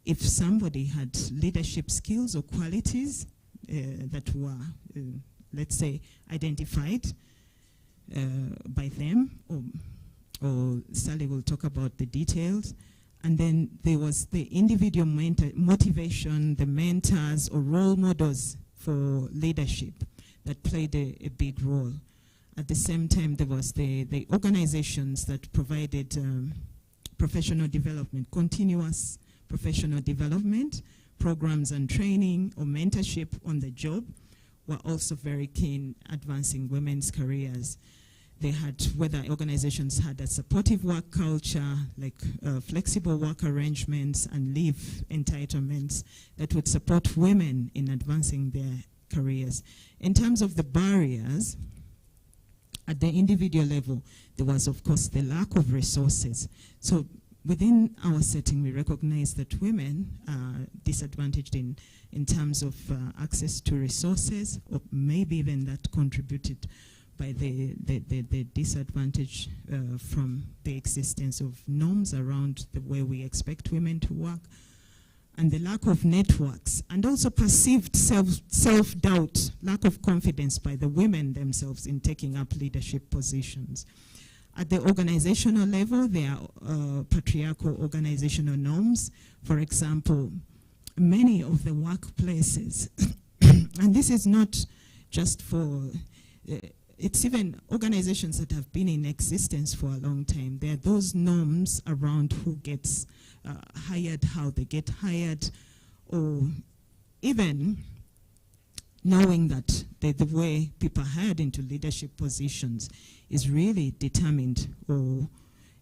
if somebody had leadership skills or qualities that were, let's say, identified by them, or Sally will talk about the details. And then there was the individual motivation, the mentors or role models for leadership that played a big role. At the same time, there was the organizations that provided professional development, continuous professional development, programs and training or mentorship on the job were also very keen advancing women's careers. They had, whether organizations had a supportive work culture, like flexible work arrangements and leave entitlements that would support women in advancing their careers. In terms of the barriers, at the individual level, there was, of course, the lack of resources. So within our setting, we recognize that women are disadvantaged in terms of access to resources, or maybe even that contributed by the disadvantage from the existence of norms around the way we expect women to work, and the lack of networks, and also perceived self-doubt, lack of confidence by the women themselves in taking up leadership positions. At the organizational level, there are patriarchal organizational norms. For example, many of the workplaces, and this is not just for, it's even organizations that have been in existence for a long time. There are those norms around who gets hired, how they get hired, or even knowing that the way people are hired into leadership positions is really determined, or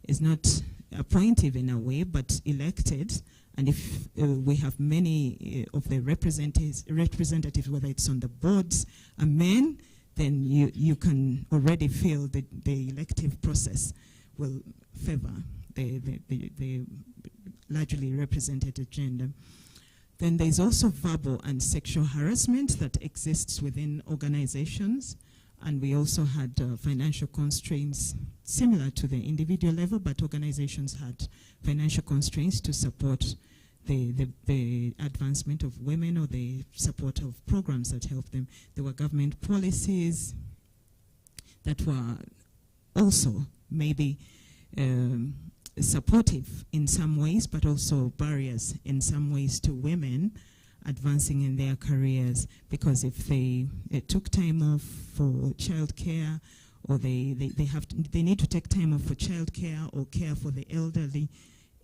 is not appointed in a way, but elected. And if we have many of the representatives, whether it's on the boards, are men, then you can already feel that the elective process will favor the largely represented gender. Then there's also verbal and sexual harassment that exists within organizations. And we also had financial constraints similar to the individual level, but organizations had financial constraints to support the advancement of women or the support of programs that help them. There were government policies that were also maybe supportive in some ways, but also barriers in some ways to women advancing in their careers, because if they took time off for childcare, or they need to take time off for childcare or care for the elderly,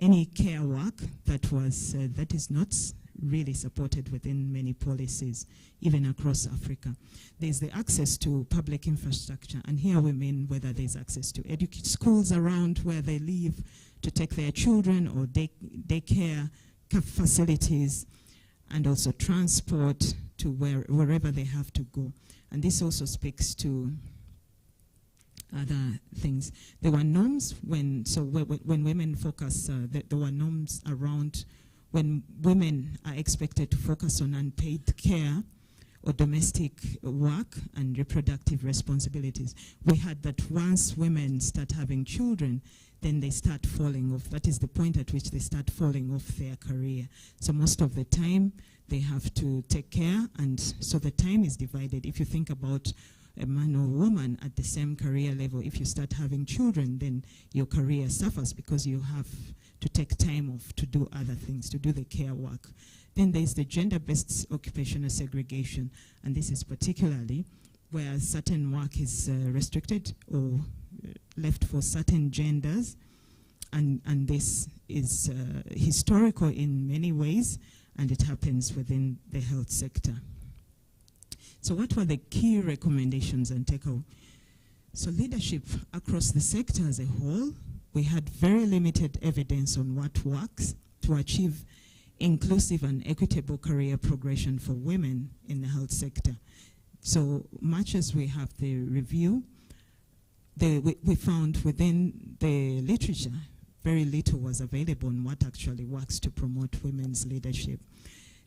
any care work that is not really supported within many policies, even across Africa. There's the access to public infrastructure, and here we mean whether there's access to schools around where they live to take their children, or daycare facilities, and also transport to wherever they have to go. And this also speaks to other things. There were norms when women focus, there were norms around when women are expected to focus on unpaid care or domestic work and reproductive responsibilities. We had that once women start having children, then they start falling off. That is the point at which they start falling off their career. So most of the time, they have to take care, and so the time is divided. If you think about a man or woman at the same career level, if you start having children, then your career suffers because you have to take time off to do other things, to do the care work. Then there's the gender-based occupational segregation, and this is particularly where certain work is restricted or left for certain genders, and this is historical in many ways, and it happens within the health sector. So what were the key recommendations and takeaways? So leadership across the sector as a whole, we had very limited evidence on what works to achieve inclusive and equitable career progression for women in the health sector. So much as we have the review, we found within the literature, very little was available on what actually works to promote women's leadership.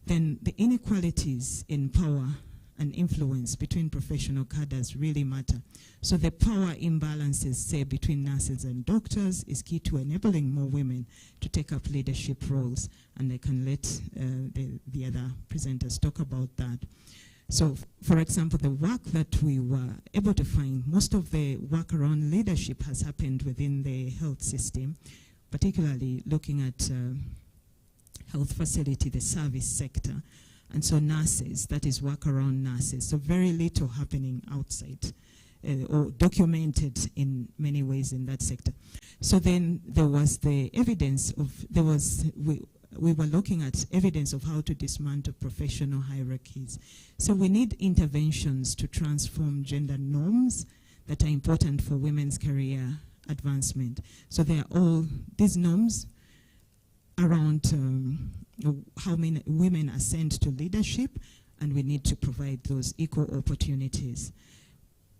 Then the inequalities in power and influence between professional cadres really matter. So the power imbalances, say, between nurses and doctors is key to enabling more women to take up leadership roles. And I can let the other presenters talk about that. So, for example, the work that we were able to find, most of the work around leadership has happened within the health system, particularly looking at health facility, the service sector. And so nurses, that is work around nurses. So very little happening outside or documented in many ways in that sector. So then there was the evidence of, we were looking at evidence of how to dismantle professional hierarchies. So we need interventions to transform gender norms that are important for women's career advancement. So there are all these norms around how many women ascend to leadership, and we need to provide those equal opportunities.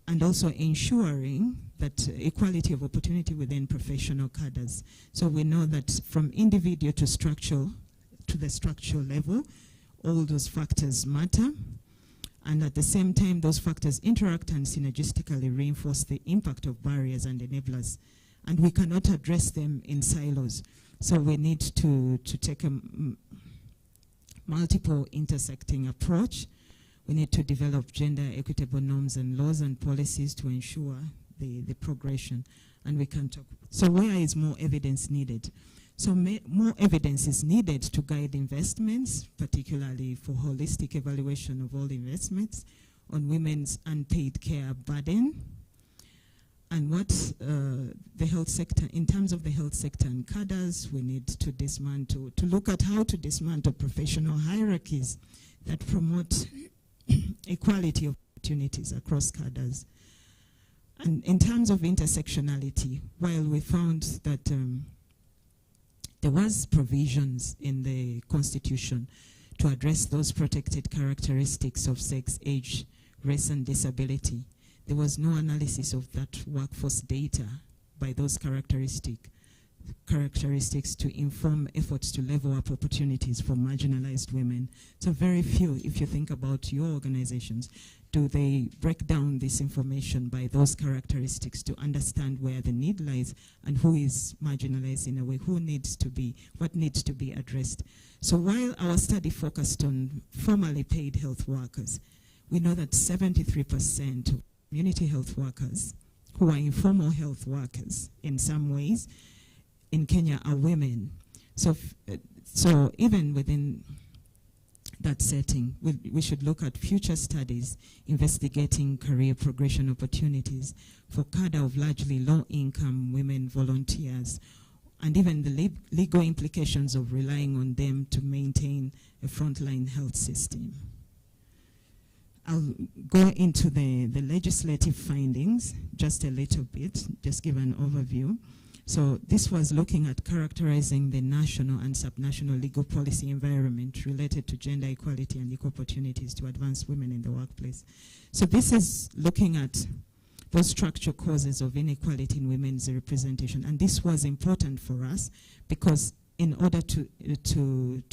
And also ensuring that equality of opportunity within professional cadres. So we know that from individual to the structural level, all those factors matter. And at the same time, those factors interact and synergistically reinforce the impact of barriers and enablers. And we cannot address them in silos. So we need to take a multiple intersecting approach. We need to develop gender equitable norms and laws and policies to ensure the progression. And we can talk. So where is more evidence needed? So more evidence is needed to guide investments, particularly for holistic evaluation of all investments on women's unpaid care burden. And what the health sector, in terms of the health sector and cadres, we need to dismantle, to look at how to dismantle professional hierarchies that promote equality of opportunities across cadres. And in terms of intersectionality, while we found that there was provisions in the Constitution to address those protected characteristics of sex, age, race, and disability, there was no analysis of that workforce data by those characteristics to inform efforts to level up opportunities for marginalized women. So very few, if you think about your organizations, do they break down this information by those characteristics to understand where the need lies and who is marginalized in a way, what needs to be addressed. So while our study focused on formally paid health workers, we know that 73% of community health workers who are informal health workers in some ways in Kenya are women. So even within that setting, we should look at future studies investigating career progression opportunities for cadre of largely low-income women volunteers, and even the legal implications of relying on them to maintain a frontline health system. I'll go into the legislative findings just a little bit, just give an overview. So this was looking at characterizing the national and subnational legal policy environment related to gender equality and equal opportunities to advance women in the workplace. So this is looking at those structural causes of inequality in women's representation. And this was important for us because in order to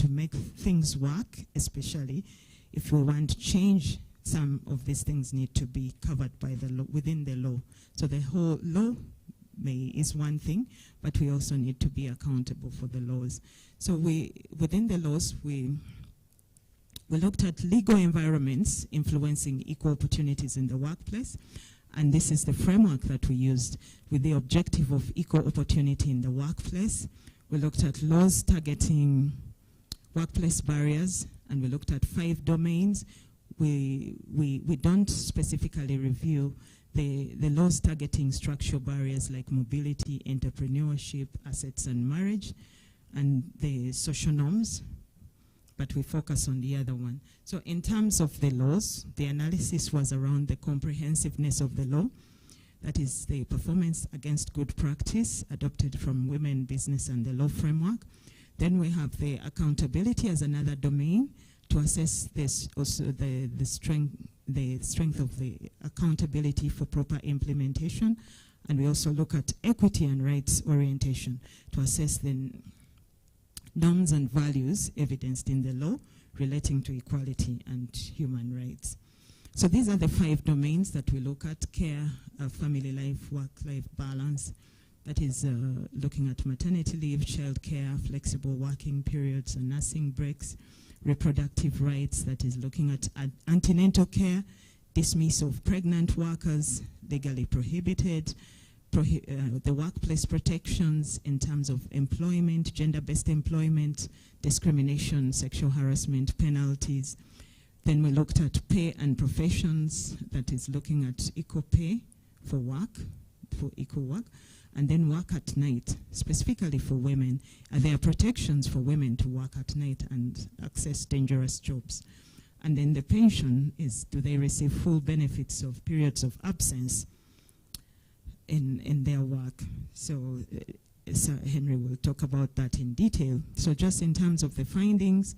make things work, especially if we want to change, some of these things need to be covered by the law, within the law. So the whole law is one thing, but we also need to be accountable for the laws. So within the laws, we looked at legal environments influencing equal opportunities in the workplace, and this is the framework that we used with the objective of equal opportunity in the workplace. We looked at laws targeting workplace barriers, and we looked at 5 domains. We don't specifically review the laws targeting structural barriers like mobility, entrepreneurship, assets and marriage, and the social norms, but we focus on the other one. So in terms of the laws, the analysis was around the comprehensiveness of the law, that is the performance against good practice adopted from Women, Business and the Law Framework. Then we have the accountability as another domain to assess this, also the strength of the accountability for proper implementation. And we also look at equity and rights orientation to assess the norms and values evidenced in the law relating to equality and human rights. So these are the 5 domains that we look at: care, family life, work-life balance. That is looking at maternity leave, child care, flexible working periods and nursing breaks; reproductive rights, that is looking at antenatal care; dismissal of pregnant workers, legally prohibited; the workplace protections in terms of employment, gender-based employment, discrimination, sexual harassment, penalties. Then we looked at pay and professions, that is looking at equal pay for work, for equal work. And then work at night, specifically for women. Are there protections for women to work at night and access dangerous jobs? And then the pension is, do they receive full benefits of periods of absence in their work? So Sir Henry will talk about that in detail. So just in terms of the findings,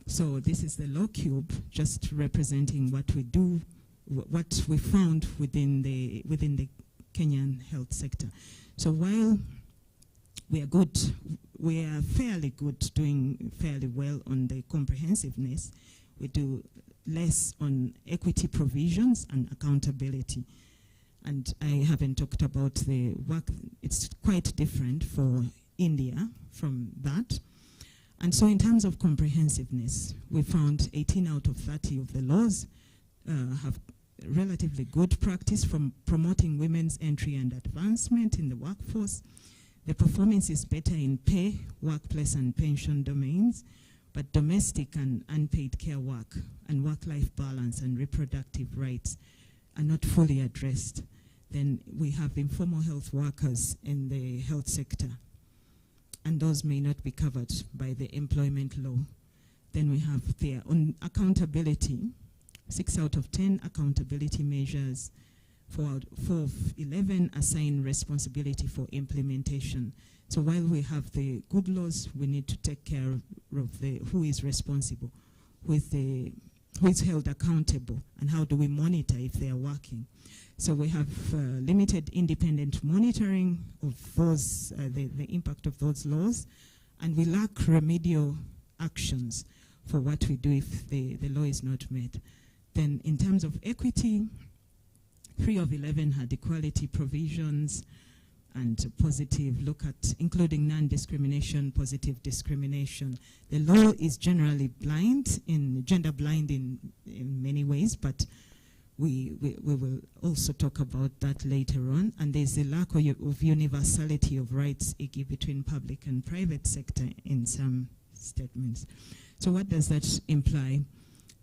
so this is the law cube, just representing what we do, what we found within the Kenyan health sector. So while we are fairly good, doing fairly well on the comprehensiveness, we do less on equity provisions and accountability. And I haven't talked about the work. It's quite different for India from that. And so in terms of comprehensiveness, we found 18 out of 30 of the laws have relatively good practice from promoting women's entry and advancement in the workforce. The performance is better in pay, workplace and pension domains, but domestic and unpaid care work and work-life balance and reproductive rights are not fully addressed. Then we have informal health workers in the health sector, and those may not be covered by the employment law. Then we have there on accountability, 6 out of 10 accountability measures, 4 of 11 assign responsibility for implementation. So while we have the good laws, we need to take care of the who is responsible, who is held accountable, and how do we monitor if they are working. So we have limited independent monitoring of those, the impact of those laws, and we lack remedial actions for what we do if the law is not met. Then in terms of equity, 3 of 11 had equality provisions and positive look at, including non-discrimination, positive discrimination. The law is generally blind, gender blind in many ways, but we will also talk about that later on. And there's a lack of universality of rights between public and private sector in some statements. So what does that imply?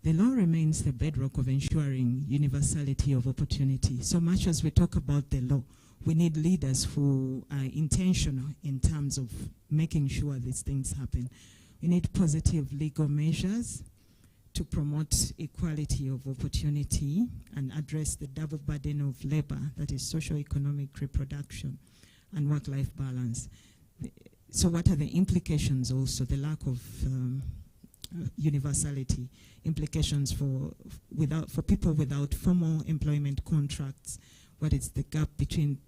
The law remains the bedrock of ensuring universality of opportunity. So much as we talk about the law, we need leaders who are intentional in terms of making sure these things happen. We need positive legal measures to promote equality of opportunity and address the double burden of labor, that is socio-economic reproduction and work-life balance. So what are the implications also? The lack of universality, implications for people without formal employment contracts. What is the gap between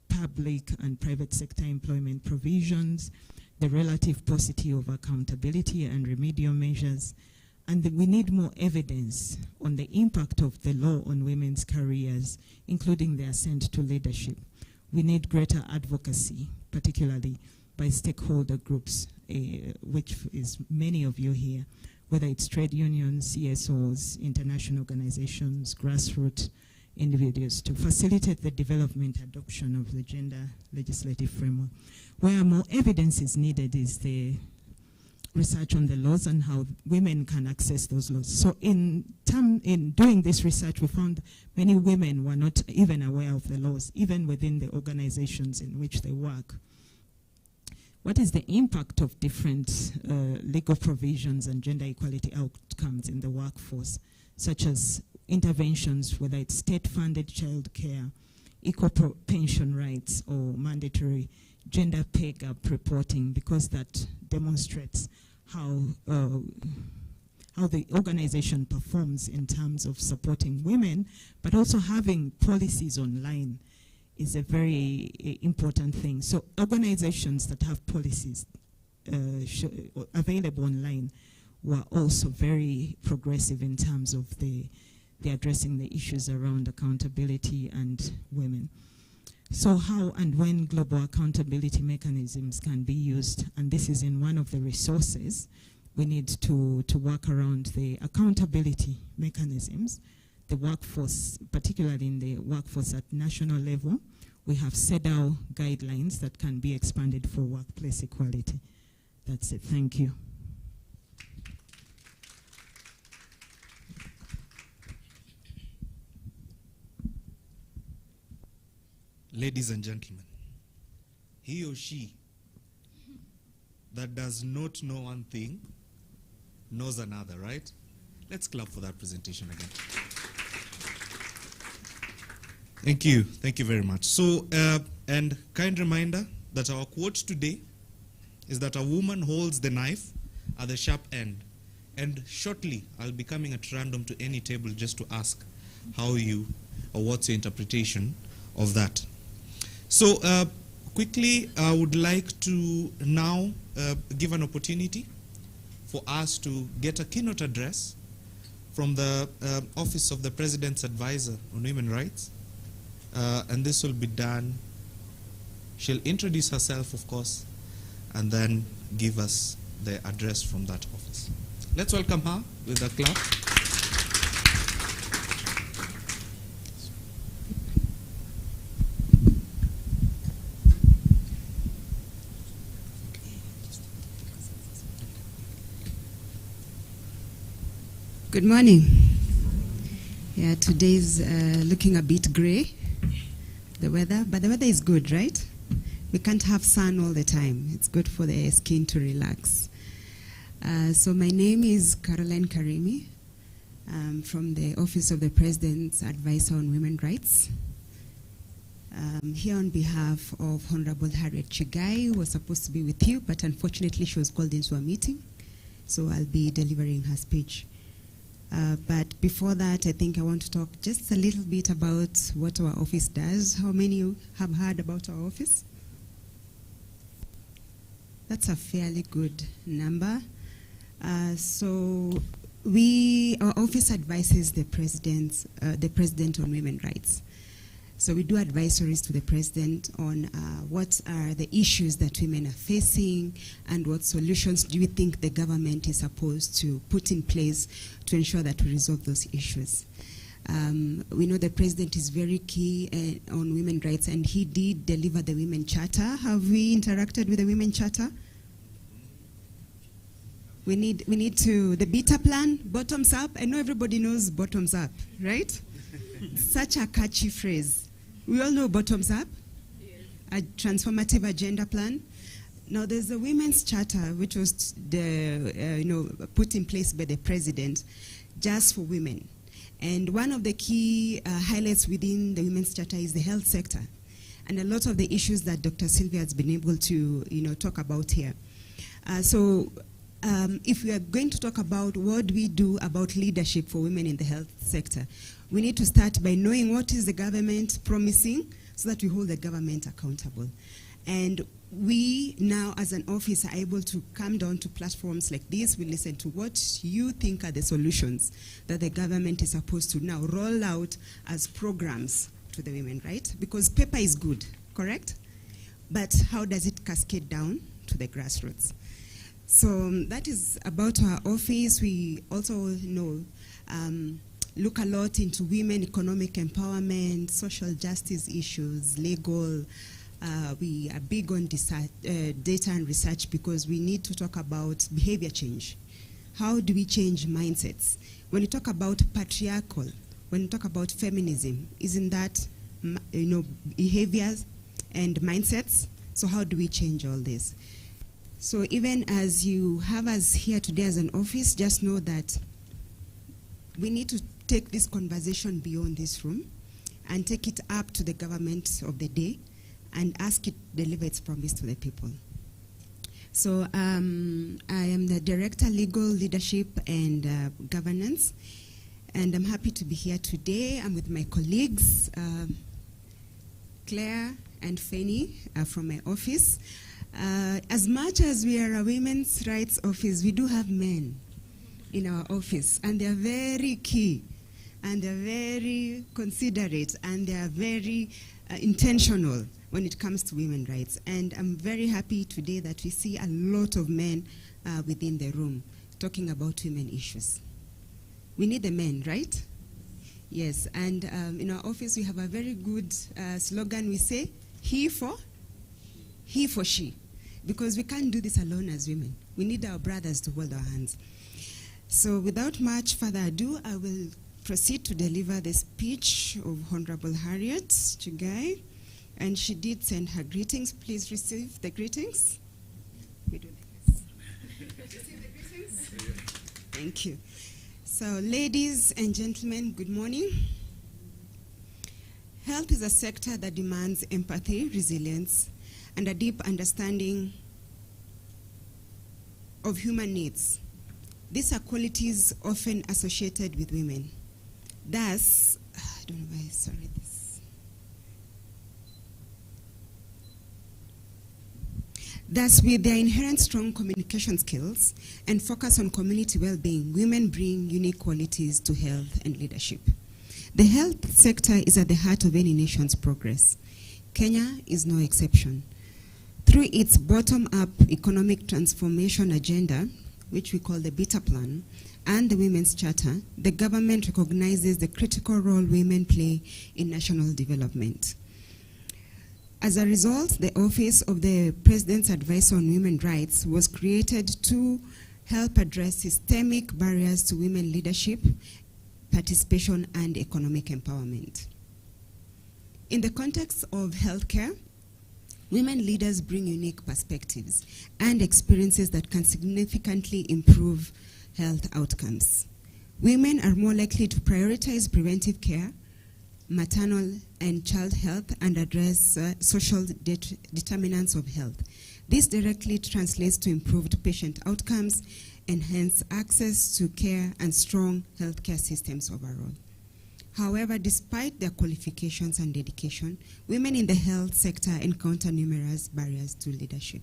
public and private sector employment provisions, the relative paucity of accountability and remedial measures, and we need more evidence on the impact of the law on women's careers, including their ascent to leadership. We need greater advocacy, particularly by stakeholder groups, which is many of you here, whether it's trade unions, CSOs, international organizations, grassroots individuals, to facilitate the development adoption of the gender legislative framework. Where more evidence is needed is the research on the laws and how women can access those laws. So in doing this research, we found many women were not even aware of the laws, even within the organizations in which they work. What is the impact of different legal provisions and gender equality outcomes in the workforce, such as interventions, whether it's state-funded child care, equal pension rights, or mandatory gender pay gap reporting, because that demonstrates how the organization performs in terms of supporting women, but also having policies online is a very important thing. So organizations that have policies available online were also very progressive in terms of the they're addressing the issues around accountability and women. So how and when global accountability mechanisms can be used, and this is in one of the resources, we need to work around the accountability mechanisms, the workforce, particularly in the workforce at national level. We have CEDAW guidelines that can be expanded for workplace equality. That's it. Thank you. Ladies and gentlemen, he or she that does not know one thing knows another, right? Let's clap for that presentation again. Thank you. Thank you very much. So, and kind reminder that our quote today is that a woman holds the knife at the sharp end. And shortly, I'll be coming at random to any table just to ask how you, or what's your interpretation of that. So, quickly, I would like to now give an opportunity for us to get a keynote address from the Office of the President's Advisor on Women's Rights. And this will be done. She'll introduce herself, of course, and then give us the address from that office. Let's welcome her with a clap. Good morning. Yeah, today's looking a bit gray, the weather, but the weather is good, right? We can't have sun all the time. It's good for the skin to relax. So my name is Caroline Karimi. I'm from the Office of the President's Advisor on Women's Rights. Here on behalf of Honorable Harriet Chigai, who was supposed to be with you, but unfortunately she was called into a meeting, so I'll be delivering her speech. But before that, I think I want to talk just a little bit about what our office does. How many of you have heard about our office? That's a fairly good number. So our office advises the president on women's rights. So we do advisories to the president on what are the issues that women are facing and what solutions do we think the government is supposed to put in place to ensure that we resolve those issues. We know the president is very key on women's rights, and he did deliver the Women Charter. Have we interacted with the Women Charter? We need to, the beta plan, bottoms up. I know everybody knows bottoms up, right? Such a catchy phrase. We all know bottoms up, yes. A transformative agenda plan. Now there's a Women's Charter which was put in place by the president just for women. And one of the key highlights within the Women's Charter is the health sector. And a lot of the issues that Dr. Sylvia has been able to talk about here. If we are going to talk about what we do about leadership for women in the health sector, we need to start by knowing what is the government promising so that we hold the government accountable. And we now, as an office, are able to come down to platforms like this. We listen to what you think are the solutions that the government is supposed to now roll out as programs to the women, right? Because paper is good, correct? But how does it cascade down to the grassroots? So that is about our office. We also look a lot into women economic empowerment, social justice issues, legal. We are big on data and research because we need to talk about behavior change. How do we change mindsets? When you talk about patriarchal, when you talk about feminism, isn't that behaviors and mindsets? So how do we change all this? So even as you have us here today as an office, just know that we need to take this conversation beyond this room and take it up to the government of the day and ask it to deliver its promise to the people. So I am the Director, Legal, Leadership, and Governance, and I'm happy to be here today. I'm with my colleagues, Claire and Fanny from my office. As much as we are a women's rights office, we do have men in our office, and they're very key. and they're very considerate, and they are very intentional when it comes to women's rights. And I'm very happy today that we see a lot of men within the room talking about women issues. We need the men, right? Yes, and in our office we have a very good slogan. We say, he for she. Because we can't do this alone as women. We need our brothers to hold our hands. So without much further ado, I will proceed to deliver the speech of Honorable Harriet Chugai. And she did send her greetings. Please receive the greetings. We do like this. Receive the greetings. Thank you. So ladies and gentlemen, good morning. Health is a sector that demands empathy, resilience, and a deep understanding of human needs. These are qualities often associated with women. Thus, I don't know why, sorry, this. Thus, with their inherent strong communication skills and focus on community well-being, women bring unique qualities to health and leadership. The health sector is at the heart of any nation's progress. Kenya is no exception. Through its bottom-up economic transformation agenda, which we call the BETA Plan, and the Women's Charter, the government recognizes the critical role women play in national development. As a result, the Office of the President's Advisor on Women Rights was created to help address systemic barriers to women leadership, participation, and economic empowerment. In the context of healthcare, women leaders bring unique perspectives and experiences that can significantly improve health outcomes. Women are more likely to prioritize preventive care, maternal and child health, and address social determinants of health. This directly translates to improved patient outcomes, enhanced access to care, and strong healthcare systems overall. However, despite their qualifications and dedication, women in the health sector encounter numerous barriers to leadership.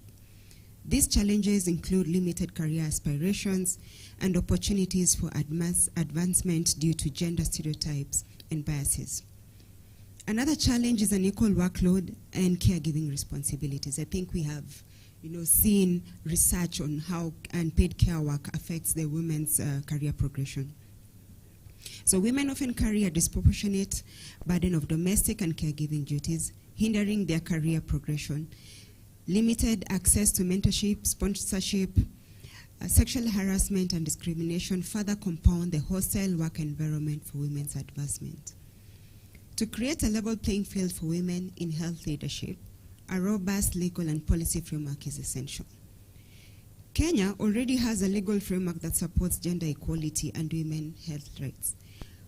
These challenges include limited career aspirations and opportunities for advancement due to gender stereotypes and biases. Another challenge is unequal workload and caregiving responsibilities. I think we have seen research on how unpaid care work affects the women's career progression. So women often carry a disproportionate burden of domestic and caregiving duties, hindering their career progression. Limited access to mentorship, sponsorship, sexual harassment, and discrimination further compound the hostile work environment for women's advancement. To create a level playing field for women in health leadership, a robust legal and policy framework is essential. Kenya already has a legal framework that supports gender equality and women's health rights.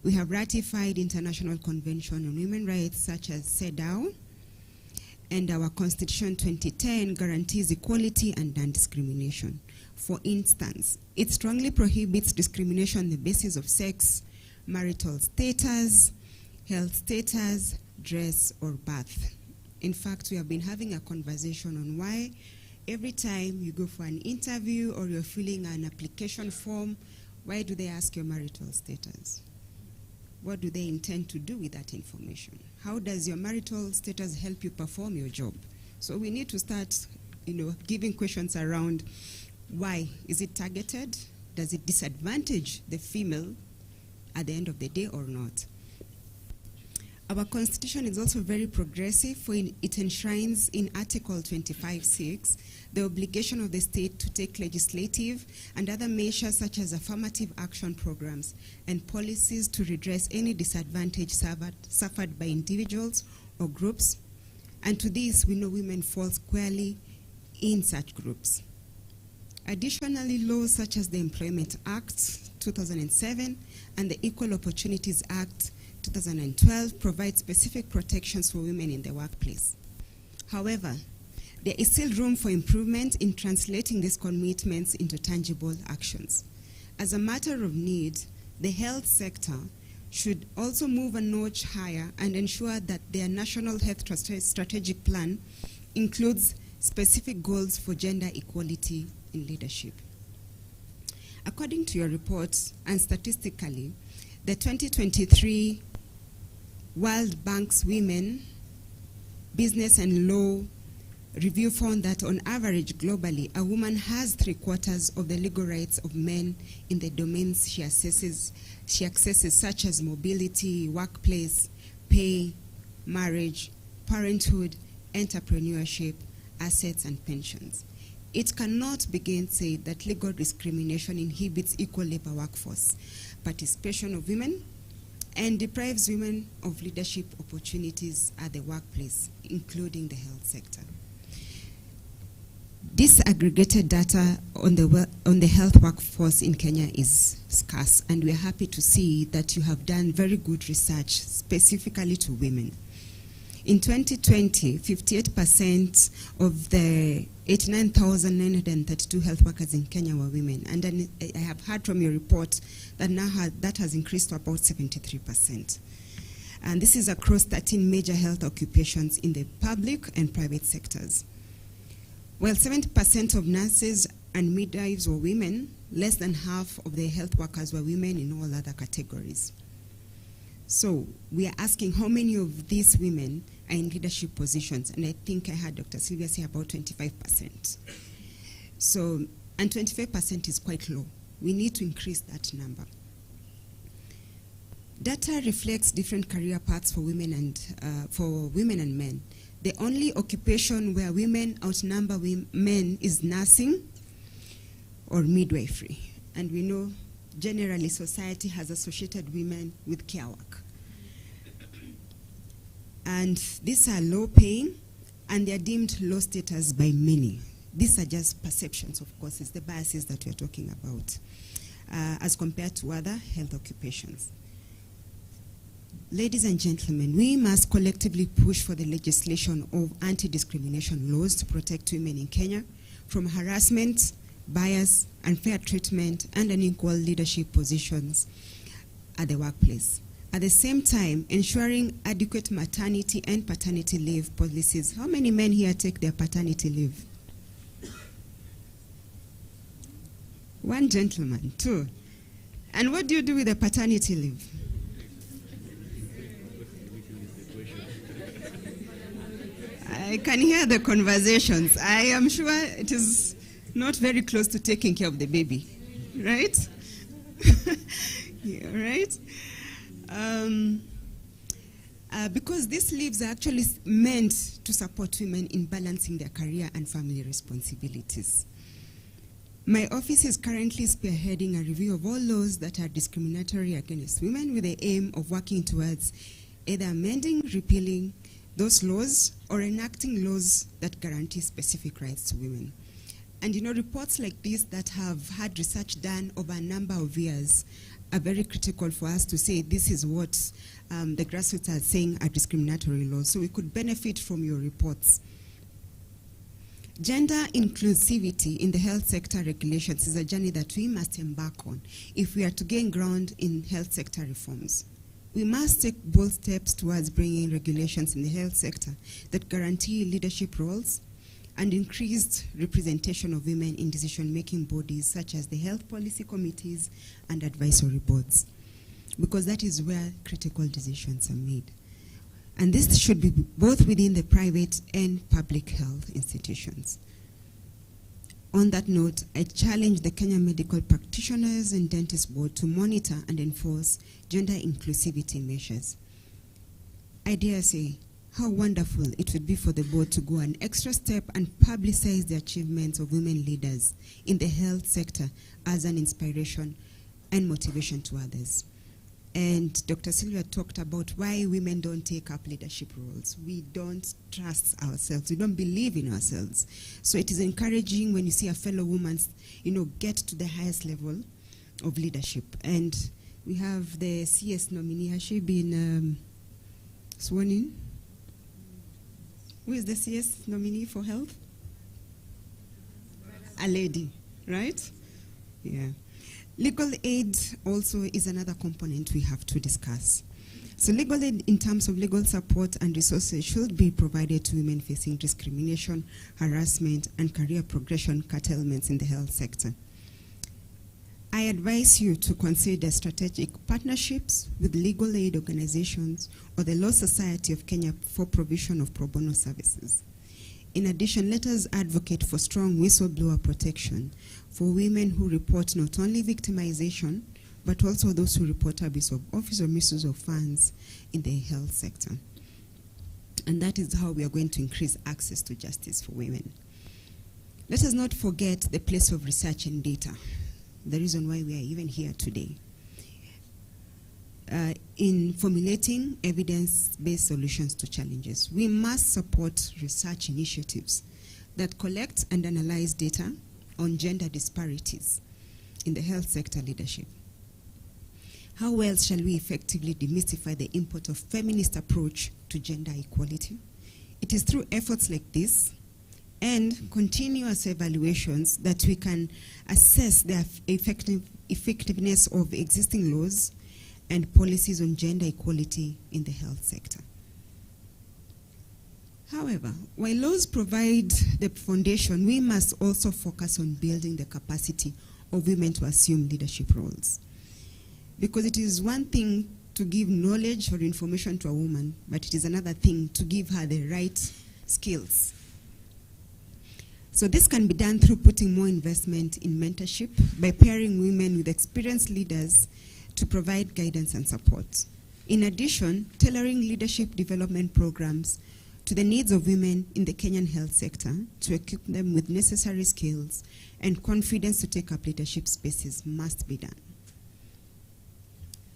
We have ratified international conventions on women's rights such as CEDAW, and our Constitution 2010 guarantees equality and non-discrimination. For instance, it strongly prohibits discrimination on the basis of sex, marital status, health status, dress, or birth. In fact, we have been having a conversation on why every time you go for an interview or you're filling an application form, why do they ask your marital status? What do they intend to do with that information? How does your marital status help you perform your job? So we need to start, giving questions around why. Is it targeted? Does it disadvantage the female at the end of the day or not? Our constitution is also very progressive, for it enshrines in Article 25(6) the obligation of the state to take legislative and other measures such as affirmative action programs and policies to redress any disadvantage suffered by individuals or groups. And to this, we know women fall squarely in such groups. Additionally, laws such as the Employment Act 2007 and the Equal Opportunities Act 2012 provide specific protections for women in the workplace. However, there is still room for improvement in translating these commitments into tangible actions. As a matter of need, the health sector should also move a notch higher and ensure that their national health strategic plan includes specific goals for gender equality in leadership. According to your report, and statistically, The 2023 World Bank's Women, Business and Law review found that on average globally, a woman has 3/4 of the legal rights of men in the domains she accesses such as mobility, workplace, pay, marriage, parenthood, entrepreneurship, assets, and pensions. It cannot be gainsaid that legal discrimination inhibits equal labor workforce participation of women and deprives women of leadership opportunities at the workplace, including the health sector. Disaggregated data on the health workforce in Kenya is scarce, and we're happy to see that you have done very good research specifically to women. In 2020, 58% of the 89,932 health workers in Kenya were women, and then I have heard from your report that now that has increased to about 73%. And this is across 13 major health occupations in the public and private sectors. While 70% of nurses and midwives were women, less than half of the health workers were women in all other categories. So we are asking how many of these women are in leadership positions, and I think I heard Dr. Sylvia say about 25%. So, and 25% is quite low. We need to increase that number. Data reflects different career paths for women and men. The only occupation where women outnumber men is nursing or midwifery. And we know generally society has associated women with care work. And these are low paying and they are deemed low status by many. These are just perceptions, of course, it's the biases that we're talking about as compared to other health occupations. Ladies and gentlemen, we must collectively push for the legislation of anti-discrimination laws to protect women in Kenya from harassment, bias, unfair treatment, and unequal leadership positions at the workplace. At the same time, ensuring adequate maternity and paternity leave policies. How many men here take their paternity leave? One gentleman, two. And what do you do with the paternity leave? I can hear the conversations. I am sure it is not very close to taking care of the baby, right? Yeah, right? Because these leaves are actually meant to support women in balancing their career and family responsibilities. My office is currently spearheading a review of all laws that are discriminatory against women with the aim of working towards either amending, repealing those laws or enacting laws that guarantee specific rights to women. And you know, reports like this that have had research done over a number of years are very critical for us to say this is what the grassroots are saying are discriminatory laws. So we could benefit from your reports. Gender inclusivity in the health sector regulations is a journey that we must embark on if we are to gain ground in health sector reforms. We must take bold steps towards bringing regulations in the health sector that guarantee leadership roles and increased representation of women in decision-making bodies such as the health policy committees and advisory boards, because that is where critical decisions are made. And this should be both within the private and public health institutions. On that note, I challenge the Kenya Medical Practitioners and Dentists Board to monitor and enforce gender inclusivity measures. I dare say how wonderful it would be for the board to go an extra step and publicize the achievements of women leaders in the health sector as an inspiration and motivation to others. And Dr. Sylvia talked about why women don't take up leadership roles. We don't trust ourselves. We don't believe in ourselves. So it is encouraging when you see a fellow woman, get to the highest level of leadership. And we have the CS nominee. Has she been sworn in? Who is the CS nominee for health? A lady, right? Yeah. Legal aid also is another component we have to discuss. So legal aid in terms of legal support and resources should be provided to women facing discrimination, harassment, and career progression curtailments in the health sector. I advise you to consider strategic partnerships with legal aid organizations or the Law Society of Kenya for provision of pro bono services. In addition, let us advocate for strong whistleblower protection for women who report not only victimization, but also those who report abuse of office or misuse of funds in the health sector. And that is how we are going to increase access to justice for women. Let us not forget the place of research and data, the reason why we are even here today. In formulating evidence-based solutions to challenges, we must support research initiatives that collect and analyze data on gender disparities in the health sector leadership. How else shall we effectively demystify the import of feminist approach to gender equality? It is through efforts like this and continuous evaluations that we can assess the effectiveness of existing laws and policies on gender equality in the health sector. However, while laws provide the foundation, we must also focus on building the capacity of women to assume leadership roles. Because it is one thing to give knowledge or information to a woman, but it is another thing to give her the right skills. So this can be done through putting more investment in mentorship by pairing women with experienced leaders to provide guidance and support. In addition, tailoring leadership development programs to the needs of women in the Kenyan health sector to equip them with necessary skills and confidence to take up leadership spaces must be done.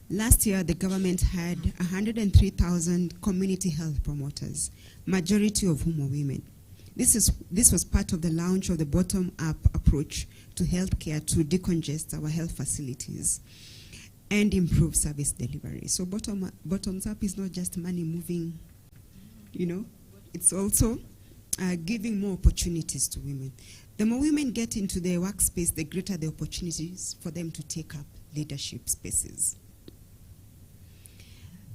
Last year, the government had 103,000 community health promoters, majority of whom are women. This was part of the launch of the bottom-up approach to healthcare to decongest our health facilities and improve service delivery. So bottoms up is not just money moving, it's also giving more opportunities to women. The more women get into their workspace, the greater the opportunities for them to take up leadership spaces.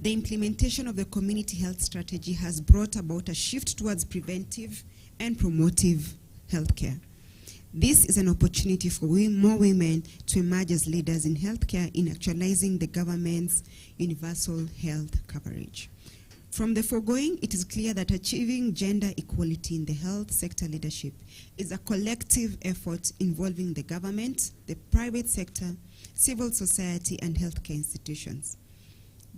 The implementation of the community health strategy has brought about a shift towards preventive and promotive healthcare. This is an opportunity for more women to emerge as leaders in healthcare in actualizing the government's universal health coverage. From the foregoing, it is clear that achieving gender equality in the health sector leadership is a collective effort involving the government, the private sector, civil society, and healthcare institutions.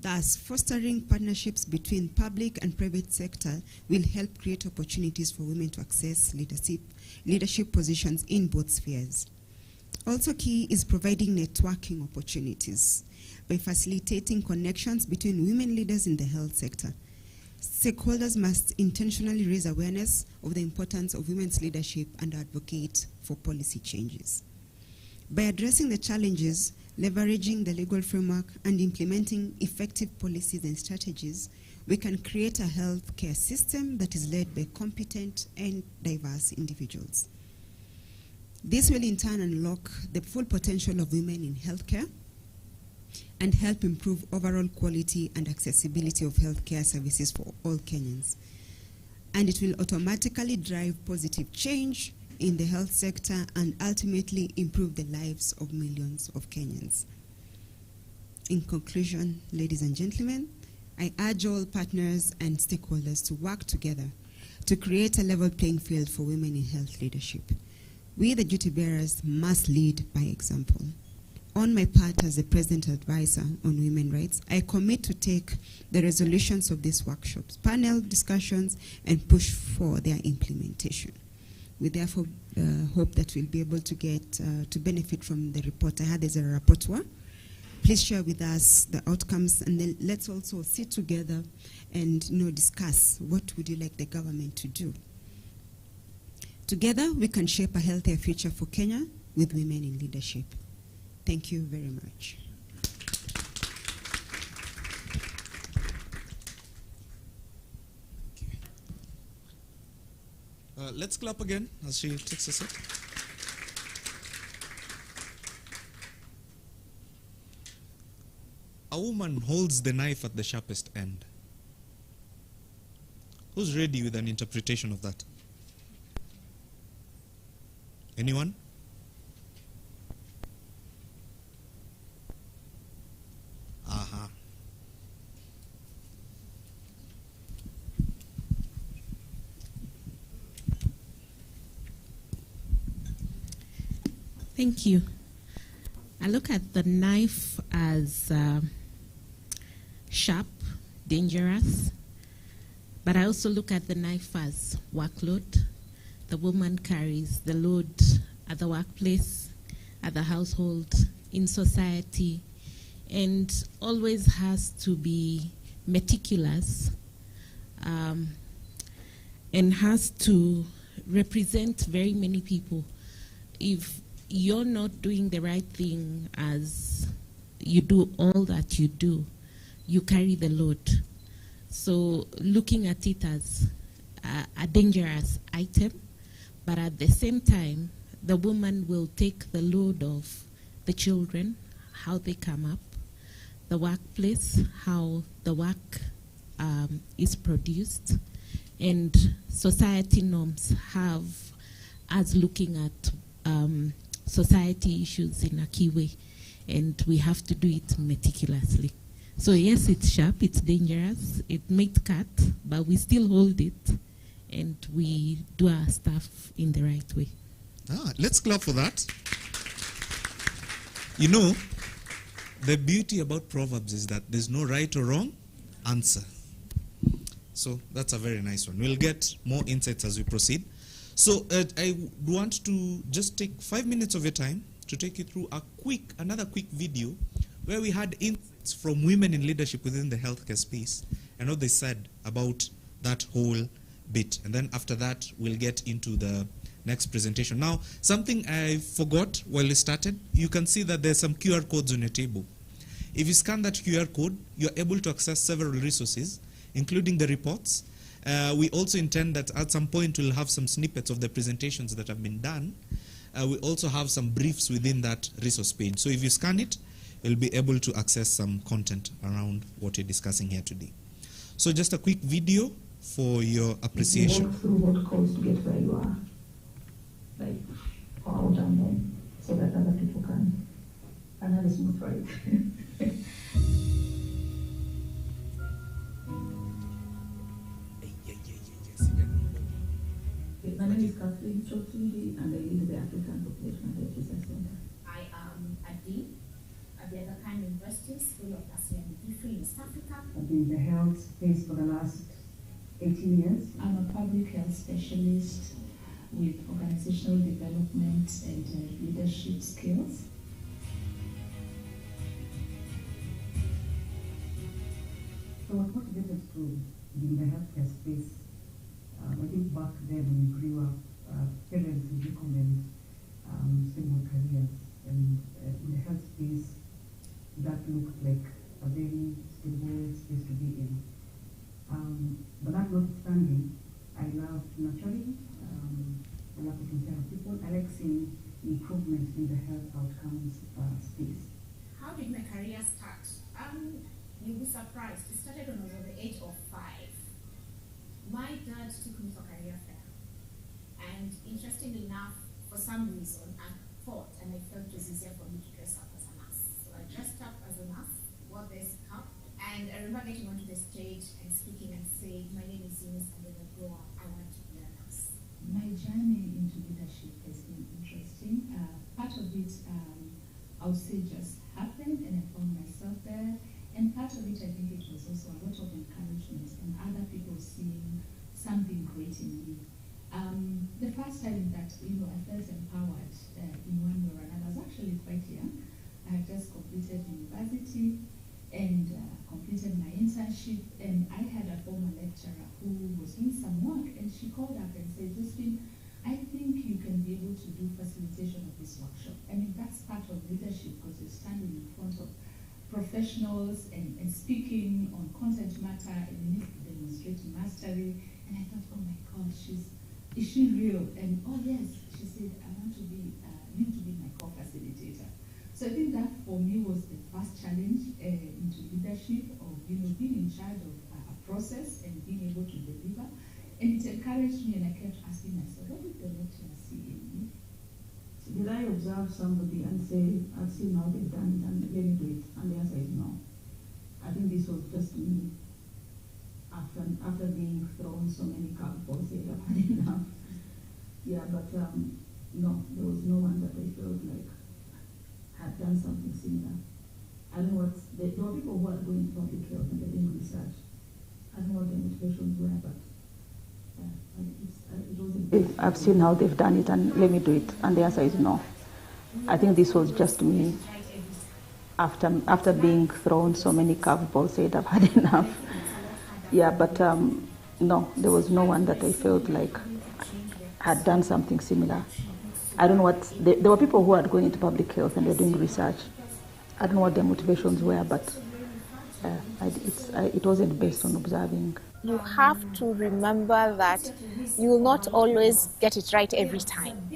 Thus, fostering partnerships between public and private sector will help create opportunities for women to access leadership positions in both spheres. Also key is providing networking opportunities by facilitating connections between women leaders in the health sector. Stakeholders must intentionally raise awareness of the importance of women's leadership and advocate for policy changes. By addressing the challenges, leveraging the legal framework, and implementing effective policies and strategies, we can create a healthcare system that is led by competent and diverse individuals. This will in turn unlock the full potential of women in healthcare and help improve overall quality and accessibility of healthcare services for all Kenyans. And it will automatically drive positive change in the health sector and ultimately improve the lives of millions of Kenyans. In conclusion, ladies and gentlemen, I urge all partners and stakeholders to work together to create a level playing field for women in health leadership. We, the duty bearers, must lead by example. On my part as the President Advisor on Women Rights, I commit to take the resolutions of these workshops, panel discussions, and push for their implementation. We therefore hope that we'll be able to get to benefit from the report. I heard there's a rapporteur. Please share with us the outcomes, and then let's also sit together and discuss what would you like the government to do. Together, we can shape a healthier future for Kenya with women in leadership. Thank you very much. Let's clap again as she takes a seat. A woman holds the knife at the sharpest end. Who's ready with an interpretation of that? Anyone? Thank you. I look at the knife as sharp, dangerous, but I also look at the knife as workload. The woman carries the load at the workplace, at the household, in society, and always has to be meticulous and has to represent very many people. If you're not doing the right thing as you do all that you do, you carry the load. So looking at it as a dangerous item, but at the same time, the woman will take the load of the children, how they come up, the workplace, how the work is produced, and society norms have us looking at society issues in a key way, and we have to do it meticulously. So yes, it's sharp, it's dangerous, it might cut, but we still hold it, and we do our stuff in the right way. Let's clap for that. You know, the beauty about Proverbs is that there's no right or wrong answer. So that's a very nice one. We'll get more insights as we proceed. So I want to just take 5 minutes of your time to take you through another quick video where we had insights from women in leadership within the healthcare space and what they said about that whole bit. And then after that, we'll get into the next presentation. Now, something I forgot while we started, you can see that there's some QR codes on your table. If you scan that QR code, you're able to access several resources, including the reports. We also intend that at some point we'll have some snippets of the presentations that have been done. We also have some briefs within that resource page. So if you scan it, you'll be able to access some content around what we're discussing here today. So just a quick video for your appreciation. Walk through what codes to get where you are, like out and then, so that other people can have a smooth ride. My name is Kathleen Chotundi, and I lead the African Population Health Research Center. I am a dean at the Aga Khan University School of Nursing and Midwifery in East Africa. I've been in the health space for the last 18 years. I'm a public health specialist with organizational development and leadership skills. So what motivated to be in the healthcare space? I think back then when we grew up, parents would recommend stable careers, and in the health space, that looked like a very stable space to be in. But that notwithstanding, I love nurturing, I love taking care of people, I like seeing improvement in the health outcomes space. How did my career start? You'll be surprised. It started when I was at the age of 5. My dad took me for career fair, and interestingly enough, for some reason, I thought and I felt it was easier for me to dress up as a nurse. So I dressed up as a nurse, wore this cap, and I remember getting onto the stage and speaking and saying, "My name is Eunice, and when I grow up, I want to be a nurse." My journey into leadership has been interesting. Part of it, I would say, just happened, and I found myself there. And part of it, I think it was also a lot of encouragement and other people seeing something great in me. The first time that I felt empowered in one way or another, I was actually quite young. I had just completed university and completed my internship, and I had a former lecturer who was doing some work, and she called up and said, "Josephine, I think you can be able to do facilitation of this workshop." I mean, that's part of leadership, because you're standing in front of professionals and speaking on content matter, and you need to demonstrate mastery. And I thought, oh my gosh, is she real? And oh yes, she said, "I want to be, you to be my co-facilitator." So I think that for me was the first challenge into leadership, of being in charge of a process and being able to deliver. And it encouraged me, and I kept asking myself, what did the lecturer see in me? Did I observe somebody and say, "I've seen how they've done it and let me do it"? And the answer is no. I think this was just me. After being thrown so many curveballs, I've had enough. Yeah, but no, there was no one that I felt like similar. I don't know there were people who are going to public health and they're doing research. I don't know what their motivations were, but it wasn't. I've seen how they've done it, and let me do it. And the answer is no. I think this was just me. After being thrown so many curveballs, said I've had enough. Yeah, but no, there was no one that I felt like had done something similar. I don't know what, there were people who are going into public health and they're doing research. I don't know what their motivations were, but it wasn't based on observing. You have to remember that you will not always get it right every time.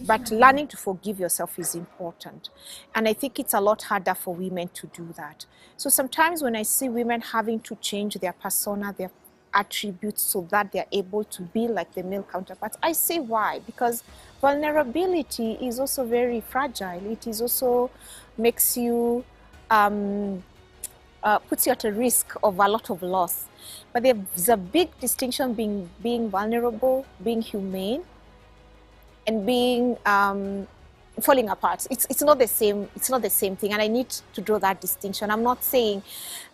But learning to forgive yourself is important. And I think it's a lot harder for women to do that. So sometimes when I see women having to change their persona, their attributes so that they're able to be like the male counterparts, I say why? Because vulnerability is also very fragile. It is also makes you, puts you at a risk of a lot of loss. But there's a big distinction being vulnerable, being humane, and being falling apart. It's not the same. It's not the same thing, and I need to draw that distinction. I'm not saying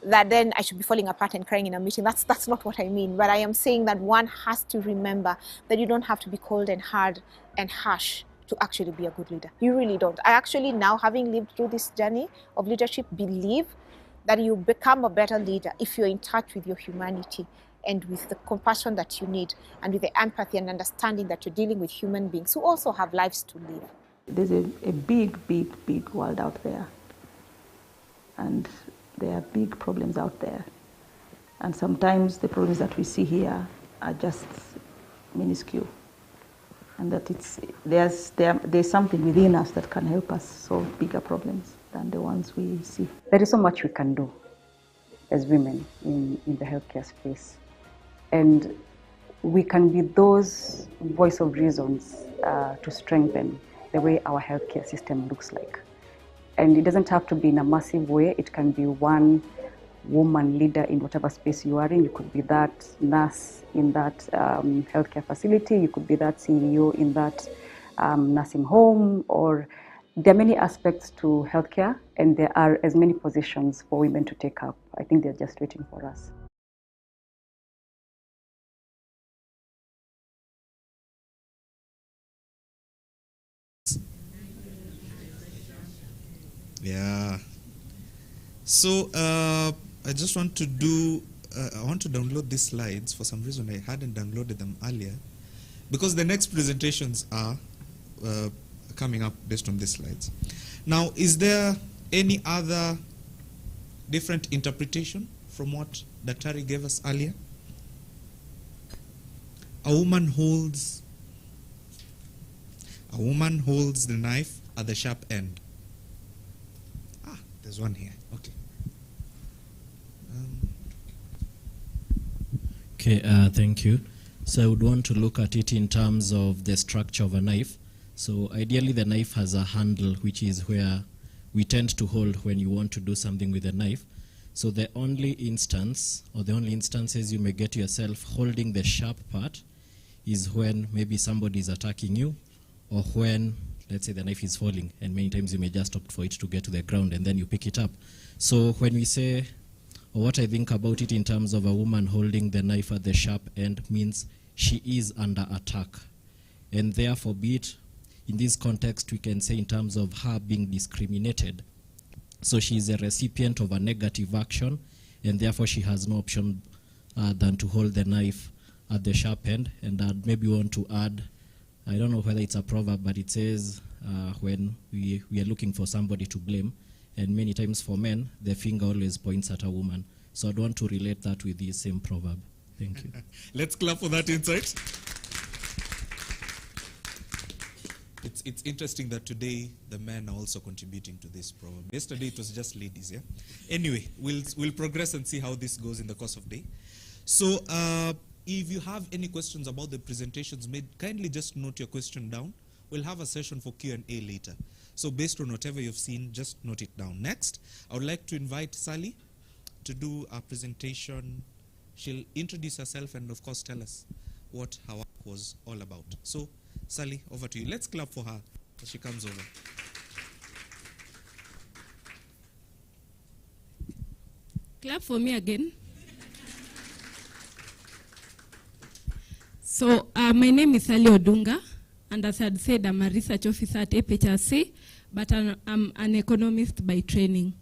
that then I should be falling apart and crying in a meeting. That's not what I mean. But I am saying that one has to remember that you don't have to be cold and hard and harsh to actually be a good leader. You really don't. I actually now, having lived through this journey of leadership, believe that you become a better leader if you're in touch with your humanity and with the compassion that you need, and with the empathy and understanding that you're dealing with human beings who also have lives to live. There's a big, big, big world out there. And there are big problems out there. And sometimes the problems that we see here are just minuscule. And that there's something within us that can help us solve bigger problems than the ones we see. There is so much we can do as women in the healthcare space. And we can be those voice of reasons to strengthen the way our healthcare system looks like. And it doesn't have to be in a massive way. It can be one woman leader in whatever space you are in. You could be that nurse in that healthcare facility. You could be that CEO in that nursing home. Or there are many aspects to healthcare, and there are as many positions for women to take up. I think they're just waiting for us. Yeah. So I just want to do, I want to download these slides. For some reason I hadn't downloaded them earlier, because the next presentations are coming up based on these slides. Now, is there any other different interpretation from what Daktari gave us earlier? A woman holds the knife at the sharp end. There's one here. Okay. Okay, thank you. So I would want to look at it in terms of the structure of a knife. So ideally the knife has a handle, which is where we tend to hold when you want to do something with a knife. So the only instance, or the only instances you may get yourself holding the sharp part is when maybe somebody is attacking you, or when, let's say, the knife is falling, and many times you may just opt for it to get to the ground and then you pick it up. So when we say, or what I think about it in terms of a woman holding the knife at the sharp end, means she is under attack. And therefore, be it in this context, we can say in terms of her being discriminated. So she is a recipient of a negative action, and therefore she has no option than to hold the knife at the sharp end. And I'd maybe want to add, I don't know whether it's a proverb, but it says when we are looking for somebody to blame, and many times for men, the finger always points at a woman. So I'd want to relate that with the same proverb. Thank you. Let's clap for that insight. It's interesting that today the men are also contributing to this proverb. Yesterday it was just ladies, yeah? Anyway, we'll progress and see how this goes in the course of the day. So if you have any questions about the presentations made, kindly just note your question down. We'll have a session for Q&A later. So based on whatever you've seen, just note it down. Next, I would like to invite Sally to do a presentation. She'll introduce herself and of course tell us what her work was all about. So Sally, over to you. Let's clap for her as she comes over. Clap for me again. So my name is Sally Odunga, and as I had said, I'm a research officer at FHRC, but I'm an economist by training.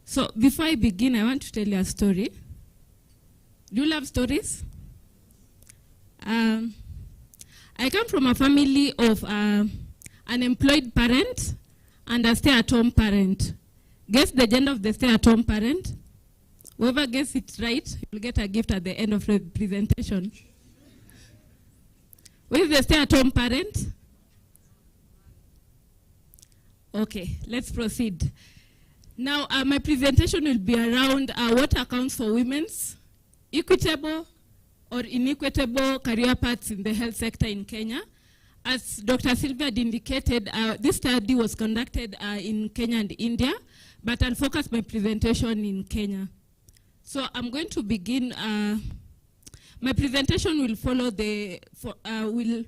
So before I begin, I want to tell you a story. Do you love stories? I come from a family of an employed parent and a stay-at-home parent. Guess the gender of the stay-at-home parent? Whoever gets it right, will get a gift at the end of the presentation. Who is the stay-at-home parent? Okay, let's proceed. Now, my presentation will be around what accounts for women's equitable or inequitable career paths in the health sector in Kenya. As Dr. Sylvia had indicated, this study was conducted in Kenya and India, but I'll focus my presentation in Kenya. So I'm going to begin. My presentation will follow will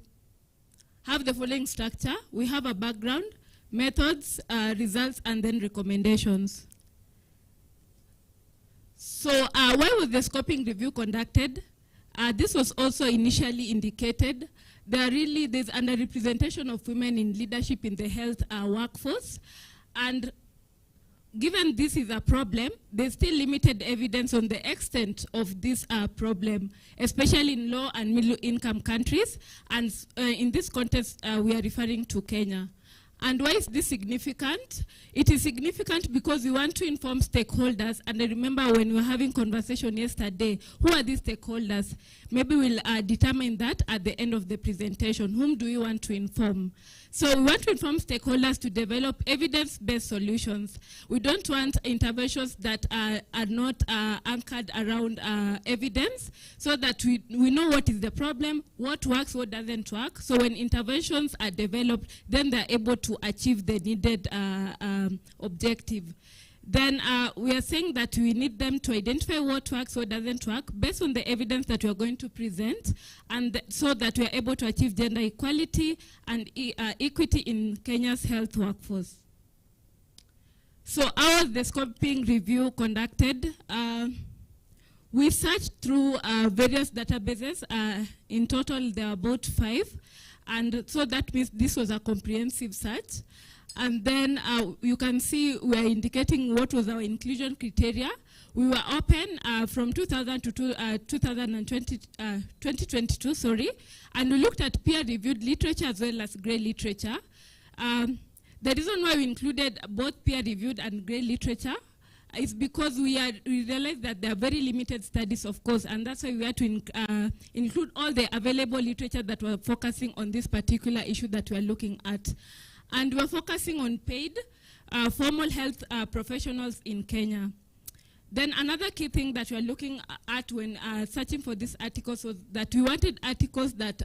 have the following structure. We have a background, methods, results, and then recommendations. So why was the scoping review conducted? This was also initially indicated. There's underrepresentation of women in leadership in the health workforce. And given this is a problem, there's still limited evidence on the extent of this problem, especially in low and middle income countries. And in this context, we are referring to Kenya. And why is this significant? It is significant because we want to inform stakeholders. And I remember when we were having conversation yesterday, who are these stakeholders? Maybe we'll determine that at the end of the presentation. Whom do we want to inform? So we want to inform stakeholders to develop evidence-based solutions. We don't want interventions that are not anchored around evidence, so that we know what is the problem, what works, what doesn't work. So when interventions are developed, then they're able to achieve the needed objective. Then we are saying that we need them to identify what works, what doesn't work, based on the evidence that we are going to present, and so that we are able to achieve gender equality and equity in Kenya's health workforce. So how was the scoping review conducted? We searched through various databases. In total, there are about 5. And so that means this was a comprehensive search. And then you can see we are indicating what was our inclusion criteria. We were open from 2000 to 2022, sorry, and we looked at peer-reviewed literature as well as grey literature. The reason why we included both peer-reviewed and grey literature is because we realized that there are very limited studies, of course, and that's why we had to include all the available literature that were focusing on this particular issue that we are looking at. And we're focusing on paid formal health professionals in Kenya. Then another key thing that we're looking at when searching for these articles was that we wanted articles that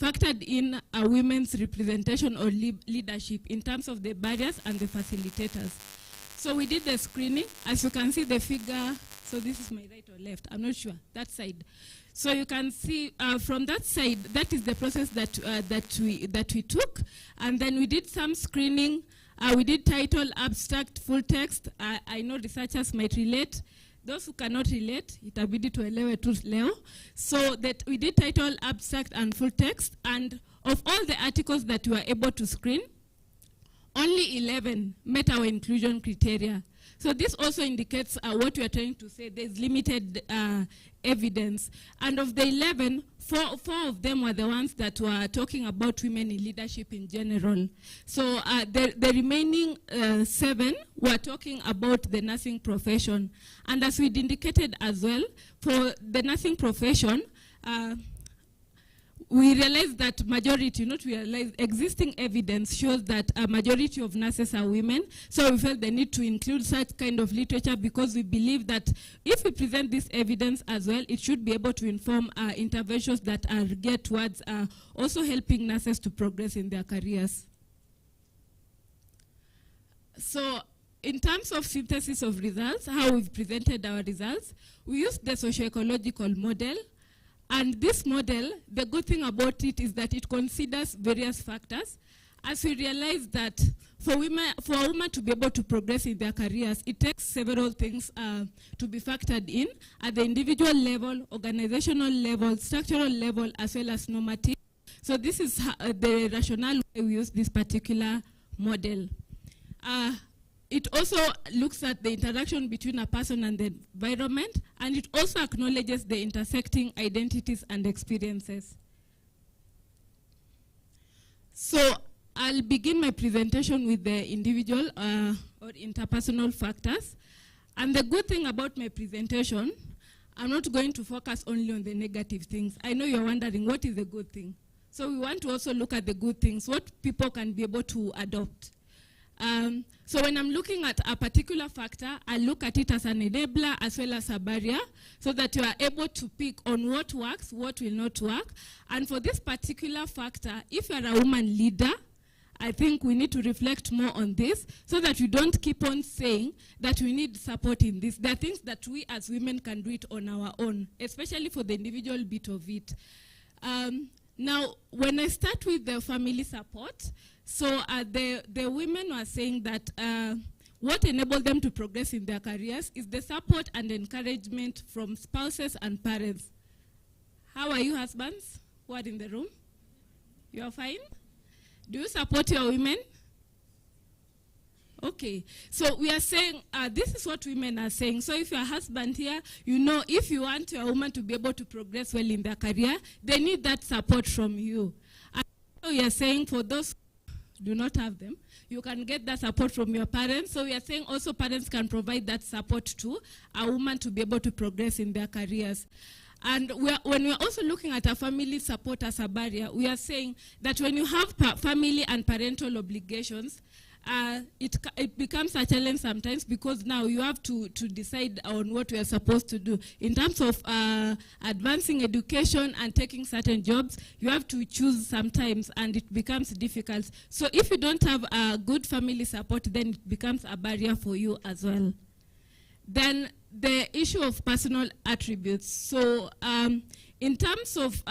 factored in women's representation or leadership in terms of the barriers and the facilitators. So we did the screening. As you can see the figure, so this is my right or left, I'm not sure, that side. So you can see from that side, that is the process that we took. And then we did some screening. We did title, abstract, full text. I know researchers might relate. Those who cannot relate, itabidi tuelewe tu leo. So that we did title, abstract, and full text. And of all the articles that we were able to screen, only 11 met our inclusion criteria. So this also indicates what we are trying to say. There's limited evidence. And of the 11, four of them were the ones that were talking about women in leadership in general. So the remaining 7 were talking about the nursing profession. And as we indicated as well, for the nursing profession, we realized that existing evidence shows that a majority of nurses are women. So we felt the need to include such kind of literature because we believe that if we present this evidence as well, it should be able to inform interventions that are geared towards also helping nurses to progress in their careers. So in terms of synthesis of results, how we've presented our results, we used the socio-ecological model. And this model, the good thing about it is that it considers various factors. As we realize that for a woman to be able to progress in their careers, it takes several things to be factored in at the individual level, organizational level, structural level, as well as normative. So this is the rationale why we use this particular model. It also looks at the interaction between a person and the environment, and it also acknowledges the intersecting identities and experiences. So I'll begin my presentation with the individual or interpersonal factors. And the good thing about my presentation, I'm not going to focus only on the negative things. I know you're wondering, what is the good thing? So we want to also look at the good things, what people can be able to adopt. So when I'm looking at a particular factor, I look at it as an enabler as well as a barrier, so that you are able to pick on what works, what will not work. And for this particular factor, if you are a woman leader, I think we need to reflect more on this so that we don't keep on saying that we need support in this. There are things that we as women can do it on our own, especially for the individual bit of it. Now, when I start with the family support, so the women were saying that what enables them to progress in their careers is the support and encouragement from spouses and parents. How are you, husbands who are in the room? You are fine? Do you support your women? Okay, so we are saying, this is what women are saying. So if you're a husband here, you know if you want your woman to be able to progress well in their career, they need that support from you. And so we are saying for those who do not have them, you can get that support from your parents. So we are saying also parents can provide that support to a woman to be able to progress in their careers. And when we're also looking at a family support as a barrier, we are saying that when you have family and parental obligations, it becomes a challenge sometimes, because now you have to decide on what we are supposed to do. In terms of advancing education and taking certain jobs, you have to choose sometimes, and it becomes difficult. So if you don't have a good family support, then it becomes a barrier for you as well. Then the issue of personal attributes. So in terms of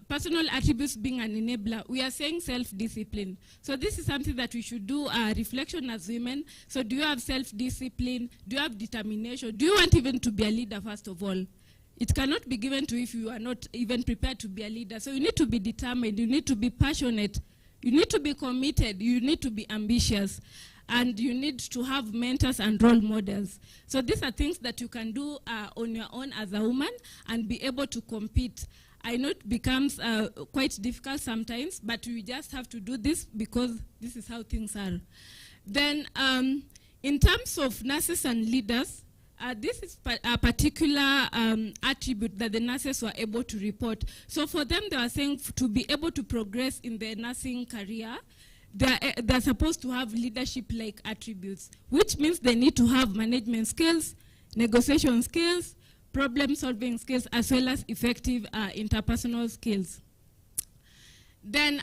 personal attributes being an enabler, we are saying self-discipline. So this is something that we should do reflection as women. So do you have self-discipline? Do you have determination? Do you want even to be a leader, first of all? It cannot be given to you if you are not even prepared to be a leader. So you need to be determined. You need to be passionate. You need to be committed. You need to be ambitious. And you need to have mentors and role models. So these are things that you can do on your own as a woman and be able to compete. I know it becomes quite difficult sometimes, but we just have to do this because this is how things are. Then in terms of nurses and leaders, this is a particular attribute that the nurses were able to report. So for them, they were saying to be able to progress in their nursing career, they're supposed to have leadership-like attributes, which means they need to have management skills, negotiation skills, problem-solving skills, as well as effective interpersonal skills. Then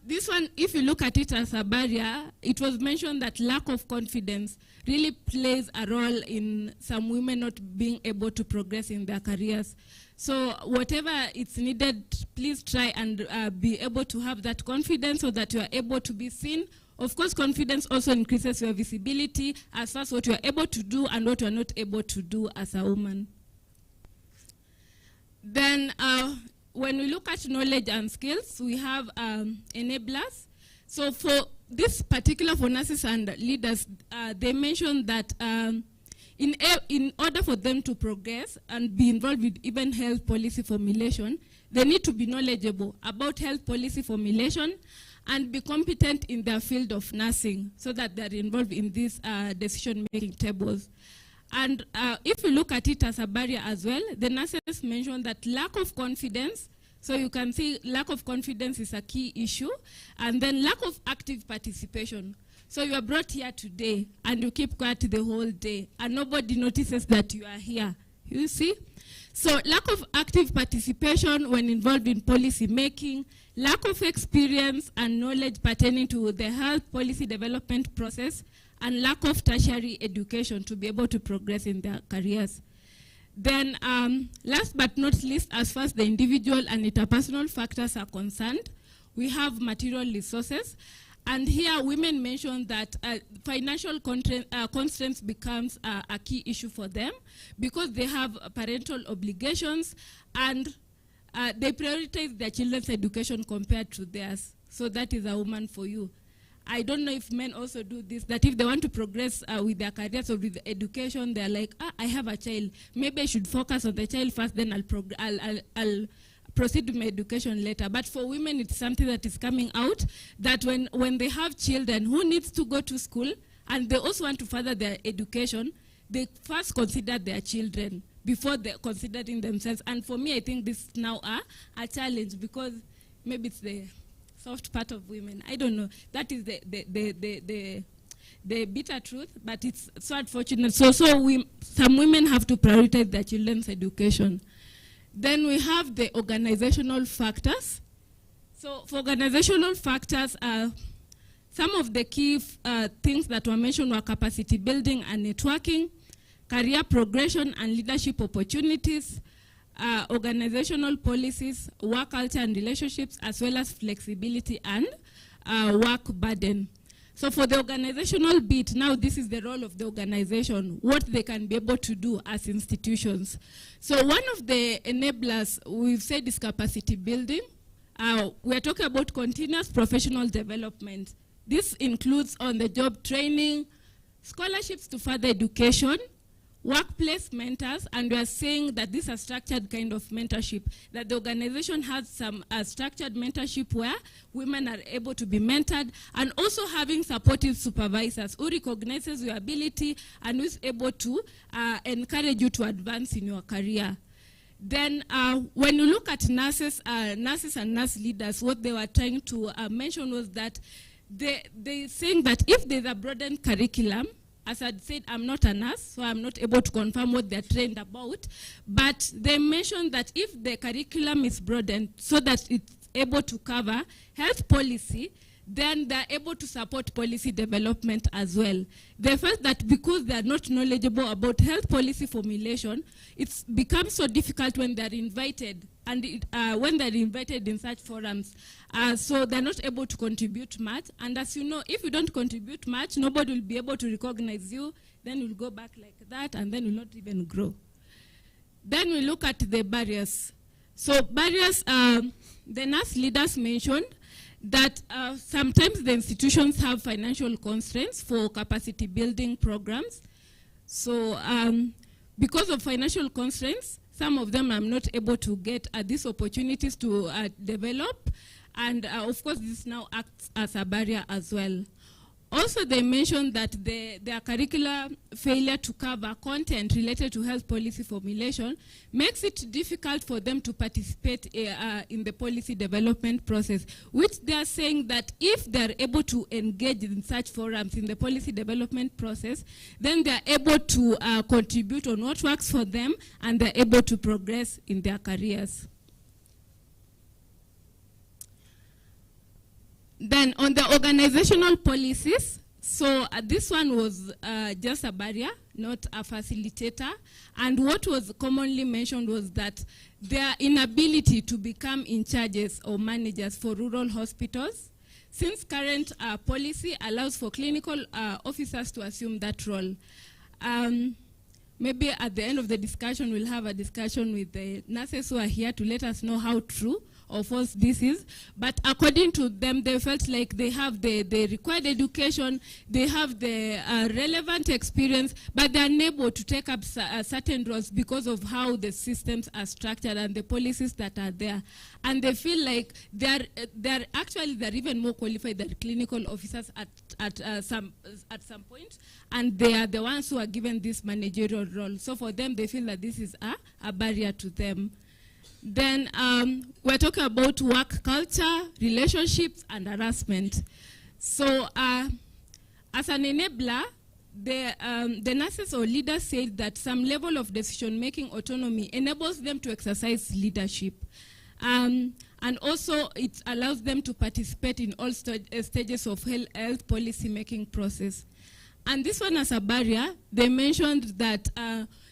this one, if you look at it as a barrier, it was mentioned that lack of confidence really plays a role in some women not being able to progress in their careers. So whatever it's needed, please try and be able to have that confidence so that you are able to be seen. Of course, confidence also increases your visibility as far as what you are able to do and what you are not able to do as a woman. Then when we look at knowledge and skills, we have enablers. So for this particular, for nurses and leaders, they mentioned that in order for them to progress and be involved with even health policy formulation, they need to be knowledgeable about health policy formulation and be competent in their field of nursing so that they're involved in these decision-making tables. And if you look at it as a barrier as well, the nurses mentioned that lack of confidence, so you can see lack of confidence is a key issue, and then lack of active participation. So you are brought here today, and you keep quiet the whole day, and nobody notices that you are here. You see? So lack of active participation when involved in policy making, lack of experience and knowledge pertaining to the health policy development process, and lack of tertiary education to be able to progress in their careers. Then, last but not least, as far as the individual and interpersonal factors are concerned, we have material resources. And here, women mentioned that financial constraints becomes a key issue for them because they have parental obligations and they prioritize their children's education compared to theirs. So that is a woman for you. I don't know if men also do this, that if they want to progress with their careers or with education, they're like, I have a child. Maybe I should focus on the child first, then I'll proceed with my education later. But for women, it's something that is coming out, that when they have children who needs to go to school, and they also want to further their education, they first consider their children before they're considering themselves. And for me, I think this is now a challenge, because maybe it's the soft part of women. I don't know. That is the bitter truth, but it's so unfortunate. So some women have to prioritize their children's education. Then we have the organizational factors. So for organizational factors, some of the key things that were mentioned were capacity building and networking, career progression and leadership opportunities, organizational policies, work culture and relationships, as well as flexibility and work burden. So for the organizational bit, now this is the role of the organization, what they can be able to do as institutions. So one of the enablers we've said is capacity building. We're talking about continuous professional development. This includes on-the-job training, scholarships to further education, workplace mentors, and we are saying that this is a structured kind of mentorship, that the organization has some structured mentorship where women are able to be mentored, and also having supportive supervisors who recognizes your ability and who is able to encourage you to advance in your career. Then when you look at nurses and nurse leaders, what they were trying to mention was that they're saying that if there's a broadened curriculum, as I said, I'm not a nurse, so I'm not able to confirm what they're trained about. But they mentioned that if the curriculum is broadened so that it's able to cover health policy, then they're able to support policy development as well. They felt that because they're not knowledgeable about health policy formulation, it's become so difficult when they're invited, and when they're invited in such forums. So they're not able to contribute much. And as you know, if you don't contribute much, nobody will be able to recognize you. Then you'll go back like that, and then you'll not even grow. Then we look at the barriers. So barriers, the nurse leaders mentioned that sometimes the institutions have financial constraints for capacity building programs. So because of financial constraints, some of them are not able to get these opportunities to develop. And of course, this now acts as a barrier as well. Also, they mentioned that their curricular failure to cover content related to health policy formulation makes it difficult for them to participate in the policy development process, which they are saying that if they are able to engage in such forums in the policy development process, then they are able to contribute on what works for them, and they're able to progress in their careers. Then on the organizational policies, so this one was just a barrier, not a facilitator. And what was commonly mentioned was that their inability to become in charges or managers for rural hospitals, since current policy allows for clinical officers to assume that role. Maybe at the end of the discussion, we'll have a discussion with the nurses who are here to let us know how true or false this is. But according to them, they felt like they have the required education, they have the relevant experience, but they're unable to take up certain roles because of how the systems are structured and the policies that are there. And they feel like they're even more qualified than clinical officers at some point, and they are the ones who are given this managerial role. So for them, they feel that this is a barrier to them. Then we're talking about work culture, relationships, and harassment. So as an enabler, the nurses or leaders said that some level of decision-making autonomy enables them to exercise leadership. And also it allows them to participate in all stages of health policy making process. And this one as a barrier, they mentioned that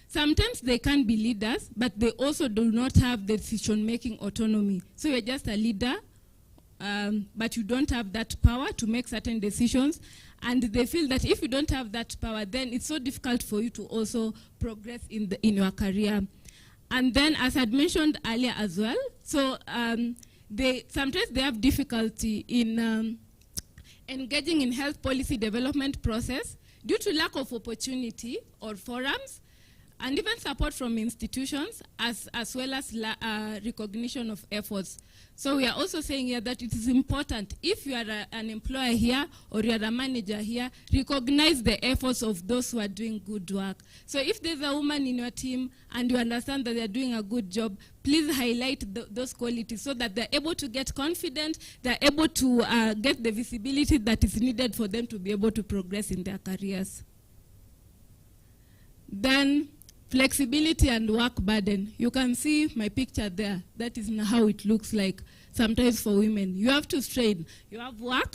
sometimes they can be leaders, but they also do not have decision-making autonomy. So you're just a leader, but you don't have that power to make certain decisions. And they feel that if you don't have that power, then it's so difficult for you to also progress in your career. And then, as I had mentioned earlier as well, so sometimes they have difficulty in engaging in health policy development process due to lack of opportunity or forums, and even support from institutions, as well as recognition of efforts. So we are also saying here that it is important, if you are an employer here or you are a manager here, recognize the efforts of those who are doing good work. So if there's a woman in your team and you understand that they're doing a good job, please highlight those qualities so that they're able to get confident, they're able to get the visibility that is needed for them to be able to progress in their careers. Then, flexibility and work burden. You can see my picture there. That is how it looks like sometimes for women. You have to strain. You have work,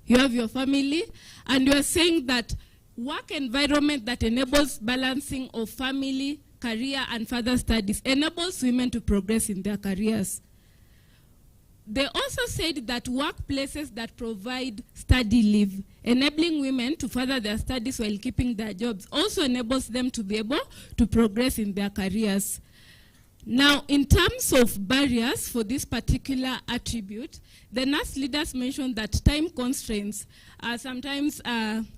you have your family, and you are saying that work environment that enables balancing of family, career, and further studies enables women to progress in their careers. They also said that workplaces that provide study leave, enabling women to further their studies while keeping their jobs, also enables them to be able to progress in their careers. Now, in terms of barriers for this particular attribute, the nurse leaders mentioned that time constraints sometimes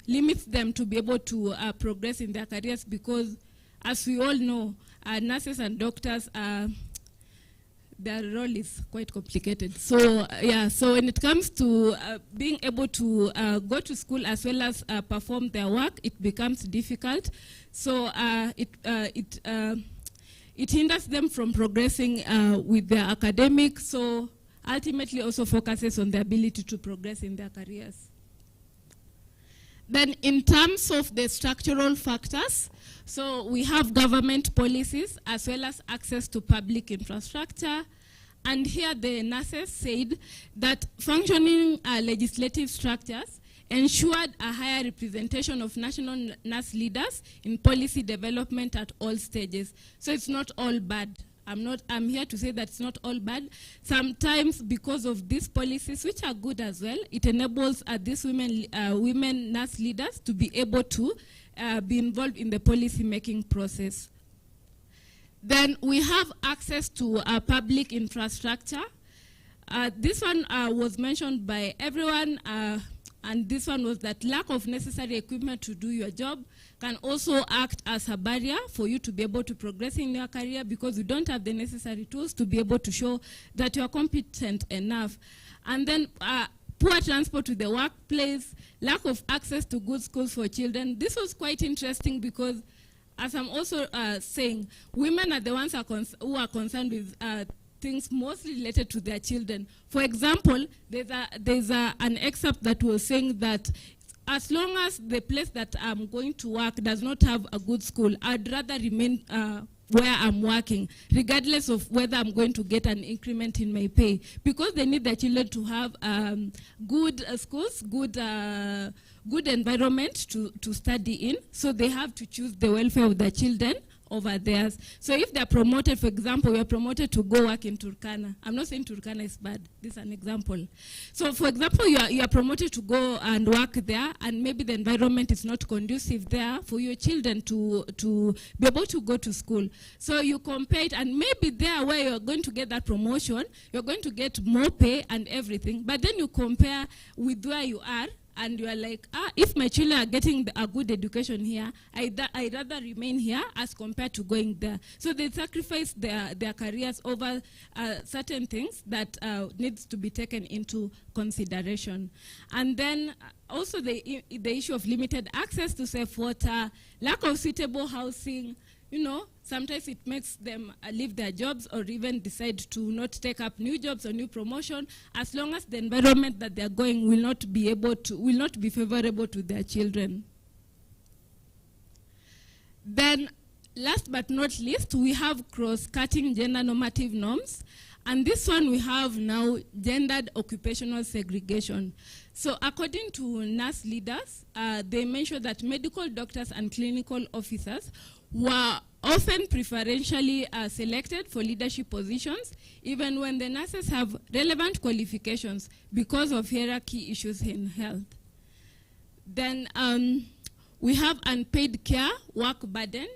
limits them to be able to progress in their careers because, as we all know, nurses and doctors their role is quite complicated. So so when it comes to being able to go to school as well as perform their work, it becomes difficult. So it hinders them from progressing with their academics. So ultimately also focuses on the ability to progress in their careers. Then in terms of the structural factors, so we have government policies as well as access to public infrastructure. And here the nurses said that functioning legislative structures ensured a higher representation of national nurse leaders in policy development at all stages. So it's not all bad. I'm here to say that it's not all bad. Sometimes because of these policies, which are good as well, it enables these women nurse leaders to be able to be involved in the policy making process. Then we have access to public infrastructure. This one was mentioned by everyone, and this one was that lack of necessary equipment to do your job can also act as a barrier for you to be able to progress in your career because you don't have the necessary tools to be able to show that you are competent enough. And then poor transport to the workplace, lack of access to good schools for children. This was quite interesting because, as I'm also saying, women are the ones who are concerned with things mostly related to their children. For example, there's an excerpt that was saying that as long as the place that I'm going to work does not have a good school, I'd rather remain where I'm working, regardless of whether I'm going to get an increment in my pay, because they need their children to have good schools, good environment to study in, so they have to choose the welfare of their children over theirs. So if they're promoted, for example, you're promoted to go work in Turkana. I'm not saying Turkana is bad. This is an example. So for example, you are promoted to go and work there, and maybe the environment is not conducive there for your children to be able to go to school. So you compare it, and maybe there where you're going to get that promotion, you're going to get more pay and everything. But then you compare with where you are, and you are like, if my children are getting a good education here, I'd rather remain here as compared to going there. So they sacrifice their careers over certain things that needs to be taken into consideration. And then also the issue of limited access to safe water, lack of suitable housing. You know, sometimes it makes them leave their jobs or even decide to not take up new jobs or new promotion, as long as the environment that they're going will not be favorable to their children. Then, last but not least, we have cross-cutting gender normative norms. And this one we have now gendered occupational segregation. So according to nurse leaders, they mentioned that medical doctors and clinical officers were often preferentially selected for leadership positions, even when the nurses have relevant qualifications because of hierarchy issues in health. Then we have unpaid care work burden,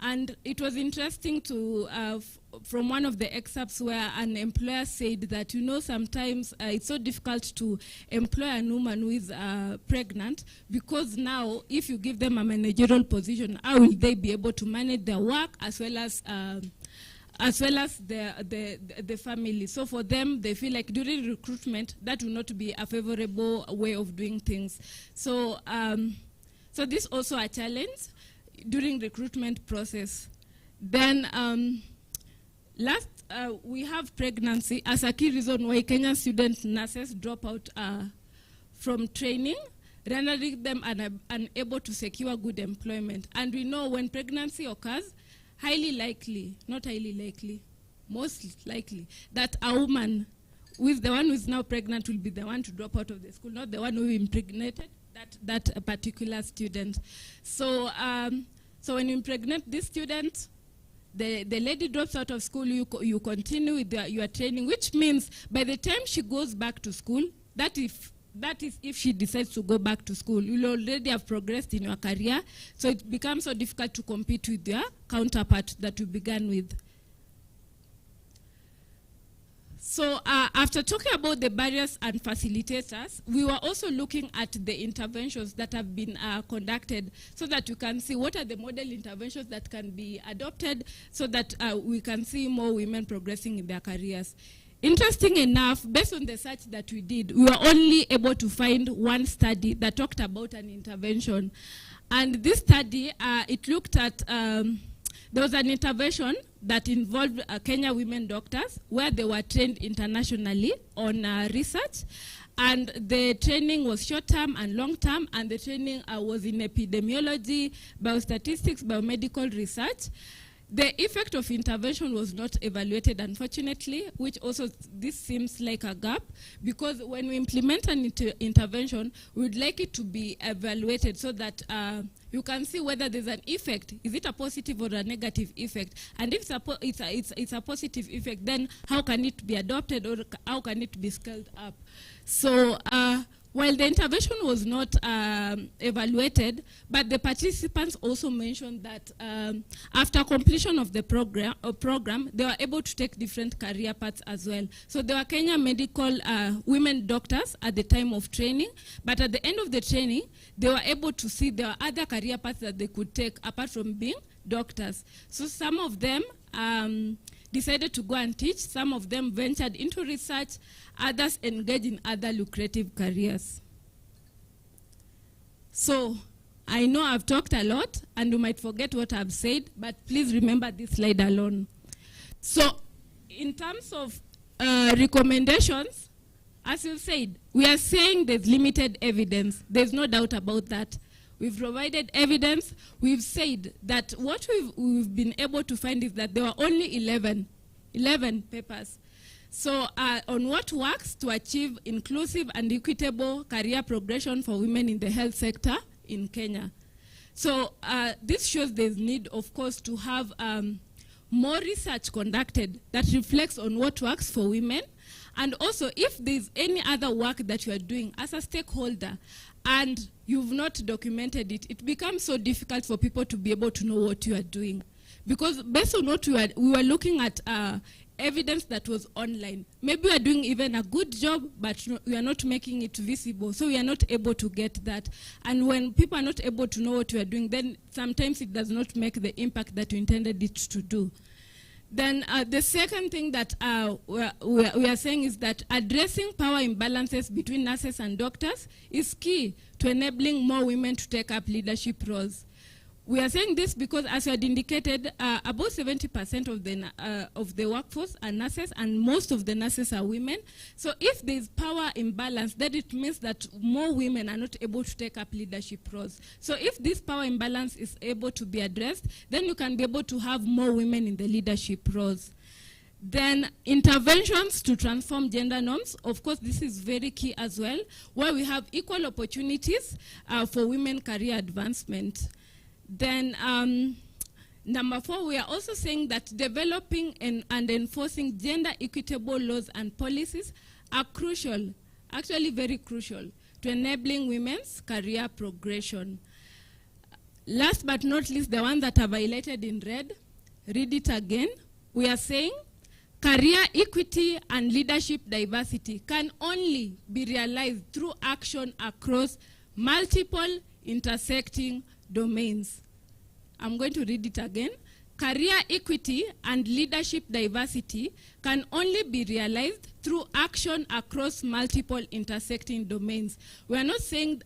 and it was interesting to, from one of the excerpts where an employer said that, you know, sometimes it's so difficult to employ a woman who is pregnant, because now if you give them a managerial position, how will they be able to manage their work as well as the family? So for them, they feel like during recruitment, that will not be a favorable way of doing things. So, so this is also a challenge during recruitment process. Then last, we have pregnancy as a key reason why Kenyan student nurses drop out from training, rendering them unable to secure good employment. And we know when pregnancy occurs, highly likely, not highly likely, most likely, that a woman who is the one who is now pregnant will be the one to drop out of the school, not the one who impregnated that particular student. So, so when you impregnate this student, the lady drops out of school, you continue with your training, which means by the time she goes back to school, that is if she decides to go back to school, you'll already have progressed in your career, so it becomes so difficult to compete with your counterpart that you began with. So after talking about the barriers and facilitators, we were also looking at the interventions that have been conducted so that you can see what are the model interventions that can be adopted so that we can see more women progressing in their careers. Interesting enough, based on the search that we did, we were only able to find one study that talked about an intervention. And this study, it looked at, there was an intervention that involved Kenya women doctors where they were trained internationally on research. And the training was short-term and long-term, and the training was in epidemiology, biostatistics, biomedical research. The effect of intervention was not evaluated, unfortunately, which also this seems like a gap, because when we implement an intervention, we would like it to be evaluated so that you can see whether there's an effect. Is it a positive or a negative effect? And if it's a positive effect, then how can it be adopted or how can it be scaled up? So while the intervention was not evaluated, but the participants also mentioned that after completion of the program, they were able to take different career paths as well. So there were Kenya medical women doctors at the time of training, but at the end of the training, they were able to see there were other career paths that they could take apart from being doctors. So some of them decided to go and teach, some of them ventured into research, others engaged in other lucrative careers. So I know I've talked a lot and you might forget what I've said, but please remember this slide alone. So in terms of recommendations, as you said, we are saying there's limited evidence. There's no doubt about that. We've provided evidence. We've said that what we've been able to find is that there were only 11 papers. So on what works to achieve inclusive and equitable career progression for women in the health sector in Kenya. So this shows there's need, of course, to have more research conducted that reflects on what works for women. And also, if there's any other work that you are doing as a stakeholder and you've not documented it, it becomes so difficult for people to be able to know what you are doing. Because based on what we were looking at evidence that was online. Maybe we are doing even a good job, but we are not making it visible. So we are not able to get that. And when people are not able to know what we are doing, then sometimes it does not make the impact that you intended it to do. Then the second thing that we are saying is that addressing power imbalances between nurses and doctors is key to enabling more women to take up leadership roles. We are saying this because, as you had indicated, about 70% of the workforce are nurses, and most of the nurses are women. So if there is power imbalance, then it means that more women are not able to take up leadership roles. So if this power imbalance is able to be addressed, then you can be able to have more women in the leadership roles. Then interventions to transform gender norms. Of course, this is very key as well, where we have equal opportunities for women career advancement. Then Number 4, we are also saying that developing and enforcing gender equitable laws and policies are crucial, actually very crucial, to enabling women's career progression. Last but not least, the one that are highlighted in red, read it again. We are saying career equity and leadership diversity can only be realized through action across multiple intersecting domains. I'm going to read it again. Career equity and leadership diversity can only be realized through action across multiple intersecting domains. We are saying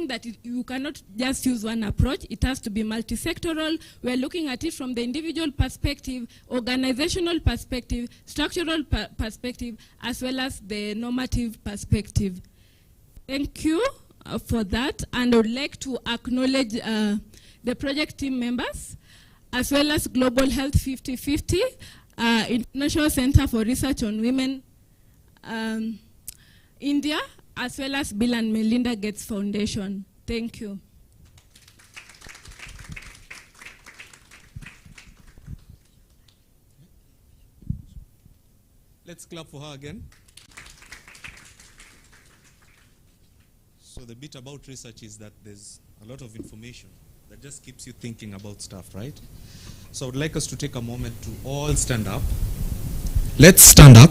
that you cannot just use one approach. It has to be multisectoral. We are looking at it from the individual perspective, organizational perspective, structural perspective, as well as the normative perspective. Thank you for that, and I would like to acknowledge the project team members, as well as Global Health 50/50, International Center for Research on Women, India, as well as Bill and Melinda Gates Foundation. Thank you. Let's clap for her again. So the bit about research is that there's a lot of information that just keeps you thinking about stuff, right? So I would like us to take a moment to all stand up. Let's stand up.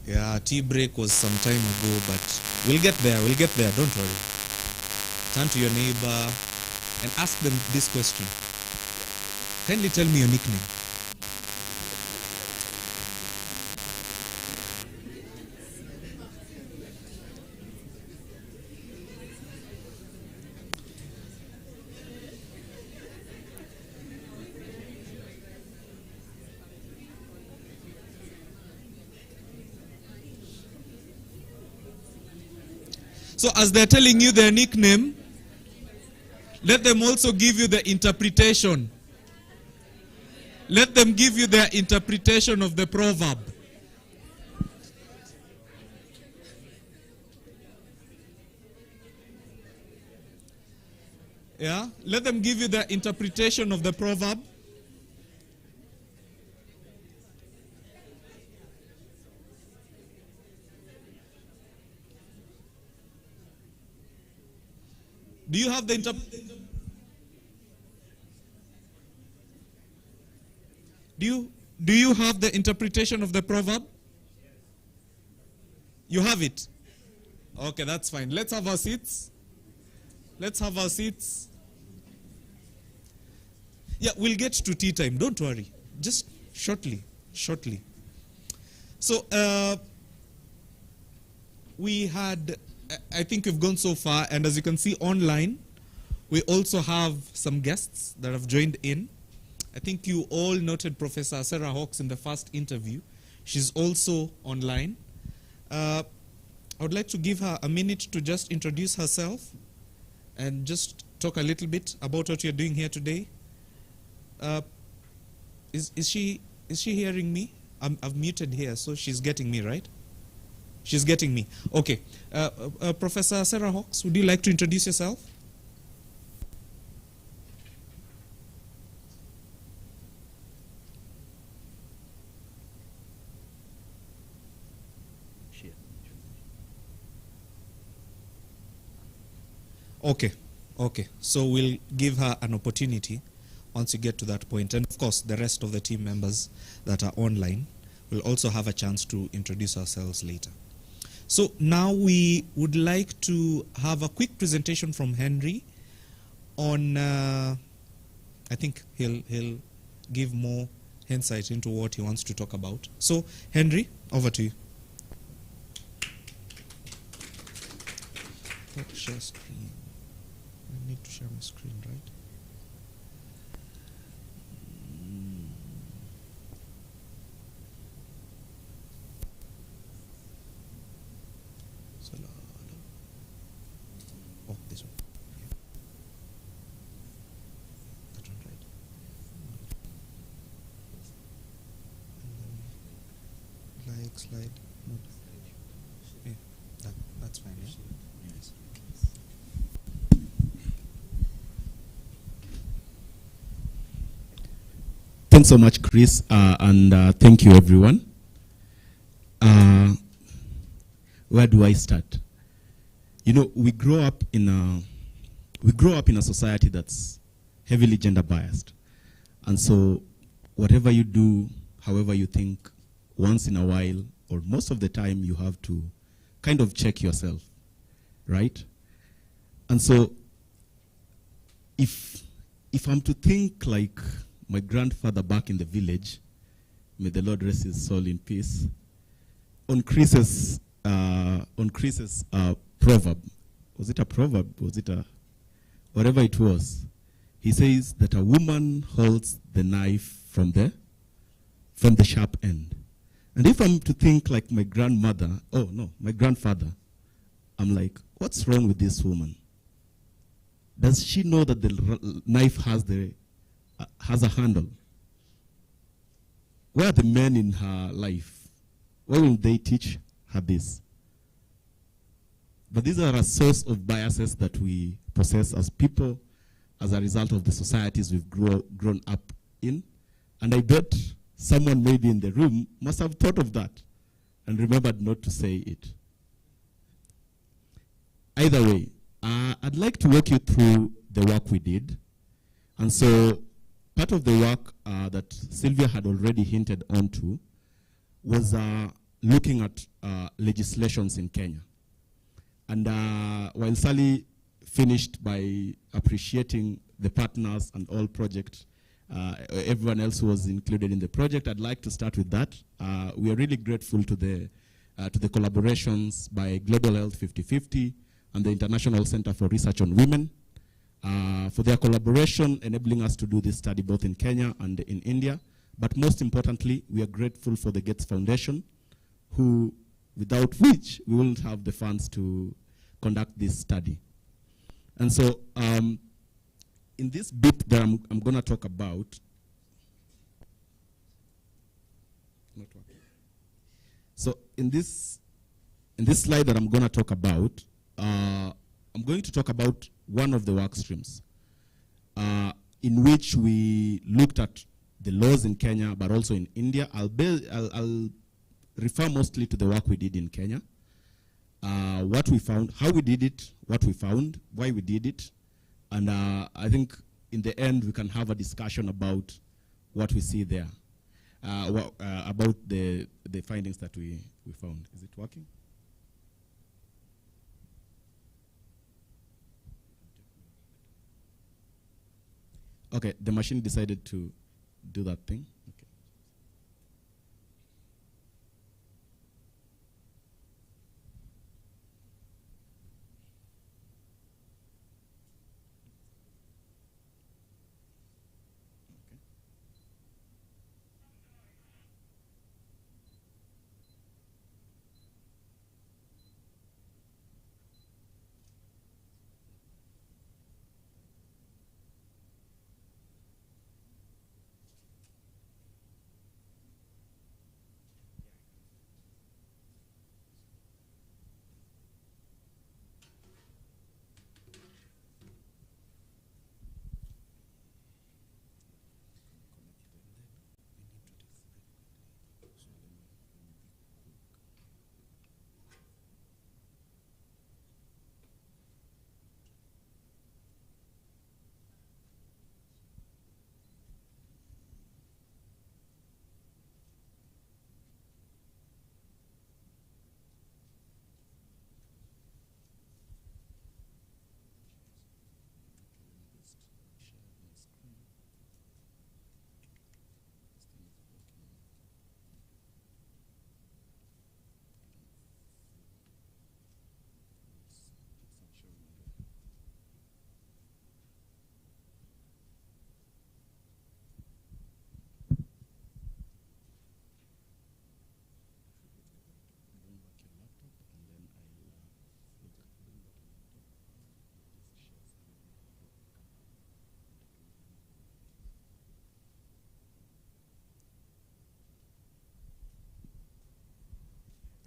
Yeah, tea break was some time ago, but we'll get there, don't worry. Turn to your neighbor and ask them this question. Kindly tell me your nickname. So as they're telling you their nickname, let them also give you the interpretation. Let them give you their interpretation of the proverb. Yeah? Let them give you the interpretation of the proverb. Do you have the Do you have the interpretation of the proverb? You have it? Okay, that's fine. Let's have our seats. Let's have our seats. Yeah, we'll get to tea time. Don't worry. Just shortly. So, we had, I think we've gone so far, and as you can see online, we also have some guests that have joined in. I think you all noted Professor Sarah Hawkes in the first interview. She's also online. I would like to give her a minute to just introduce herself and just talk a little bit about what you're doing here today. Is she hearing me? I've muted here, so she's getting me, right? She's getting me. Okay. Professor Sarah Hawkes, would you like to introduce yourself? Okay. So we'll give her an opportunity once you get to that point. And of course, the rest of the team members that are online will also have a chance to introduce ourselves later. So now we would like to have a quick presentation from Henry on, I think he'll give more insight into what he wants to talk about. So Henry, over to you. Share screen. I need to share my screen, right? Oh, this one. That one, right? And then like, slide, no. Yeah, that's fine, yeah? Yes. Thanks so much, Chris, and thank you, everyone. Where do I start? You know, we grow up in a society that's heavily gender biased, and so whatever you do, however you think, once in a while or most of the time, you have to kind of check yourself, right? And so, if I'm to think like my grandfather back in the village, may the Lord rest his soul in peace, on Chris's proverb, was it a proverb? Was it a, whatever it was, he says that a woman holds the knife from the sharp end. And if I'm to think like my grandmother, oh no, my grandfather, I'm like, what's wrong with this woman? Does she know that the knife has a handle? Where are the men in her life? Why will they teach her this? But these are a source of biases that we possess as people as a result of the societies we've grown up in. And I bet someone maybe in the room must have thought of that and remembered not to say it. Either way, I'd like to walk you through the work we did. And so part of the work that Sylvia had already hinted onto was looking at legislations in Kenya. And while Sally finished by appreciating the partners and all project, everyone else who was included in the project, I'd like to start with that. We are really grateful to the collaborations by Global Health 50/50 and the International Center for Research on Women for their collaboration, enabling us to do this study both in Kenya and in India. But most importantly, we are grateful for the Gates Foundation, without which we wouldn't have the funds to conduct this study. And so in this bit that I'm going to talk about, so in this slide that I'm going to talk about, I'm going to talk about one of the work streams in which we looked at the laws in Kenya, but also in India. I'll refer mostly to the work we did in Kenya, what we found, how we did it, what we found, why we did it, and I think in the end we can have a discussion about what we see there, about the findings that we found. Is it working? Okay, the machine decided to do that thing. Okay.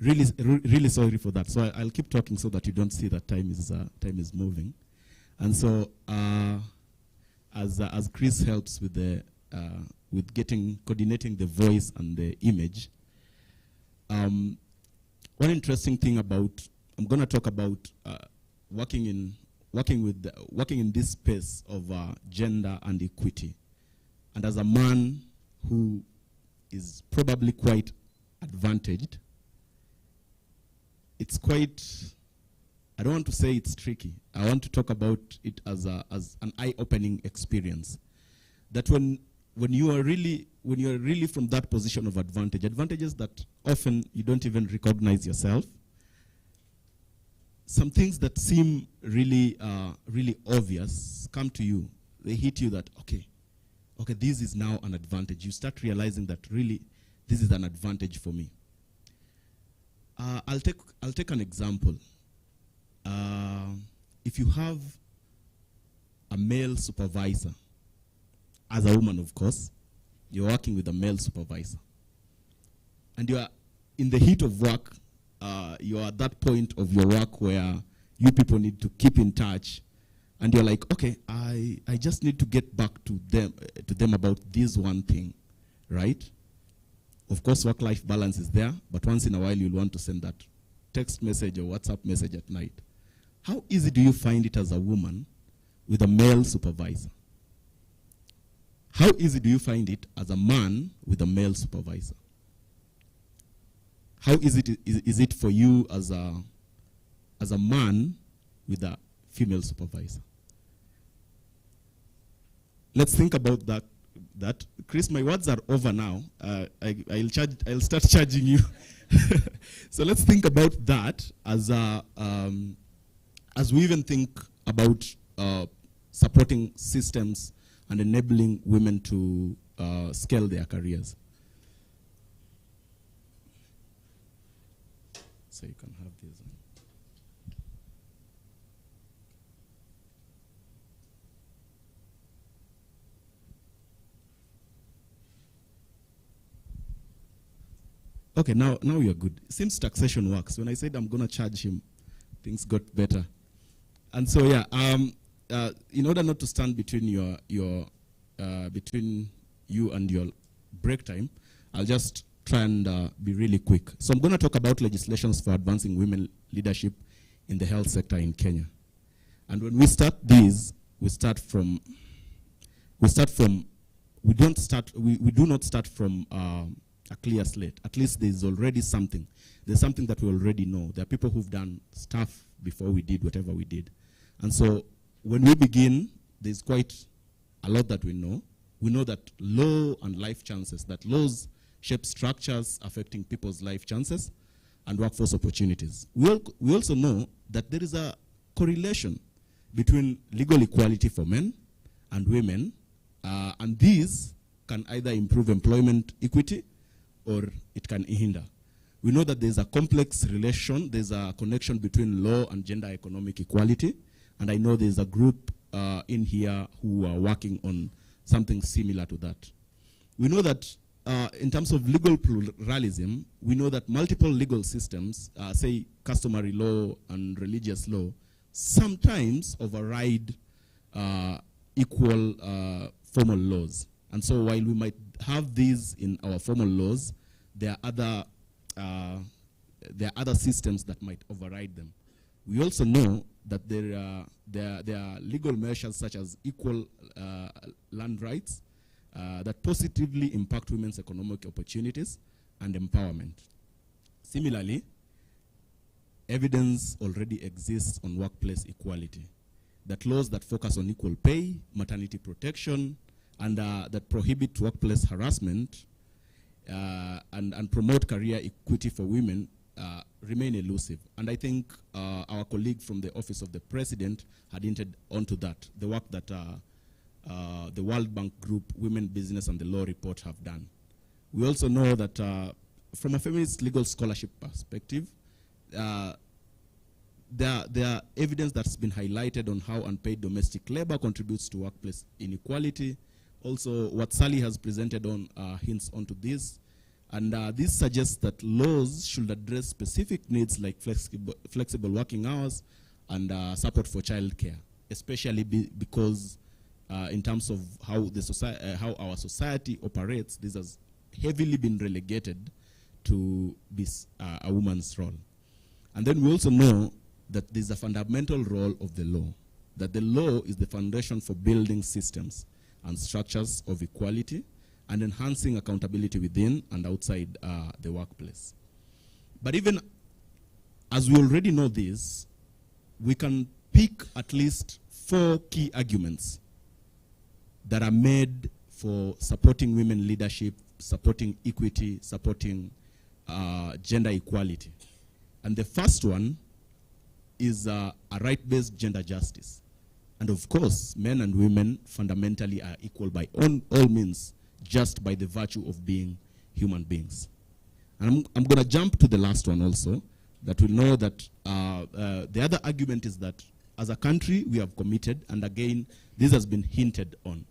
Really sorry for that. So I'll keep talking so that you don't see that time is moving. And so as Chris helps with the with coordinating the voice and the image. One interesting thing about, I'm going to talk about working in this space of gender and equity. And as a man who is probably quite advantaged, it's quite, I don't want to say it's tricky. I want to talk about it as an eye-opening experience. That when you are really from that position of advantage, advantages that often you don't even recognize yourself, some things that seem really obvious come to you. They hit you that, okay, this is now an advantage. You start realizing that really this is an advantage for me. I'll take an example. If you have a male supervisor, as a woman, of course, you're working with a male supervisor, and you are in the heat of work. You are at that point of your work where you people need to keep in touch, and you're like, okay, I just need to get back to them about this one thing, right? Of course, work-life balance is there, but once in a while you'll want to send that text message or WhatsApp message at night. How easy do you find it as a woman with a male supervisor? How easy do you find it as a man with a male supervisor? How easy is it for you as a man with a female supervisor? Let's think about that. Chris, my words are over now. I'll start charging you. So let's think about that as we even think about supporting systems and enabling women to scale their careers. So you can have this. Okay, now you're good. Since taxation works, when I said I'm going to charge him, things got better. And so, yeah, in order not to stand between between you and your break time, I'll just try and be really quick. So I'm going to talk about legislations for advancing women leadership in the health sector in Kenya. And when we start these, we do not start from a clear slate. At least there's already something. There's something that we already know. There are people who've done stuff before we did whatever we did. And so when we begin, there's quite a lot that we know. We know that law and life chances, that laws shape structures affecting people's life chances and workforce opportunities. We also know that there is a correlation between legal equality for men and women, and these can either improve employment equity or it can hinder. We know that there's a complex relation, there's a connection between law and gender economic equality, and I know there's a group in here who are working on something similar to that. We know that in terms of legal pluralism, we know that multiple legal systems, say customary law and religious law, sometimes override equal formal laws. And so while we might have these in our formal laws, there are other systems that might override them. We also know that there are legal measures such as equal land rights that positively impact women's economic opportunities and empowerment. Similarly, evidence already exists on workplace equality, that laws that focus on equal pay, maternity protection, and that prohibit workplace harassment and promote career equity for women remain elusive. And I think our colleague from the Office of the President had hinted onto that, the work that the World Bank Group, Women, Business, and the Law Report have done. We also know that from a feminist legal scholarship perspective, there are evidence that's been highlighted on how unpaid domestic labor contributes to workplace inequality. Also, what Sally has presented on hints onto this. And this suggests that laws should address specific needs like flexible working hours and support for childcare, especially because in terms of how the how our society operates, this has heavily been relegated to this a woman's role. And then we also know that there's a fundamental role of the law, that the law is the foundation for building systems and structures of equality and enhancing accountability within and outside the workplace. But even as we already know this, we can pick at least 4 key arguments that are made for supporting women leadership, supporting equity, supporting gender equality. And the first one is a right-based gender justice. And of course, men and women fundamentally are equal by all means, just by the virtue of being human beings. And I'm going to jump to the last one also, that we know that the other argument is that as a country, we have committed, and again, this has been hinted on,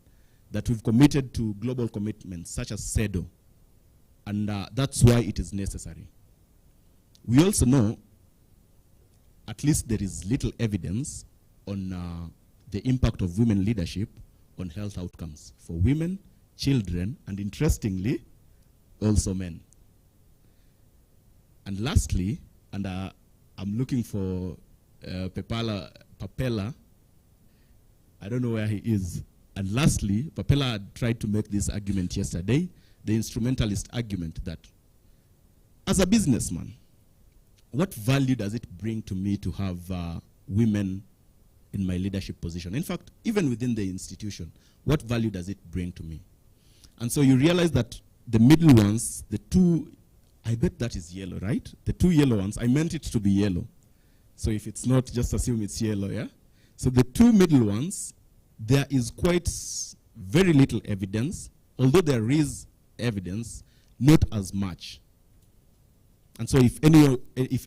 that we've committed to global commitments such as CEDAW, and that's why it is necessary. We also know, at least there is little evidence on the impact of women leadership on health outcomes for women, children, and interestingly, also men. And lastly, and I'm looking for Papela, I don't know where he is. And lastly, Papela tried to make this argument yesterday, the instrumentalist argument that as a businessman, what value does it bring to me to have women in my leadership position? In fact, even within the institution, what value does it bring to me? And so you realize that the middle ones, the 2, I bet that is yellow, right? The 2 yellow ones, I meant it to be yellow. So if it's not, just assume it's yellow, yeah? So the 2 middle ones, there is quite very little evidence, although there is evidence, not as much. And so if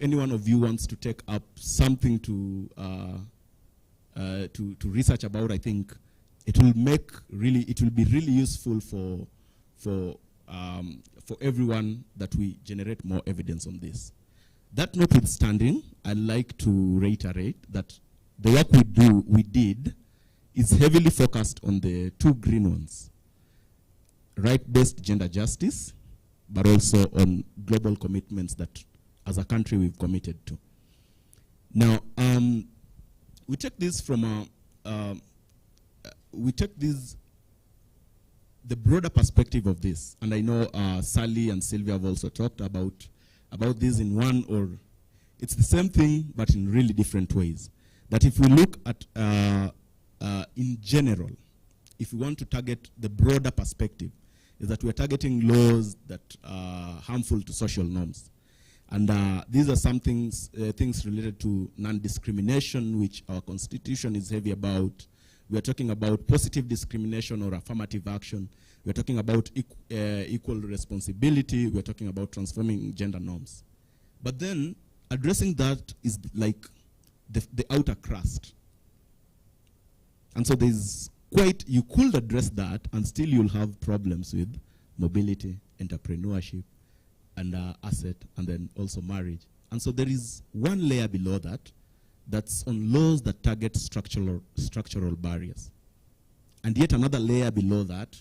any one of you wants to take up something to research about, I think it will be really useful for everyone that we generate more evidence on this. That notwithstanding, I'd like to reiterate that the work we did is heavily focused on the 2 green ones, right-based gender justice, but also on global commitments that as a country we've committed to. Now, we take this from the broader perspective of this, and I know Sally and Sylvia have also talked about this in one, or it's the same thing but in really different ways. That if we look at in general, if we want to target the broader perspective, is that we're targeting laws that are harmful to social norms. And these are some things related to non-discrimination, which our constitution is heavy about. We're talking about positive discrimination or affirmative action. We're talking about equal responsibility. We're talking about transforming gender norms. But then addressing that is like the outer crust. And so there's you could address that and still you'll have problems with mobility, entrepreneurship, and asset, and then also marriage. And so there is one layer below that, that's on laws that target structural barriers. And yet another layer below that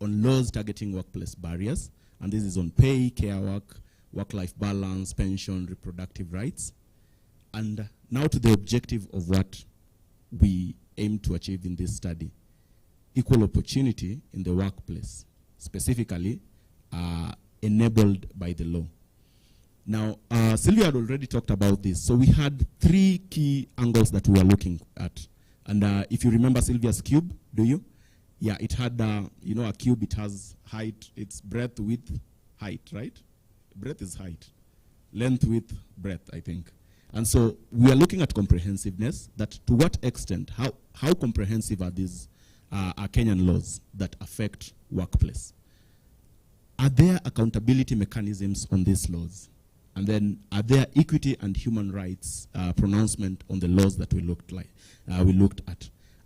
on laws targeting workplace barriers, and this is on pay, care work, work-life balance, pension, reproductive rights. And now to the objective of what we aim to achieve in this study. Equal opportunity in the workplace, specifically enabled by the law. Now, Sylvia had already talked about this. So we had 3 key angles that we were looking at. And if you remember Sylvia's cube, do you? Yeah, it had, you know, a cube, it has height, it's breadth, width, height, right? Breadth is height. Length, width, breadth, I think. And so we are looking at comprehensiveness, that to what extent, how comprehensive are these Kenyan laws that affect workplace? Are there accountability mechanisms on these laws? And then are there equity and human rights pronouncement on the laws that we looked at?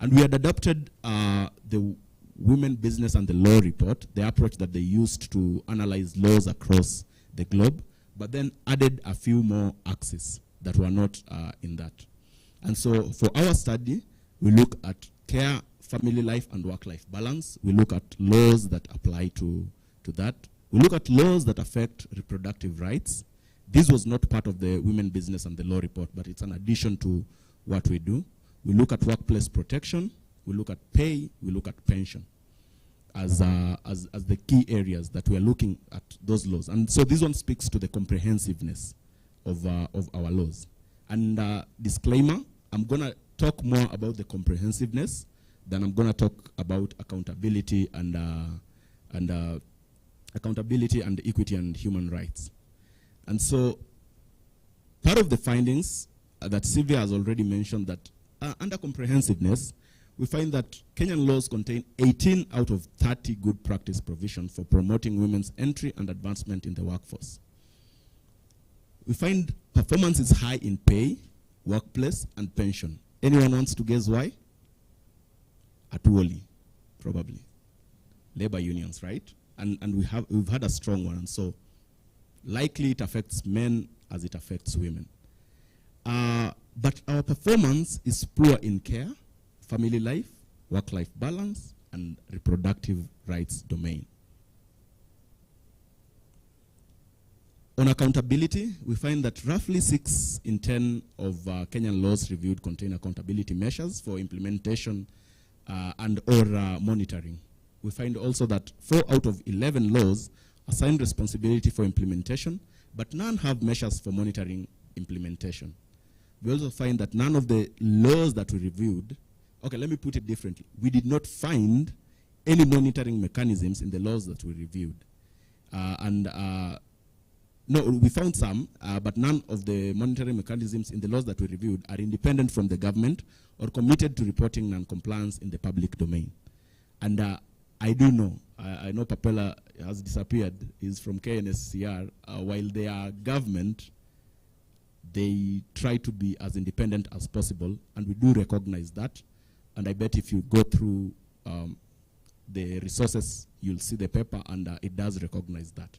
And we had adopted the Women, Business and the Law report, the approach that they used to analyze laws across the globe, but then added a few more axes that were not in that. And so for our study, we look at care family life and work-life balance. We look at laws that apply to that. We look at laws that affect reproductive rights. This was not part of the Women Business and the Law report, but it's an addition to what we do. We look at workplace protection. We look at pay. We look at pension as the key areas that we are looking at those laws. And so this one speaks to the comprehensiveness of our laws. And disclaimer, I'm going to talk more about the comprehensiveness than I'm going to talk about accountability and equity and human rights. And so part of the findings that Sylvia has already mentioned, that under comprehensiveness, we find that Kenyan laws contain 18 out of 30 good practice provisions for promoting women's entry and advancement in the workforce. We find performance is high in pay, workplace, and pension. Anyone wants to guess why? Atuoli, probably. Labor unions, right? And we've had a strong one, and so likely it affects men as it affects women. But our performance is poor in care, family life, work-life balance, and reproductive rights domain. On accountability, we find that roughly 6 in 10 of Kenyan laws reviewed contain accountability measures for implementation and or monitoring. We find also that 4 out of 11 laws assign responsibility for implementation, but none have measures for monitoring implementation. We also find that none of the laws that we reviewed, okay, let me put it differently. We did not find any monitoring mechanisms in the laws that we reviewed. No, we found some, but none of the monitoring mechanisms in the laws that we reviewed are independent from the government or committed to reporting non-compliance in the public domain. And I do know, I know Papela has disappeared, he's from KNSCR. While they are government, they try to be as independent as possible, and we do recognize that. And I bet if you go through the resources, you'll see the paper, and it does recognize that.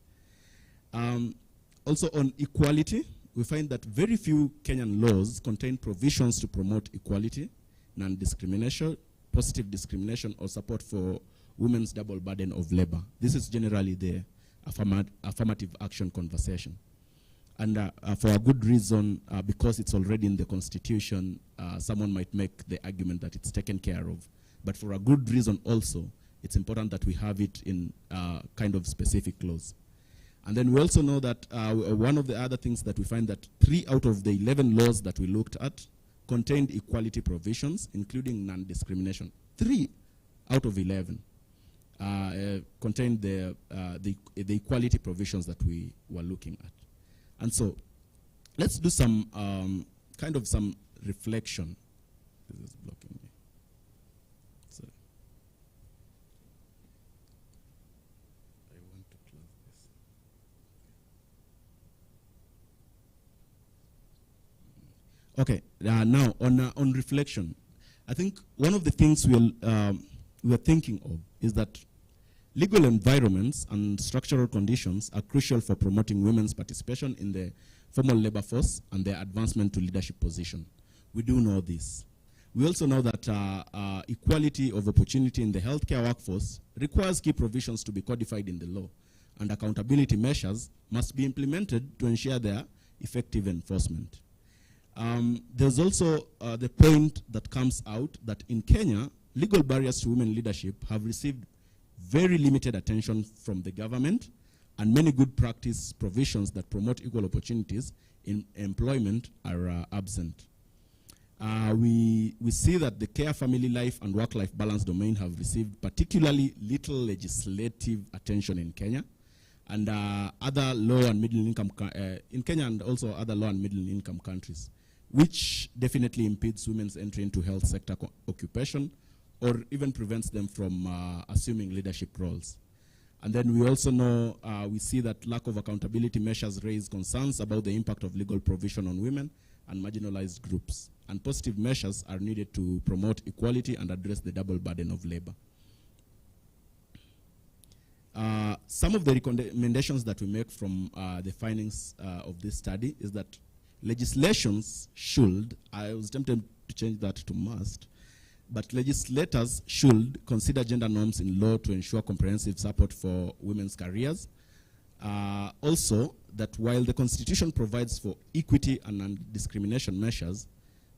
Also on equality, we find that very few Kenyan laws contain provisions to promote equality, non-discrimination, positive discrimination, or support for women's double burden of labor. This is generally the affirmative action conversation. And for a good reason, because it's already in the Constitution, someone might make the argument that it's taken care of. But for a good reason also, it's important that we have it in kind of specific laws. And then we also know that one of the other things that we find that 3 out of the 11 laws that we looked at contained equality provisions, including non-discrimination. 3 out of 11 contained the equality provisions that we were looking at. And so let's do some kind of some reflection. This is blocking me. Sorry. I want to close this. Okay, now on reflection, I think one of the things we're thinking of is that legal environments and structural conditions are crucial for promoting women's participation in the formal labor force and their advancement to leadership position. We do know this. We also know that equality of opportunity in the healthcare workforce requires key provisions to be codified in the law, and accountability measures must be implemented to ensure their effective enforcement. There's also the point that comes out that in Kenya, legal barriers to women leadership have received very limited attention from the government, and many good practice provisions that promote equal opportunities in employment are absent. We see that the care, family life, and work-life balance domain have received particularly little legislative attention in Kenya, and other low and middle income, in Kenya and also other low and middle income countries, which definitely impedes women's entry into health sector occupation, or even prevents them from assuming leadership roles. And then we also know, we see that lack of accountability measures raise concerns about the impact of legal provision on women and marginalized groups. And positive measures are needed to promote equality and address the double burden of labor. Some of the recommendations that we make from the findings of this study is that legislations should, I was tempted to change that to must, but legislators should consider gender norms in law to ensure comprehensive support for women's careers. Also, that while the Constitution provides for equity and non-discrimination measures,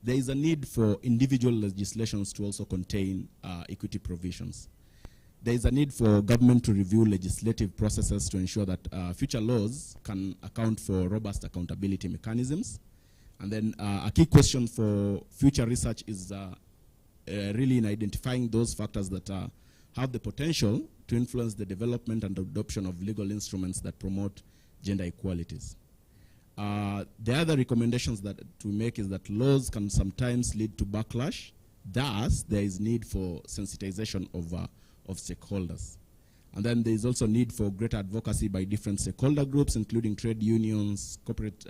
there is a need for individual legislations to also contain equity provisions. There is a need for government to review legislative processes to ensure that future laws can account for robust accountability mechanisms. And then a key question for future research is really in identifying those factors that have the potential to influence the development and adoption of legal instruments that promote gender equalities. The other recommendations that we make is that laws can sometimes lead to backlash. Thus, there is need for sensitization of stakeholders. And then there is also need for greater advocacy by different stakeholder groups, including trade unions, corporate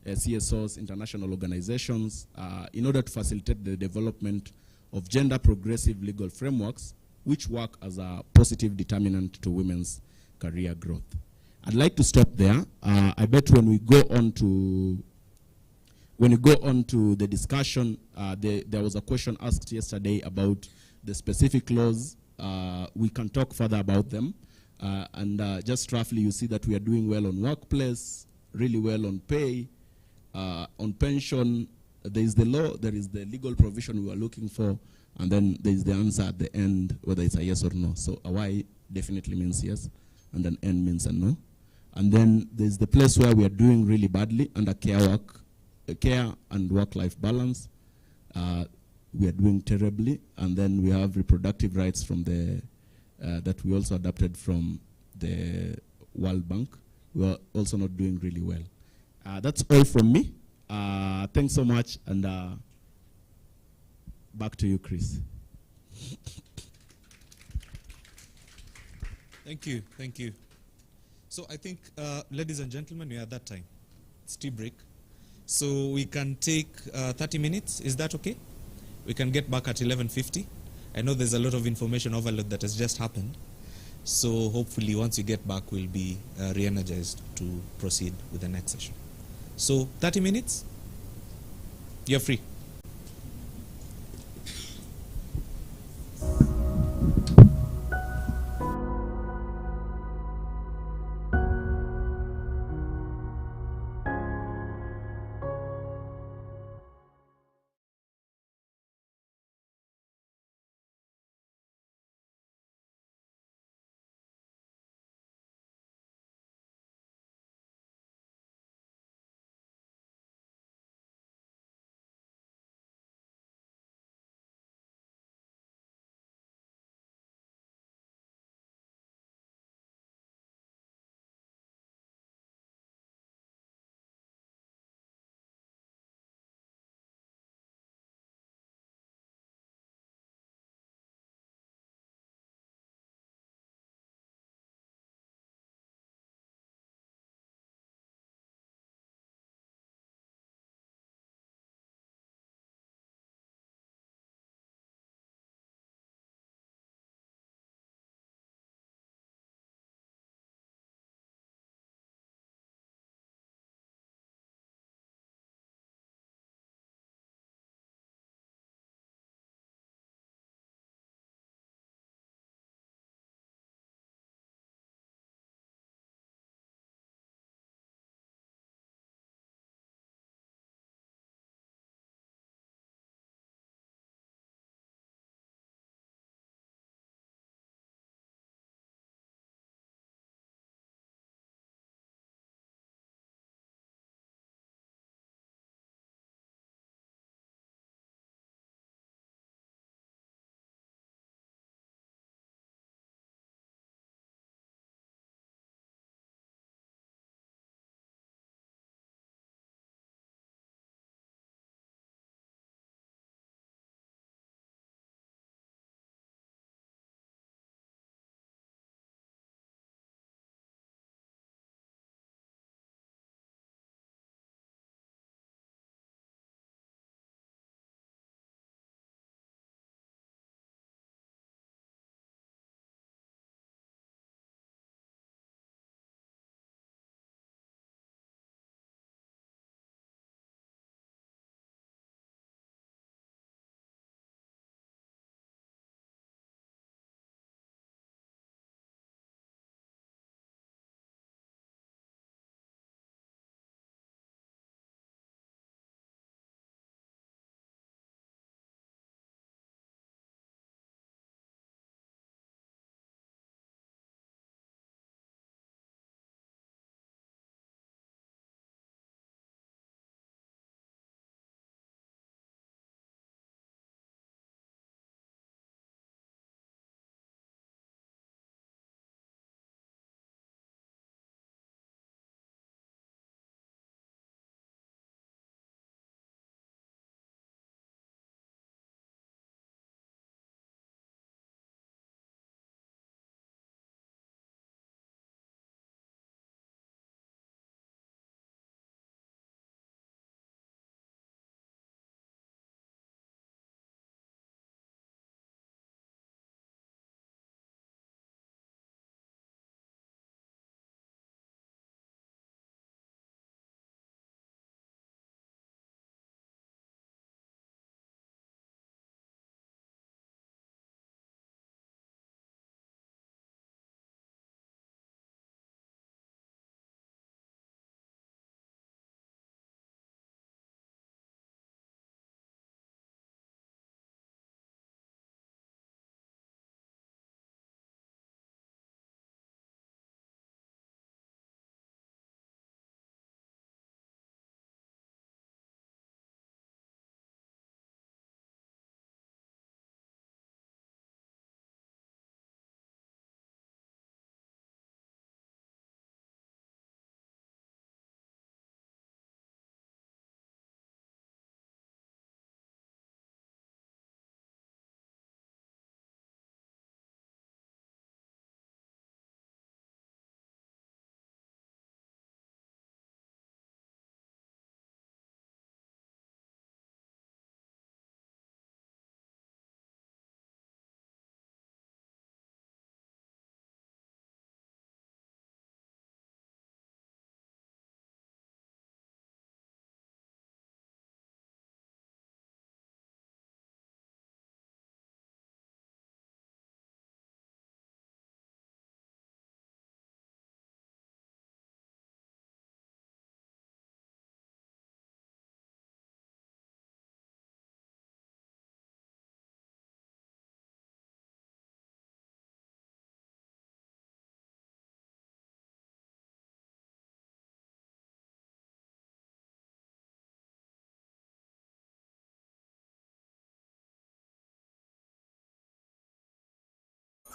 CSOs, international organizations, in order to facilitate the development of gender progressive legal frameworks, which work as a positive determinant to women's career growth. I'd like to stop there. I bet when we go on to the discussion, there was a question asked yesterday about the specific laws. We can talk further about them. Just roughly, you see that we are doing well on workplace, really well on pay, on pension. There is the law, there is the legal provision we are looking for, and then there is the answer at the end, whether it's a yes or no. So a Y definitely means yes, and then N means a no. And then there's the place where we are doing really badly under care and work-life balance. We are doing terribly. And then we have reproductive rights from that we also adapted from the World Bank. We are also not doing really well. That's all from me. Thanks so much, and back to you, Chris. Thank you, thank you. So I think, ladies and gentlemen, we are at that time. It's tea break. So we can take 30 minutes. Is that okay? We can get back at 11:50. I know there's a lot of information overload that has just happened. So hopefully once we get back, we'll be re-energized to proceed with the next session. So 30 minutes, you're free.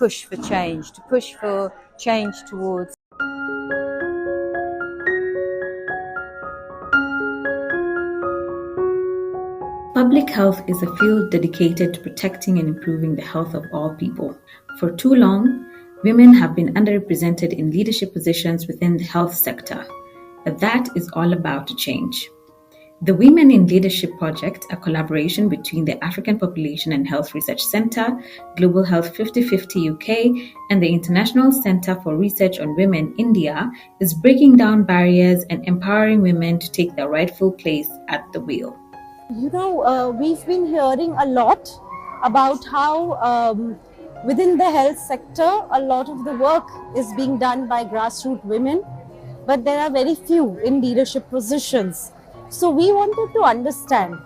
push for change towards. Public health is a field dedicated to protecting and improving the health of all people. For too long, women have been underrepresented in leadership positions within the health sector, but that is all about to change. The Women in Leadership Project, a collaboration between the African Population and Health Research Centre, Global Health 50/50 UK, and the International Centre for Research on Women, India, is breaking down barriers and empowering women to take their rightful place at the wheel. You know, we've been hearing a lot about how within the health sector, a lot of the work is being done by grassroots women, but there are very few in leadership positions. So we wanted to understand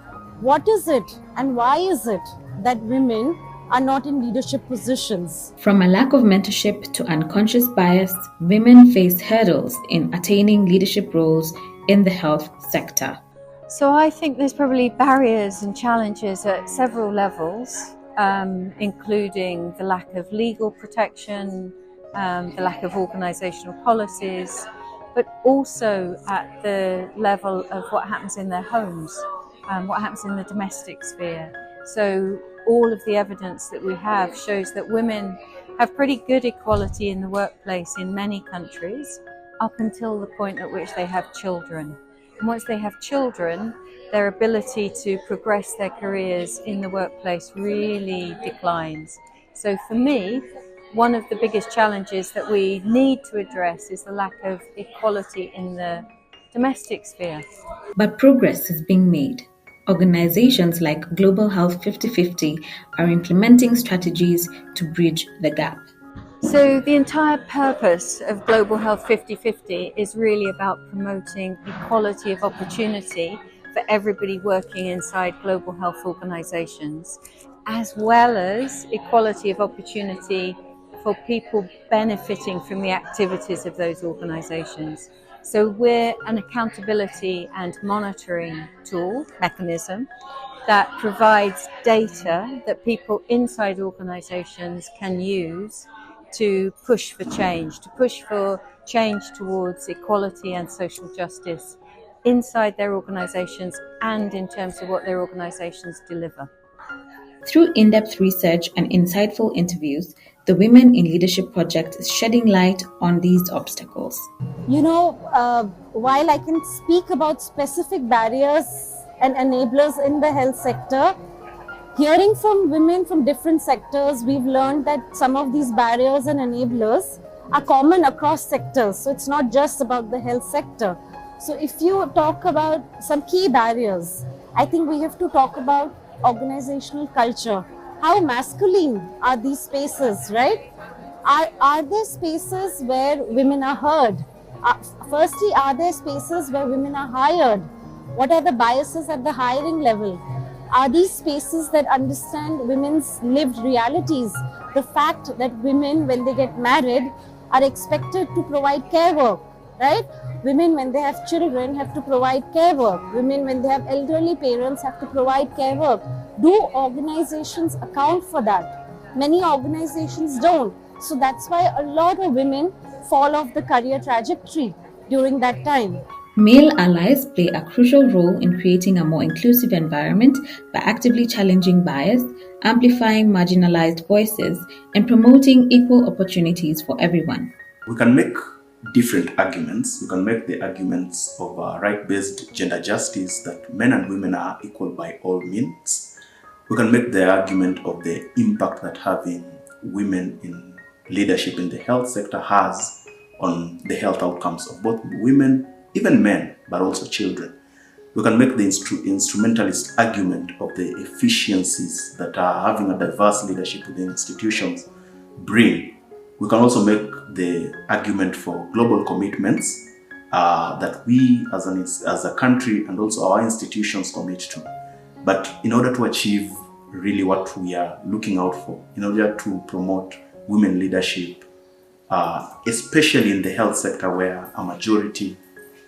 what is it and why is it that women are not in leadership positions. From a lack of mentorship to unconscious bias, women face hurdles in attaining leadership roles in the health sector. So I think there's probably barriers and challenges at several levels, including the lack of legal protection, the lack of organisational policies, but also at the level of what happens in their homes, what happens in the domestic sphere. So all of the evidence that we have shows that women have pretty good equality in the workplace in many countries, up until the point at which they have children. And once they have children, their ability to progress their careers in the workplace really declines. So for me, one of the biggest challenges that we need to address is the lack of equality in the domestic sphere. But progress is being made. Organizations like Global Health 50/50 are implementing strategies to bridge the gap. So the entire purpose of Global Health 50/50 is really about promoting equality of opportunity for everybody working inside global health organizations, as well as equality of opportunity for people benefiting from the activities of those organizations. So we're an accountability and monitoring tool, mechanism, that provides data that people inside organizations can use to push for change towards equality and social justice inside their organizations and in terms of what their organizations deliver. Through in-depth research and insightful interviews, the Women in Leadership Project is shedding light on these obstacles. You know, while I can speak about specific barriers and enablers in the health sector, hearing from women from different sectors, we've learned that some of these barriers and enablers are common across sectors. So it's not just about the health sector. So if you talk about some key barriers, I think we have to talk about organizational culture. How masculine are these spaces, right? Are there spaces where women are heard? Firstly, are there spaces where women are hired? What are the biases at the hiring level? Are these spaces that understand women's lived realities? The fact that women, when they get married, are expected to provide care work, right? Women, when they have children, have to provide care work. Women, when they have elderly parents, have to provide care work. Do organizations account for that? Many organizations don't. So that's why a lot of women fall off the career trajectory during that time. Male allies play a crucial role in creating a more inclusive environment by actively challenging bias, amplifying marginalized voices, and promoting equal opportunities for everyone. We can make different arguments. We can make the arguments of right-based gender justice, that men and women are equal by all means. We can make the argument of the impact that having women in leadership in the health sector has on the health outcomes of both women, even men, but also children. We can make the instrumentalist argument of the efficiencies that having a diverse leadership within institutions bring. We can also make the argument for global commitments that we as a country and also our institutions commit to. But in order to achieve really what we are looking out for, in order to promote women leadership, especially in the health sector where a majority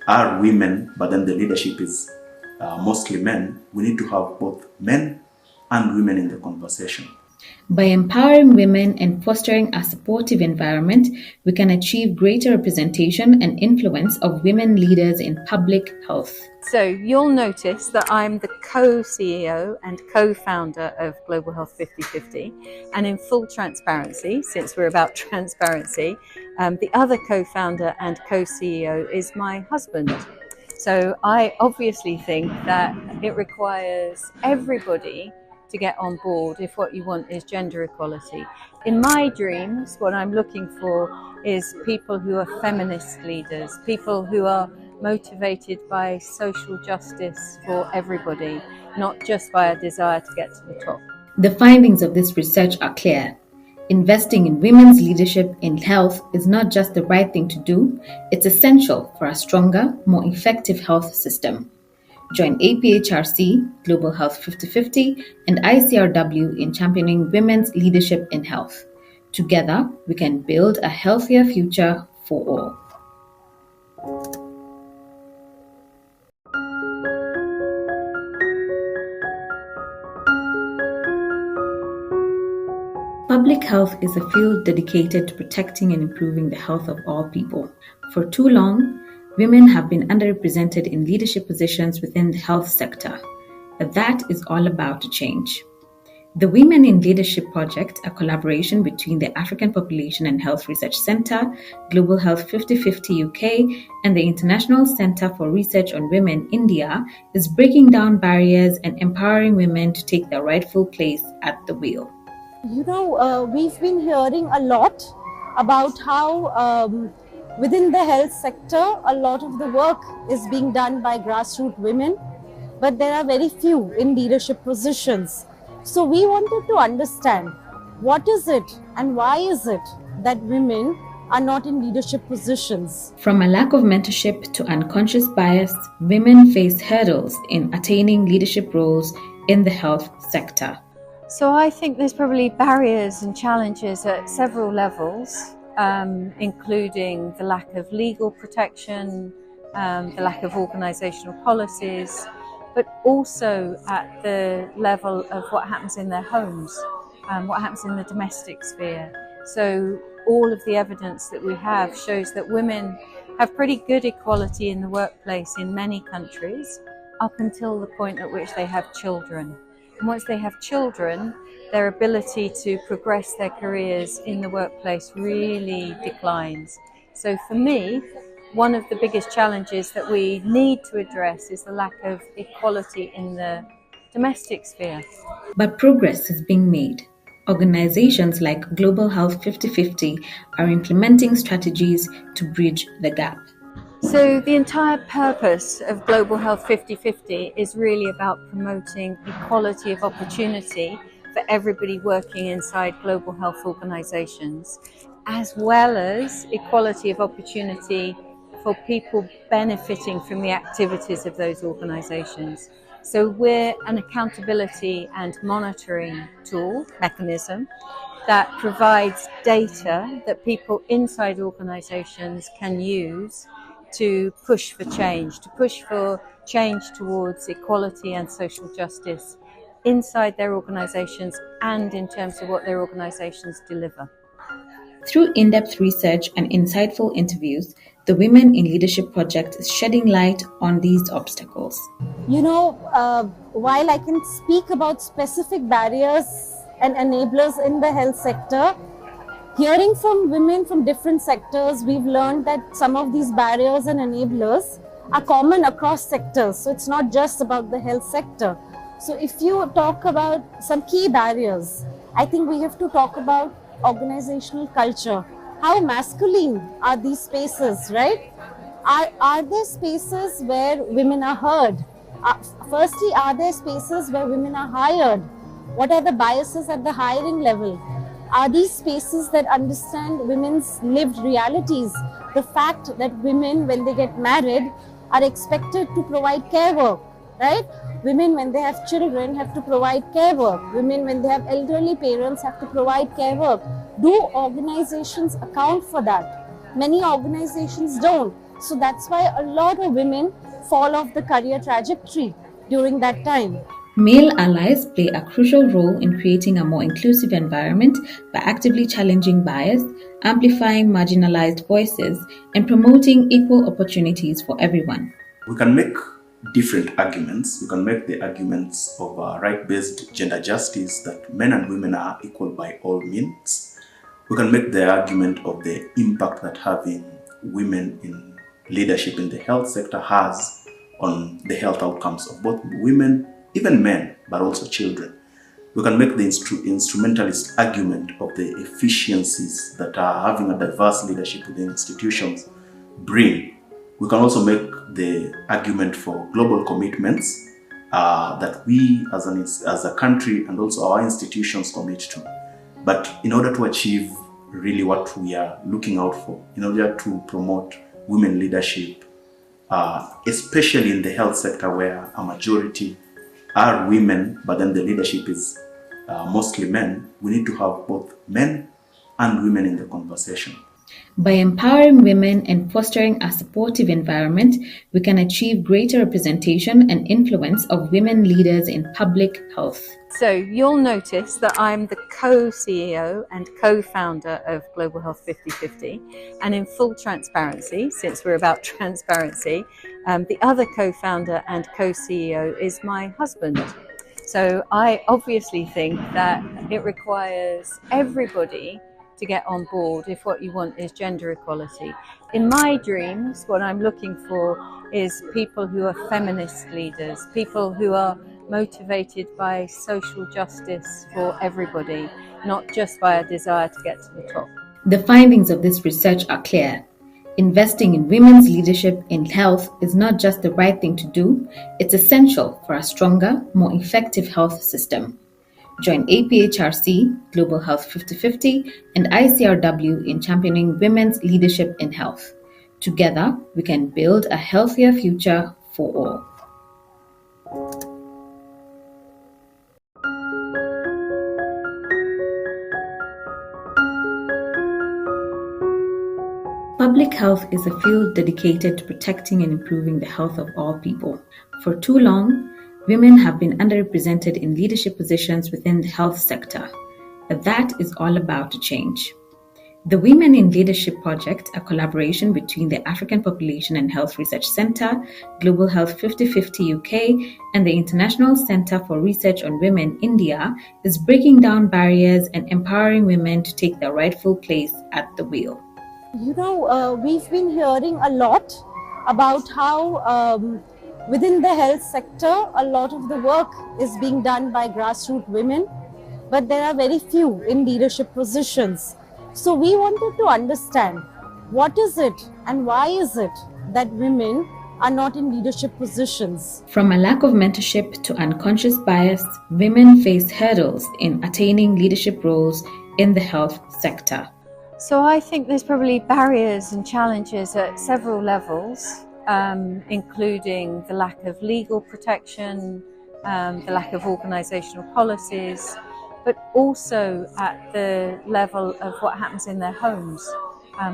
are women, but then the leadership is mostly men, we need to have both men and women in the conversation. By empowering women and fostering a supportive environment, we can achieve greater representation and influence of women leaders in public health. So you'll notice that I'm the co-CEO and co-founder of Global Health 50/50, and in full transparency, since we're about transparency, the other co-founder and co-CEO is my husband. So I obviously think that it requires everybody to get on board if what you want is gender equality. In my dreams, what I'm looking for is people who are feminist leaders, people who are motivated by social justice for everybody, not just by a desire to get to the top. The findings of this research are clear. Investing in women's leadership in health is not just the right thing to do, it's essential for a stronger, more effective health system. Join APHRC, Global Health 50/50, and ICRW in championing women's leadership in health. Together, we can build a healthier future for all. Public health is a field dedicated to protecting and improving the health of all people. For too long, women have been underrepresented in leadership positions within the health sector, but that is all about to change. The Women in Leadership Project, a collaboration between the African Population and Health Research Centre, Global Health 50/50 UK, and the International Centre for Research on Women, India, is breaking down barriers and empowering women to take their rightful place at the wheel. You know, we've been hearing a lot about how within the health sector, a lot of the work is being done by grassroots women, but there are very few in leadership positions. So we wanted to understand what is it and why is it that women are not in leadership positions. From a lack of mentorship to unconscious bias, women face hurdles in attaining leadership roles in the health sector. So I think there's probably barriers and challenges at several levels, including the lack of legal protection, the lack of organisational policies, but also at the level of what happens in their homes, what happens in the domestic sphere. So all of the evidence that we have shows that women have pretty good equality in the workplace in many countries, up until the point at which they have children. And once they have children, their ability to progress their careers in the workplace really declines. So for me, one of the biggest challenges that we need to address is the lack of equality in the domestic sphere. But progress is being made. Organizations like Global Health 50/50 are implementing strategies to bridge the gap. So the entire purpose of Global Health 50/50 is really about promoting equality of opportunity for everybody working inside global health organizations, as well as equality of opportunity for people benefiting from the activities of those organizations. So we're an accountability and monitoring tool, mechanism, that provides data that people inside organizations can use to push for change towards equality and social justice inside their organizations and in terms of what their organizations deliver. Through in-depth research and insightful interviews, the Women in Leadership Project is shedding light on these obstacles. You know, while I can speak about specific barriers and enablers in the health sector, hearing from women from different sectors, we've learned that some of these barriers and enablers are common across sectors. So it's not just about the health sector. So if you talk about some key barriers, I think we have to talk about organizational culture. How masculine are these spaces, right? Are there spaces where women are heard? Firstly, are there spaces where women are hired? What are the biases at the hiring level? Are these spaces that understand women's lived realities? The fact that women, when they get married, are expected to provide care work, right? Women, when they have children, have to provide care work. Women, when they have elderly parents, have to provide care work. Do organizations account for that? Many organizations don't. So that's why a lot of women fall off the career trajectory during that time. Male allies play a crucial role in creating a more inclusive environment by actively challenging bias, amplifying marginalized voices, and promoting equal opportunities for everyone. We can make different arguments. We can make the arguments of right-based gender justice, that men and women are equal by all means. We can make the argument of the impact that having women in leadership in the health sector has on the health outcomes of both women, even men, but also children. We can make the instrumentalist argument of the efficiencies that having a diverse leadership within institutions bring. We can also make the argument for global commitments that we as a country and also our institutions commit to. But in order to achieve really what we are looking out for, in order to promote women leadership, especially in the health sector where a majority are women, but then the leadership is mostly men, we need to have both men and women in the conversation. By empowering women and fostering a supportive environment, we can achieve greater representation and influence of women leaders in public health. So you'll notice that I'm the co-CEO and co-founder of Global Health 50/50, and in full transparency, since we're about transparency, the other co-founder and co-CEO is my husband. So I obviously think that it requires everybody to get on board if what you want is gender equality. In my dreams, what I'm looking for is people who are feminist leaders, people who are motivated by social justice for everybody, not just by a desire to get to the top. The findings of this research are clear. Investing in women's leadership in health is not just the right thing to do, it's essential for a stronger, more effective health system. Join APHRC, Global Health 50/50, and ICRW in championing women's leadership in health. Together, we can build a healthier future for all. Public health is a field dedicated to protecting and improving the health of all people. For too long, women have been underrepresented in leadership positions within the health sector, but that is all about to change. The Women in Leadership Project, a collaboration between the African Population and Health Research Centre, Global Health 50/50 UK, and the International Centre for Research on Women, India, is breaking down barriers and empowering women to take their rightful place at the wheel. You know, we've been hearing a lot about how within the health sector, a lot of the work is being done by grassroots women, but there are very few in leadership positions. So we wanted to understand what is it and why is it that women are not in leadership positions. From a lack of mentorship to unconscious bias, women face hurdles in attaining leadership roles in the health sector. So I think there's probably barriers and challenges at several levels, including the lack of legal protection, the lack of organisational policies, but also at the level of what happens in their homes,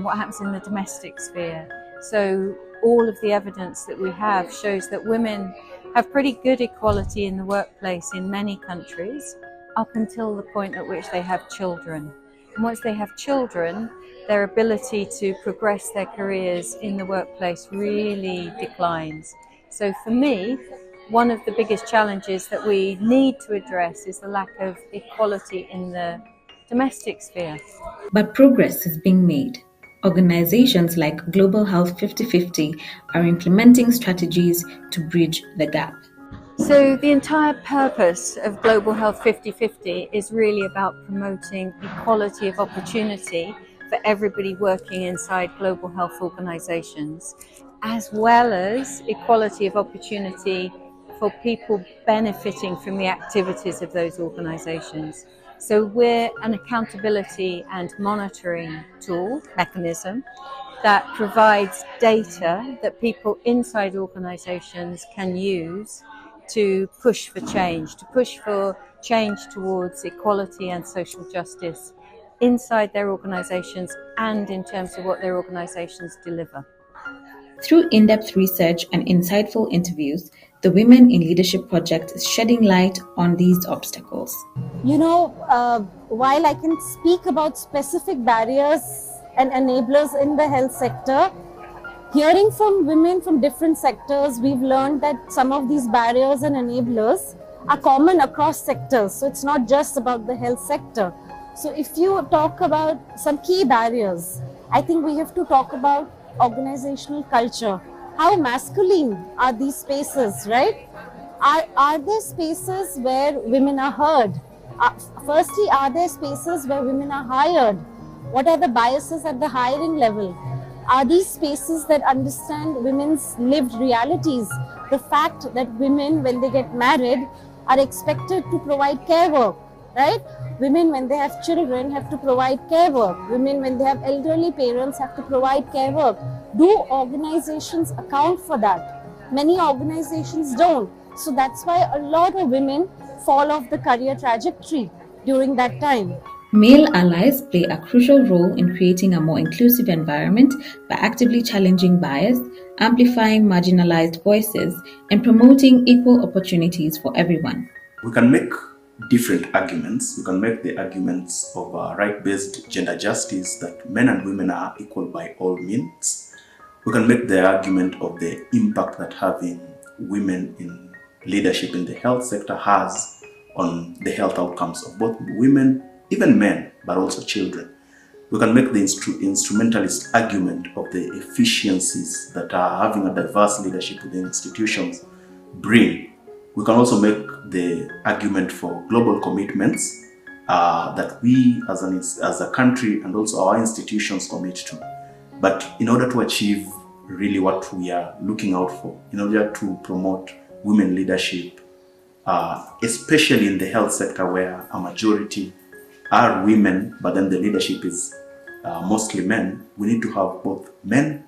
what happens in the domestic sphere. So all of the evidence that we have shows that women have pretty good equality in the workplace in many countries, up until the point at which they have children. And once they have children, their ability to progress their careers in the workplace really declines. So for me, one of the biggest challenges that we need to address is the lack of equality in the domestic sphere. But progress is being made. Organizations like Global Health 50/50 are implementing strategies to bridge the gap. So the entire purpose of Global Health 50/50 is really about promoting equality of opportunity for everybody working inside global health organizations, as well as equality of opportunity for people benefiting from the activities of those organizations. So we're an accountability and monitoring tool, mechanism, that provides data that people inside organizations can use to push for change towards equality and social justice inside their organizations and in terms of what their organizations deliver. Through in-depth research and insightful interviews, The Women in Leadership Project is shedding light on these obstacles. You know, while I can speak about specific barriers and enablers in the health sector, hearing from women from different sectors, we've learned that some of these barriers and enablers are common across sectors. So it's not just about the health sector. So if you talk about some key barriers, I think we have to talk about organizational culture. How masculine are these spaces, right? Are there spaces where women are heard? Firstly, are there spaces where women are hired? What are the biases at the hiring level? Are these spaces that understand women's lived realities? The fact that women, when they get married, are expected to provide care work, right? Women, when they have children, have to provide care work. Women, when they have elderly parents, have to provide care work. Do organizations account for that? Many organizations don't. So that's why a lot of women fall off the career trajectory during that time. Male allies play a crucial role in creating a more inclusive environment by actively challenging bias, amplifying marginalized voices, and promoting equal opportunities for everyone. We can make different arguments. We can make the arguments of right-based gender justice, that men and women are equal by all means. We can make the argument of the impact that having women in leadership in the health sector has on the health outcomes of both women, even men, but also children. We can make the instrumentalist argument of the efficiencies that having a diverse leadership within institutions bring. We can also make the argument for global commitments that we as a country and also our institutions commit to. But in order to achieve really what we are looking out for, in order to promote women leadership, especially in the health sector where a majority are women, but then the leadership is mostly men, we need to have both men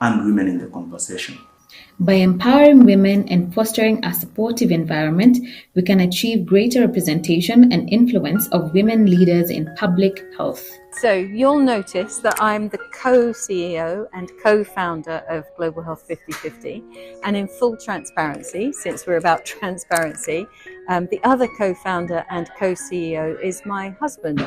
and women in the conversation. By empowering women and fostering a supportive environment, we can achieve greater representation and influence of women leaders in public health. So you'll notice that I'm the co-CEO and co-founder of Global Health 50/50, and in full transparency, since we're about transparency, the other co-founder and co-CEO is my husband.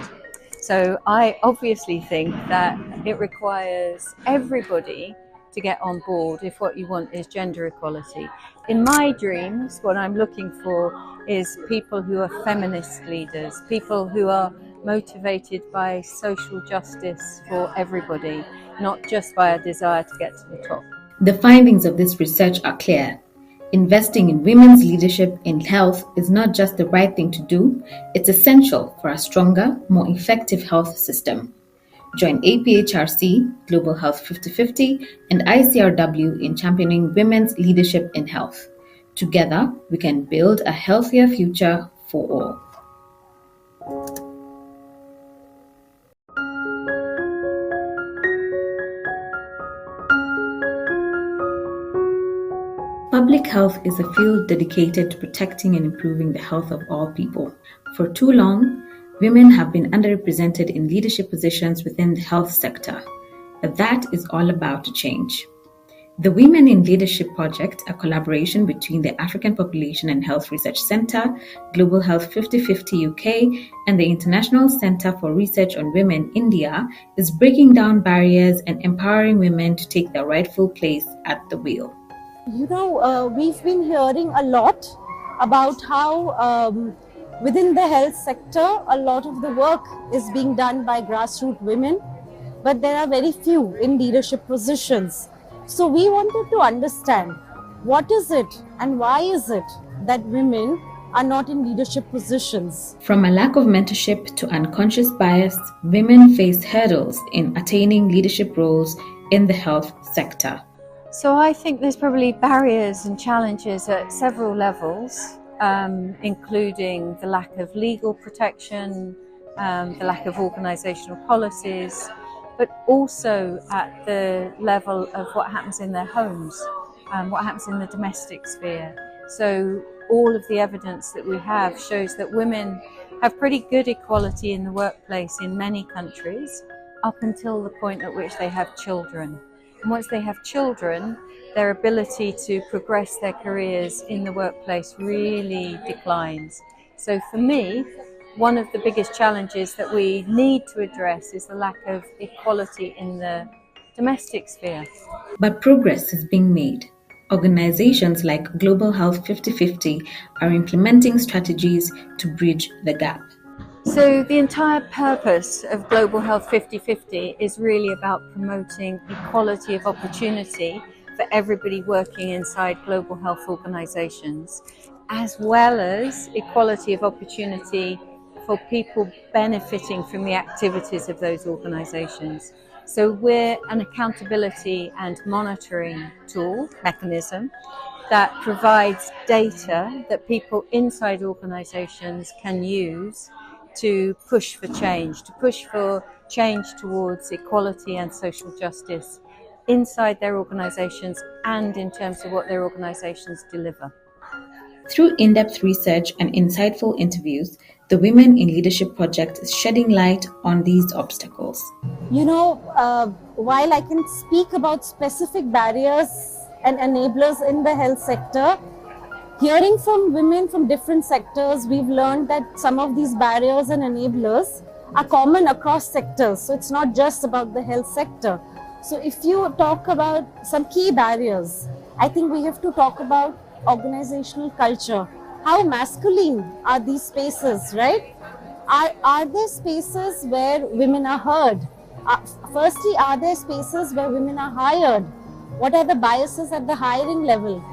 So I obviously think that it requires everybody to get on board if what you want is gender equality. In my dreams, what I'm looking for is people who are feminist leaders, people who are motivated by social justice for everybody, not just by a desire to get to the top. The findings of this research are clear. Investing in women's leadership in health is not just the right thing to do, it's essential for a stronger, more effective health system. Join APHRC, Global Health 50/50, and ICRW in championing women's leadership in health. Together, we can build a healthier future for all. Public health is a field dedicated to protecting and improving the health of all people. For too long, women have been underrepresented in leadership positions within the health sector, but that is all about to change. The Women in Leadership Project, a collaboration between the African Population and Health Research Centre, Global Health 50/50 UK, and the International Centre for Research on Women, India, is breaking down barriers and empowering women to take their rightful place at the wheel. You know, we've been hearing a lot about how within the health sector, a lot of the work is being done by grassroots women, but there are very few in leadership positions. So we wanted to understand what is it and why is it that women are not in leadership positions. From a lack of mentorship to unconscious bias, women face hurdles in attaining leadership roles in the health sector. So I think there's probably barriers and challenges at several levels, including the lack of legal protection, the lack of organisational policies, but also at the level of what happens in their homes, what happens in the domestic sphere. So all of the evidence that we have shows that women have pretty good equality in the workplace in many countries, up until the point at which they have children. And once they have children, their ability to progress their careers in the workplace really declines. So for me, one of the biggest challenges that we need to address is the lack of equality in the domestic sphere. But progress is being made. Organizations like Global Health 50/50 are implementing strategies to bridge the gap. So the entire purpose of Global Health 50/50 is really about promoting equality of opportunity for everybody working inside global health organizations, as well as equality of opportunity for people benefiting from the activities of those organizations. So we're an accountability and monitoring tool, mechanism, that provides data that people inside organizations can use to push for change towards equality and social justice inside their organizations and in terms of what their organizations deliver. Through in-depth research and insightful interviews, the Women in Leadership Project is shedding light on these obstacles. You know, while I can speak about specific barriers and enablers in the health sector, hearing from women from different sectors, we've learned that some of these barriers and enablers are common across sectors. So it's not just about the health sector. So if you talk about some key barriers, I think we have to talk about organizational culture. How masculine are these spaces, right? Are there spaces where women are heard? Firstly, are there spaces where women are hired? What are the biases at the hiring level?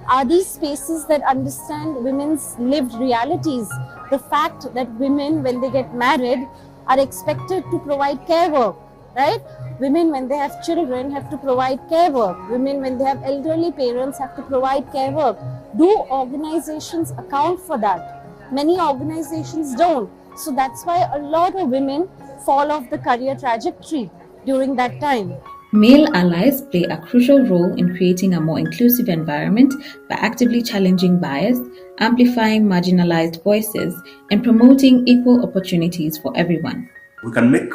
Are these spaces that understand women's lived realities? The fact that women, when they get married, are expected to provide care work, right? Women, when they have children, have to provide care work. Women, when they have elderly parents, have to provide care work. Do organizations account for that? Many organizations don't. So that's why a lot of women fall off the career trajectory during that time. Male allies play a crucial role in creating a more inclusive environment by actively challenging bias, amplifying marginalized voices, and promoting equal opportunities for everyone. We can make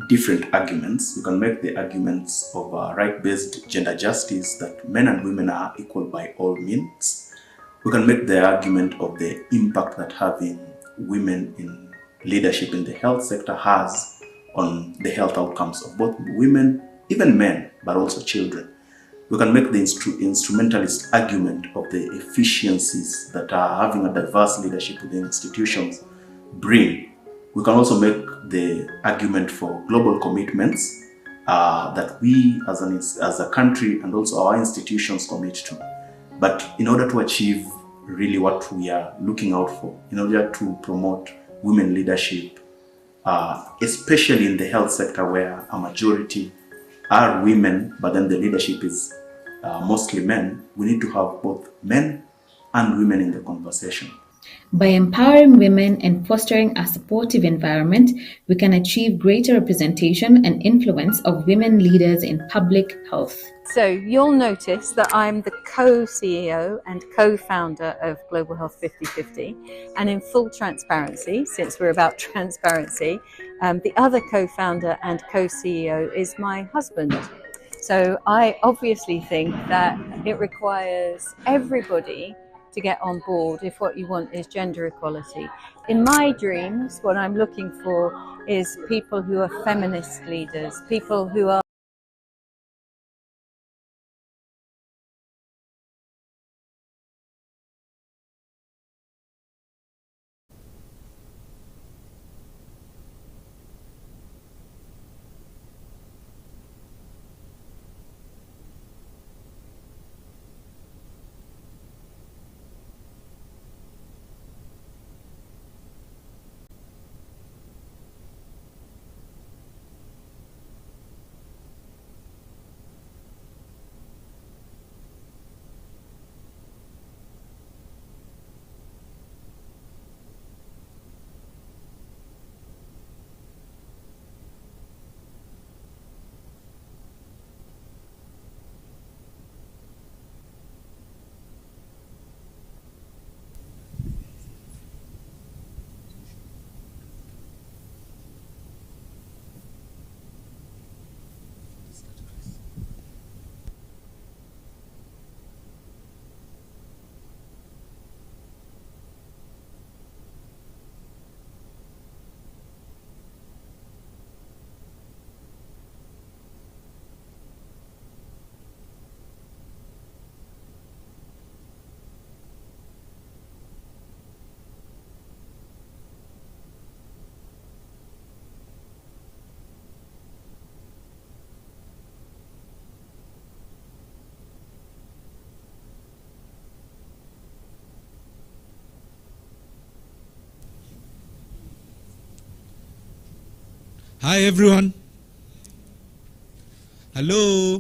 different arguments. We can make the arguments of right-based gender justice, that men and women are equal by all means. We can make the argument of the impact that having women in leadership in the health sector has on the health outcomes of both women, even men, but also children. We can make the instrumentalist argument of the efficiencies that having a diverse leadership within institutions bring. We can also make the argument for global commitments that we as a country and also our institutions commit to. But in order to achieve really what we are looking out for, in order to promote women leadership, especially in the health sector where a majority are women, but then the leadership is mostly men, we need to have both men and women in the conversation. By empowering women and fostering a supportive environment, we can achieve greater representation and influence of women leaders in public health. So you'll notice that I'm the co-CEO and co-founder of Global Health 50/50, and in full transparency, since we're about transparency, the other co-founder and co-CEO is my husband. So I obviously think that it requires everybody to get on board if what you want is gender equality. In my dreams, what I'm looking for is people who are feminist leaders, people who are Hi, everyone. Hello.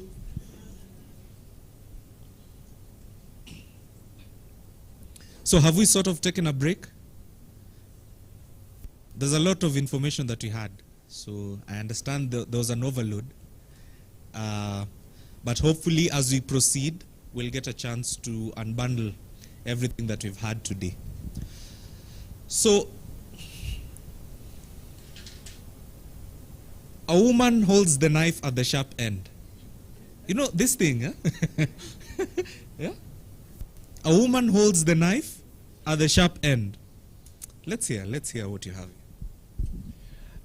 So have we sort of taken a break? There's a lot of information that we had. So I understand there was an overload. But hopefully as we proceed, we'll get a chance to unbundle everything that we've had today. So, a woman holds the knife at the sharp end. You know this thing, eh? Yeah? A woman holds the knife at the sharp end. Let's hear what you have.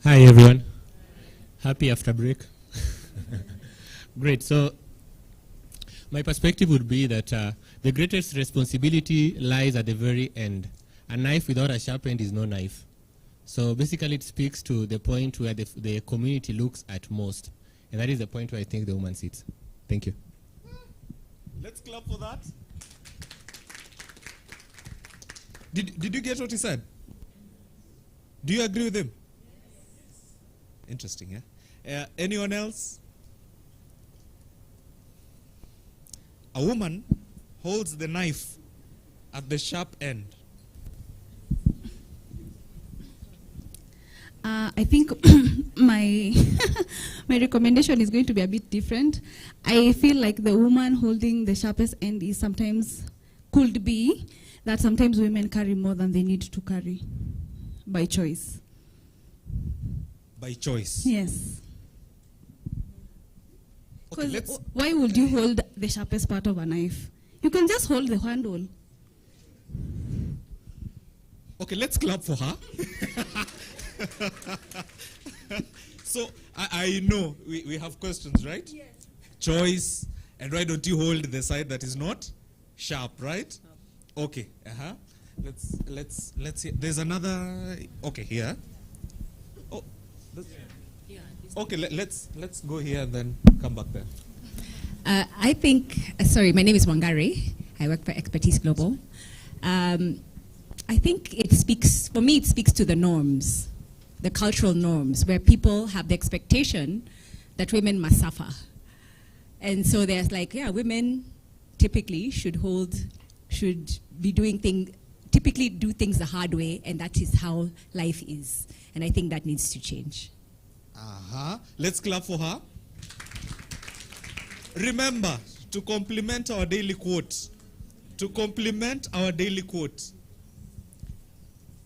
Hi everyone. Happy after break. Great. So my perspective would be that the greatest responsibility lies at the very end. A knife without a sharp end is no knife. So basically it speaks to the point where the community looks at most. And that is the point where I think the woman sits. Thank you. Let's clap for that. Did you get what he said? Do you agree with him? Interesting, yeah? Anyone else? A woman holds the knife at the sharp end. I think my my recommendation is going to be a bit different. I feel like the woman holding the sharpest end is could be that sometimes women carry more than they need to carry by choice. By choice? Yes. Okay, why would you hold the sharpest part of a knife? You can just hold the handle. Okay, let's clap for her. So, I know we have questions, right? Yes. Choice, and why don't you hold the side that is not sharp, right? Okay, let's see. There's another, okay, here. Oh, okay, let's go here and then come back there. I think, sorry, my name is Wangari. I work for Expertise Global. I think it speaks to the norms, the cultural norms, where people have the expectation that women must suffer. And so there's like, yeah, women typically typically do things the hard way, and that is how life is. And I think that needs to change. Let's clap for her. Remember to complement our daily quote.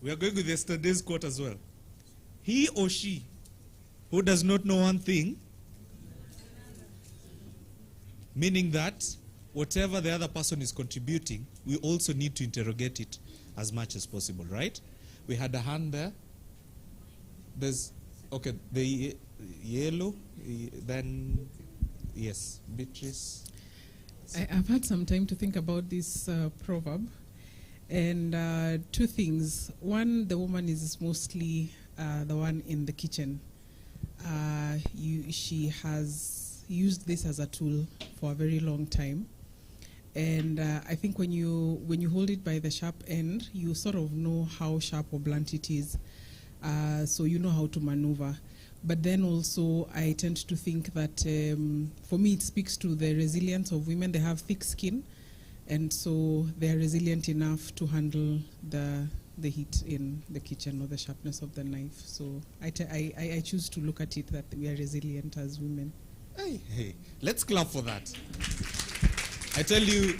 We are going with yesterday's quote as well. He or she who does not know one thing, meaning that whatever the other person is contributing, we also need to interrogate it as much as possible, right? We had a hand there. There's, okay, the yellow, then, yes, Beatrice. I've had some time to think about this proverb, and two things. One, the woman is mostly the one in the kitchen. She has used this as a tool for a very long time. And I think when you hold it by the sharp end, you sort of know how sharp or blunt it is. So you know how to maneuver. But then also, I tend to think that, for me, it speaks to the resilience of women. They have thick skin, and so they're resilient enough to handle the heat in the kitchen or the sharpness of the knife. So I choose to look at it that we are resilient as women. Hey, let's clap for that. I tell you,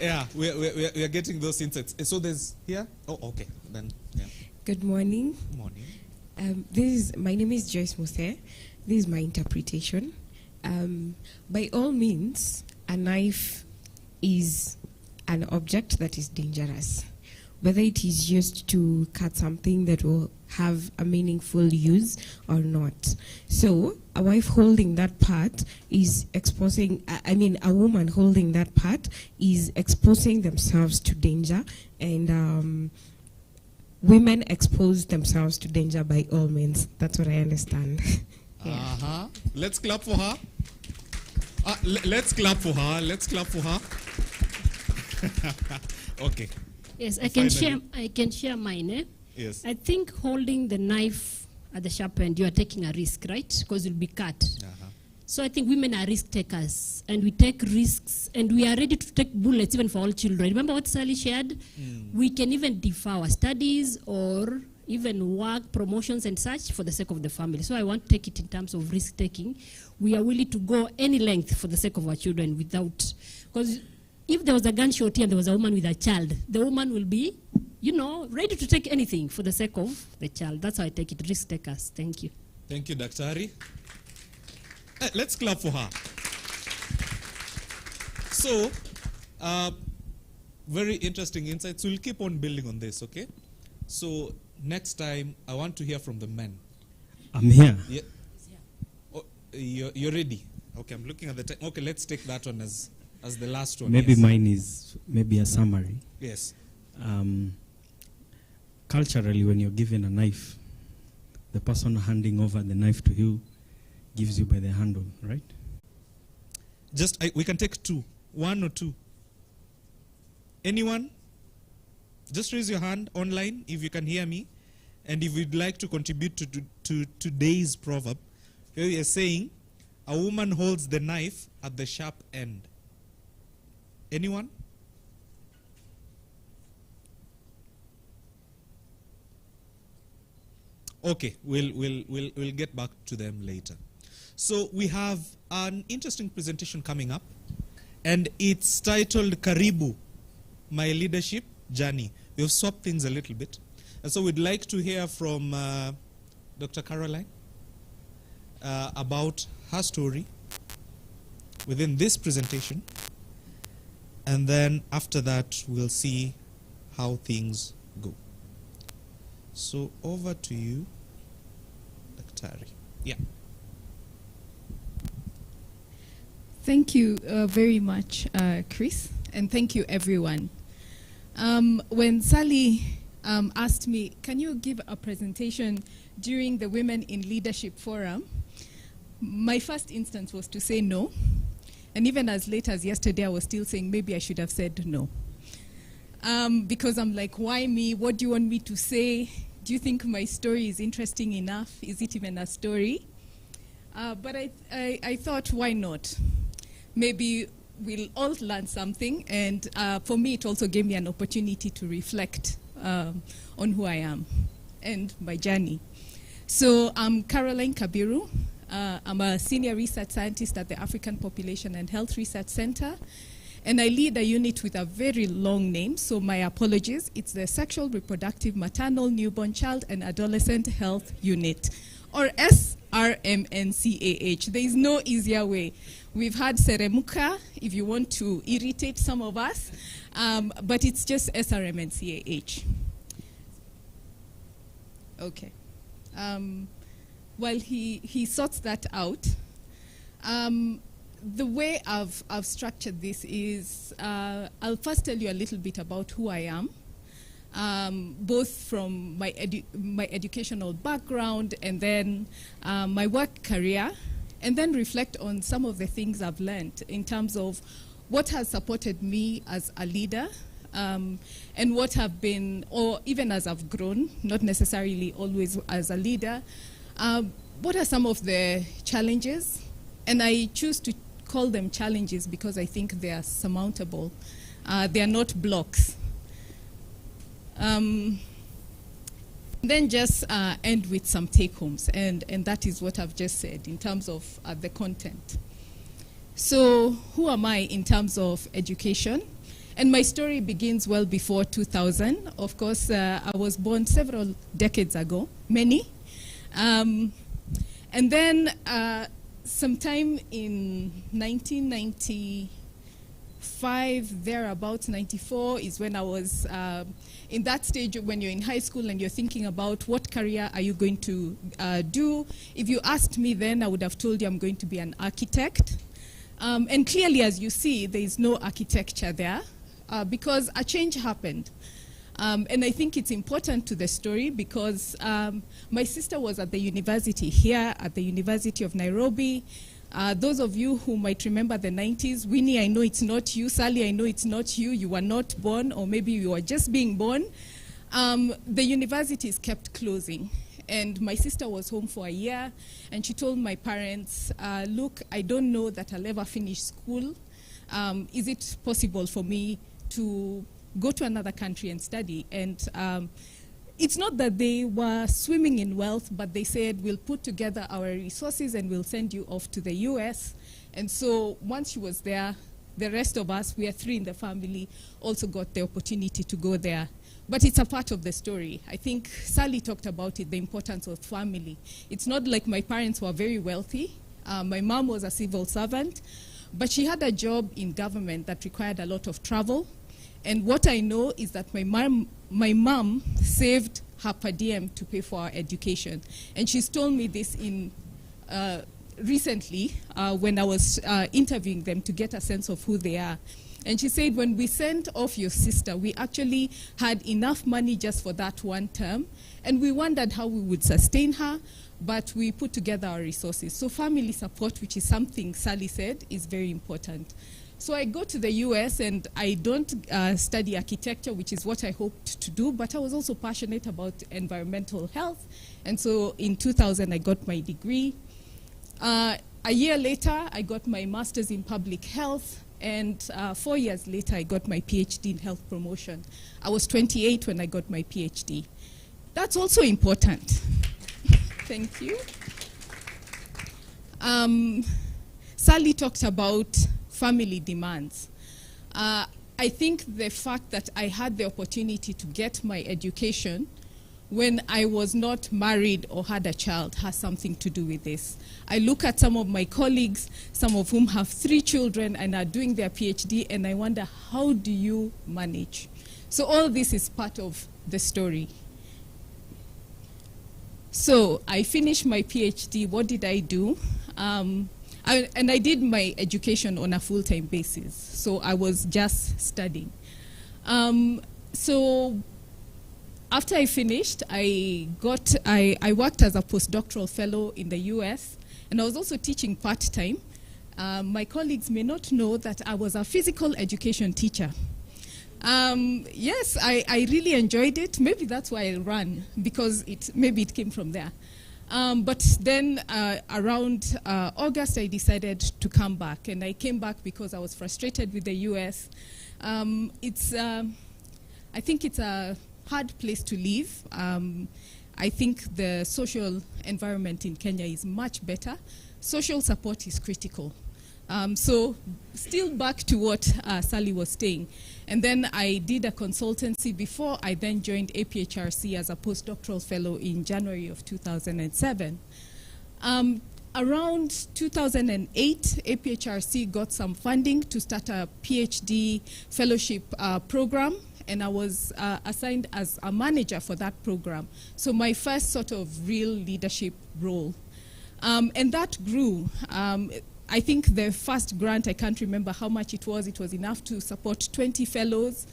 yeah, we are getting those insights. So there's here. Oh, okay. Then, yeah. Good morning. Good morning. My name is Joyce Mose. This is my interpretation. By all means, a knife is an object that is dangerous, whether it is used to cut something that will have a meaningful use or not. So a wife holding that part is exposing, a woman holding that part is exposing themselves to danger, and women expose themselves to danger by all means. That's what I understand. Yeah. Let's clap for her. Let's clap for her. Okay. Yes, I can share mine. Yes. I think holding the knife at the sharp end, you are taking a risk, right? Because you'll be cut. So I think women are risk takers, and we take risks, and we are ready to take bullets even for all children. Remember what Sally shared? We can even defer our studies or even work, promotions and such for the sake of the family. So I want to take it in terms of risk taking. We are willing to go any length for the sake of our children without, because if there was a gunshot here and there was a woman with a child, the woman will be, you know, ready to take anything for the sake of the child. That's how I take it, risk takers. Thank you. Thank you, Daktari. Let's clap for her. So, very interesting insights. We'll keep on building on this, okay? So, next time, I want to hear from the men. I'm here. Yeah. Oh, you're ready. Okay, I'm looking at the time. Okay, let's take that one as the last one. Maybe yes. mine is maybe a summary. Yes. Culturally, when you're given a knife, the person handing over the knife to you gives you by the handle, right? We can take two. One or two. Anyone? Just raise your hand online if you can hear me. And if you'd like to contribute to today's proverb, here we are saying, a woman holds the knife at the sharp end. Anyone? Okay, we'll get back to them later. So we have an interesting presentation coming up, and it's titled Karibu, My Leadership Journey. We've swapped things a little bit. And so we'd like to hear from Dr. Caroline about her story within this presentation. And then after that, we'll see how things go. So over to you, Daktari. Yeah. Thank you very much, Chris, and thank you, everyone. When Sally asked me, can you give a presentation during the Women in Leadership Forum, my first instance was to say no. And even as late as yesterday, I was still saying maybe I should have said no. Because I'm like, why me? What do you want me to say? Do you think my story is interesting enough? Is it even a story? But I thought, why not? Maybe we'll all learn something, and for me it also gave me an opportunity to reflect on who I am and my journey. So I'm Caroline Kabiru. I'm a senior research scientist at the African Population and Health Research Center, and I lead a unit with a very long name, so my apologies. It's the Sexual, Reproductive, Maternal, Newborn, Child and Adolescent Health Unit, or SRMNCAH. There is no easier way. We've had Seremuka, if you want to irritate some of us, but it's just SRMNCAH. Okay. While he sorts that out, the way I've structured this is, I'll first tell you a little bit about who I am, both from my educational background and then my work career, and then reflect on some of the things I've learned in terms of what has supported me as a leader, and what have been, or even as I've grown, not necessarily always as a leader, what are some of the challenges? And I choose to call them challenges because I think they are surmountable. They are not blocks. Then just end with some take-homes, and that is what I've just said in terms of the content. So who am I in terms of education? And my story begins well before 2000. Of course, I was born several decades ago, many. And then sometime in 1995, thereabouts, 94, is when I was in that stage when you're in high school and you're thinking about what career are you going to do. If you asked me then, I would have told you I'm going to be an architect. And clearly, as you see, there is no architecture there because a change happened. And I think it's important to the story because my sister was at the university here, at the University of Nairobi. Those of you who might remember the 90s, Winnie, I know it's not you. Sally, I know it's not you. You were not born, or maybe you were just being born. The universities kept closing. and my sister was home for a year, and she told my parents, look, I don't know that I'll ever finish school. Is it possible for me to go to another country and study? And it's not that they were swimming in wealth, but they said, we'll put together our resources and we'll send you off to the US. And so once she was there, the rest of us, we are 3 in the family, also got the opportunity to go there. But it's a part of the story. I think Sally talked about it, the importance of family. It's not like my parents were very wealthy. My mom was a civil servant, but she had a job in government that required a lot of travel. And what I know is that my mom saved her per diem to pay for our education. And she's told me this in recently when I was interviewing them to get a sense of who they are. And she said, when we sent off your sister, we actually had enough money just for that one term. And we wondered how we would sustain her, but we put together our resources. So family support, which is something Sally said, is very important. So I go to the US, and I don't study architecture, which is what I hoped to do, but I was also passionate about environmental health. And so in 2000, I got my degree. A year later, I got my master's in public health, and 4 years later, I got my PhD in health promotion. I was 28 when I got my PhD. That's also important. Thank you. Sally talked about family demands. I think the fact that I had the opportunity to get my education when I was not married or had a child has something to do with this. I look at some of my colleagues, some of whom have 3 children and are doing their PhD, and I wonder, how do you manage? So all this is part of the story. So I finished my PhD. What did I do? And I did my education on a full-time basis. So I was just studying. So after I finished, I worked as a postdoctoral fellow in the US, and I was also teaching part-time. My colleagues may not know that I was a physical education teacher. Yes, I really enjoyed it. Maybe that's why I ran, because maybe it came from there. But then around August, I decided to come back, and I came back because I was frustrated with the US. I think it's a hard place to live. I think the social environment in Kenya is much better. Social support is critical. So still back to what Sally was saying. And then I did a consultancy before I then joined APHRC as a postdoctoral fellow in January of 2007. Around 2008, APHRC got some funding to start a PhD fellowship program, and I was assigned as a manager for that program. So my first sort of real leadership role. And that grew. I think the first grant, I can't remember how much it was enough to support 20 fellows.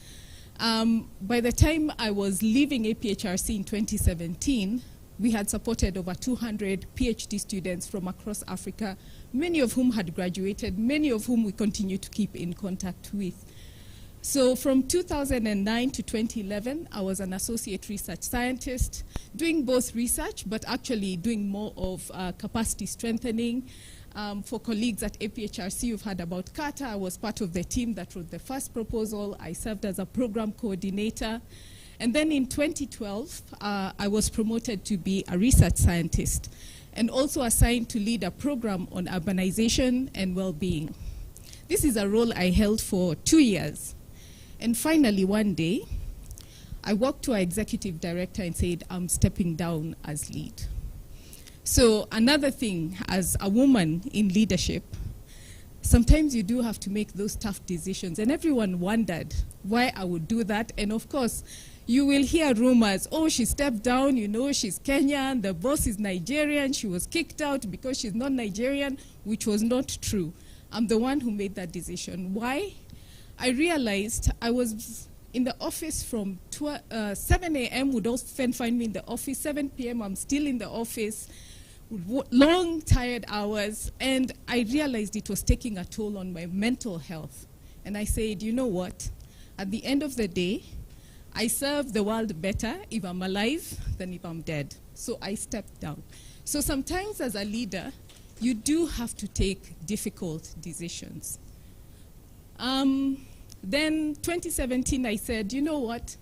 By the time I was leaving APHRC in 2017, we had supported over 200 PhD students from across Africa, many of whom had graduated, many of whom we continue to keep in contact with. So from 2009 to 2011, I was an associate research scientist, doing both research, but actually doing more of capacity strengthening. For colleagues at APHRC, you've heard about CARTA. I was part of the team that wrote the first proposal. I served as a program coordinator. And then in 2012, I was promoted to be a research scientist and also assigned to lead a program on urbanization and well-being. This is a role I held for 2 years. And finally, one day, I walked to our executive director and said, I'm stepping down as lead. So another thing, as a woman in leadership, sometimes you do have to make those tough decisions. And everyone wondered why I would do that. And of course, you will hear rumors, oh, she stepped down, you know, she's Kenyan, the boss is Nigerian, she was kicked out because she's not Nigerian, which was not true. I'm the one who made that decision. Why? I realized I was in the office from 7 a.m. would often find me in the office, 7 p.m. I'm still in the office, long, tired hours, and I realized it was taking a toll on my mental health. And I said, you know what? At the end of the day, I serve the world better if I'm alive than if I'm dead. So I stepped down. So sometimes as a leader, you do have to take difficult decisions. Then 2017, I said, you know what?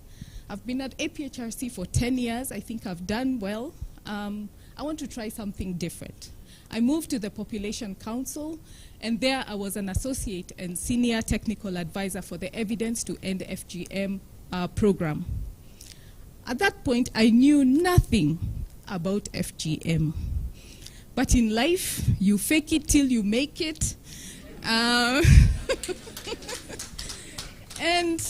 I've been at APHRC for 10 years. I think I've done well. I want to try something different. I moved to the Population Council, and there I was an associate and senior technical advisor for the Evidence to End FGM program. At that point, I knew nothing about FGM. But in life, you fake it till you make it. And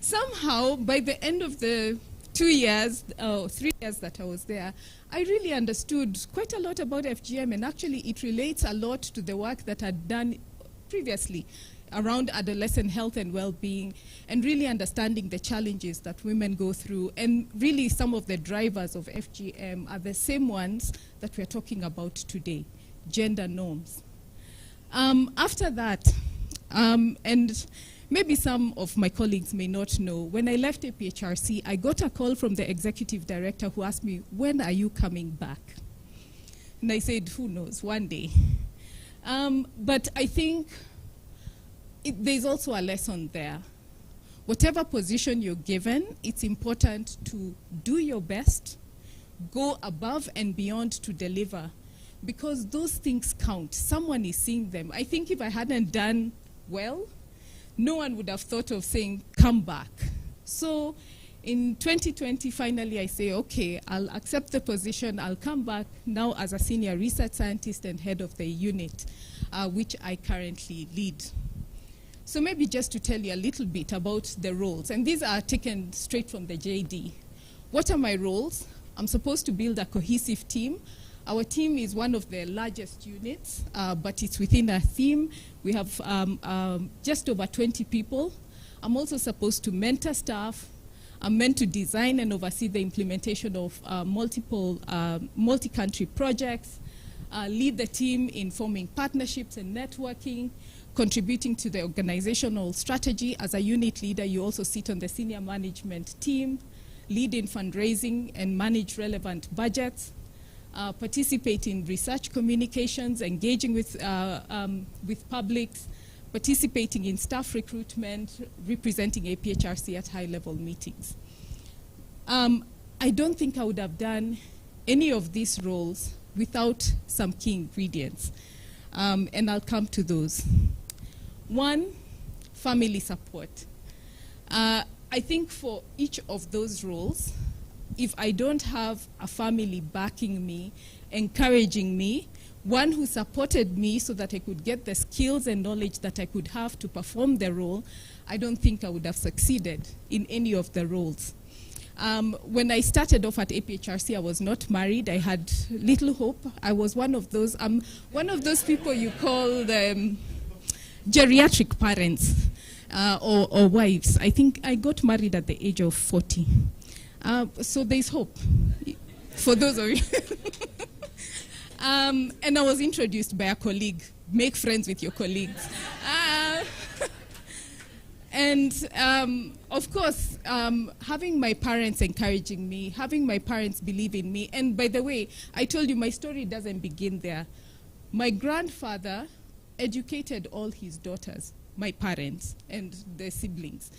somehow, by the end of the 3 years that I was there, I really understood quite a lot about FGM, and actually it relates a lot to the work that I'd done previously around adolescent health and well-being, and really understanding the challenges that women go through. And really some of the drivers of FGM are the same ones that we're talking about today, gender norms. After that, and maybe some of my colleagues may not know, when I left APHRC, I got a call from the executive director who asked me, when are you coming back? And I said, who knows, one day. But I think there's also a lesson there. Whatever position you're given, it's important to do your best, go above and beyond to deliver, because those things count. Someone is seeing them. I think if I hadn't done well, no one would have thought of saying, come back. So in 2020, finally I say, okay, I'll accept the position. I'll come back now as a senior research scientist and head of the unit, which I currently lead. So maybe just to tell you a little bit about the roles, and these are taken straight from the JD. What are my roles? I'm supposed to build a cohesive team. Our team is one of the largest units, but it's within a theme. We have just over 20 people. I'm also supposed to mentor staff. I'm meant to design and oversee the implementation of multi-country projects, lead the team in forming partnerships and networking, contributing to the organizational strategy. As a unit leader, you also sit on the senior management team, lead in fundraising and manage relevant budgets, participate in research communications, engaging with publics, participating in staff recruitment, representing APHRC at high-level meetings. I don't think I would have done any of these roles without some key ingredients, and I'll come to those. One, family support. I think for each of those roles, if I don't have a family backing me, encouraging me, one who supported me so that I could get the skills and knowledge that I could have to perform the role, I don't think I would have succeeded in any of the roles. When I started off at APHRC, I was not married. I had little hope. I was one of those people you call geriatric parents or wives. I think I got married at the age of 40. So there's hope for those of you. And I was introduced by a colleague. Make friends with your colleagues. Of course, having my parents encouraging me, having my parents believe in me. And by the way, I told you my story doesn't begin there. My grandfather educated all his daughters, my parents and their siblings.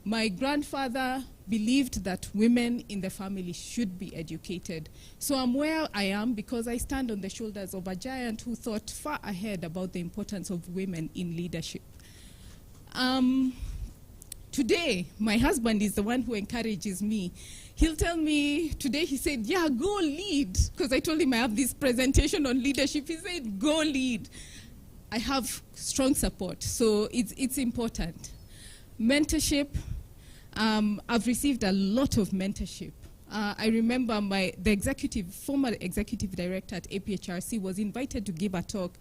My grandfather believed that women in the family should be educated. So I'm where I am because I stand on the shoulders of a giant who thought far ahead about the importance of women in leadership. Today, my husband is the one who encourages me. He'll tell me, today he said, yeah, go lead. Because I told him I have this presentation on leadership. He said, go lead. I have strong support, so it's important. Mentorship, I've received a lot of mentorship. I remember the former executive director at APHRC was invited to give a talk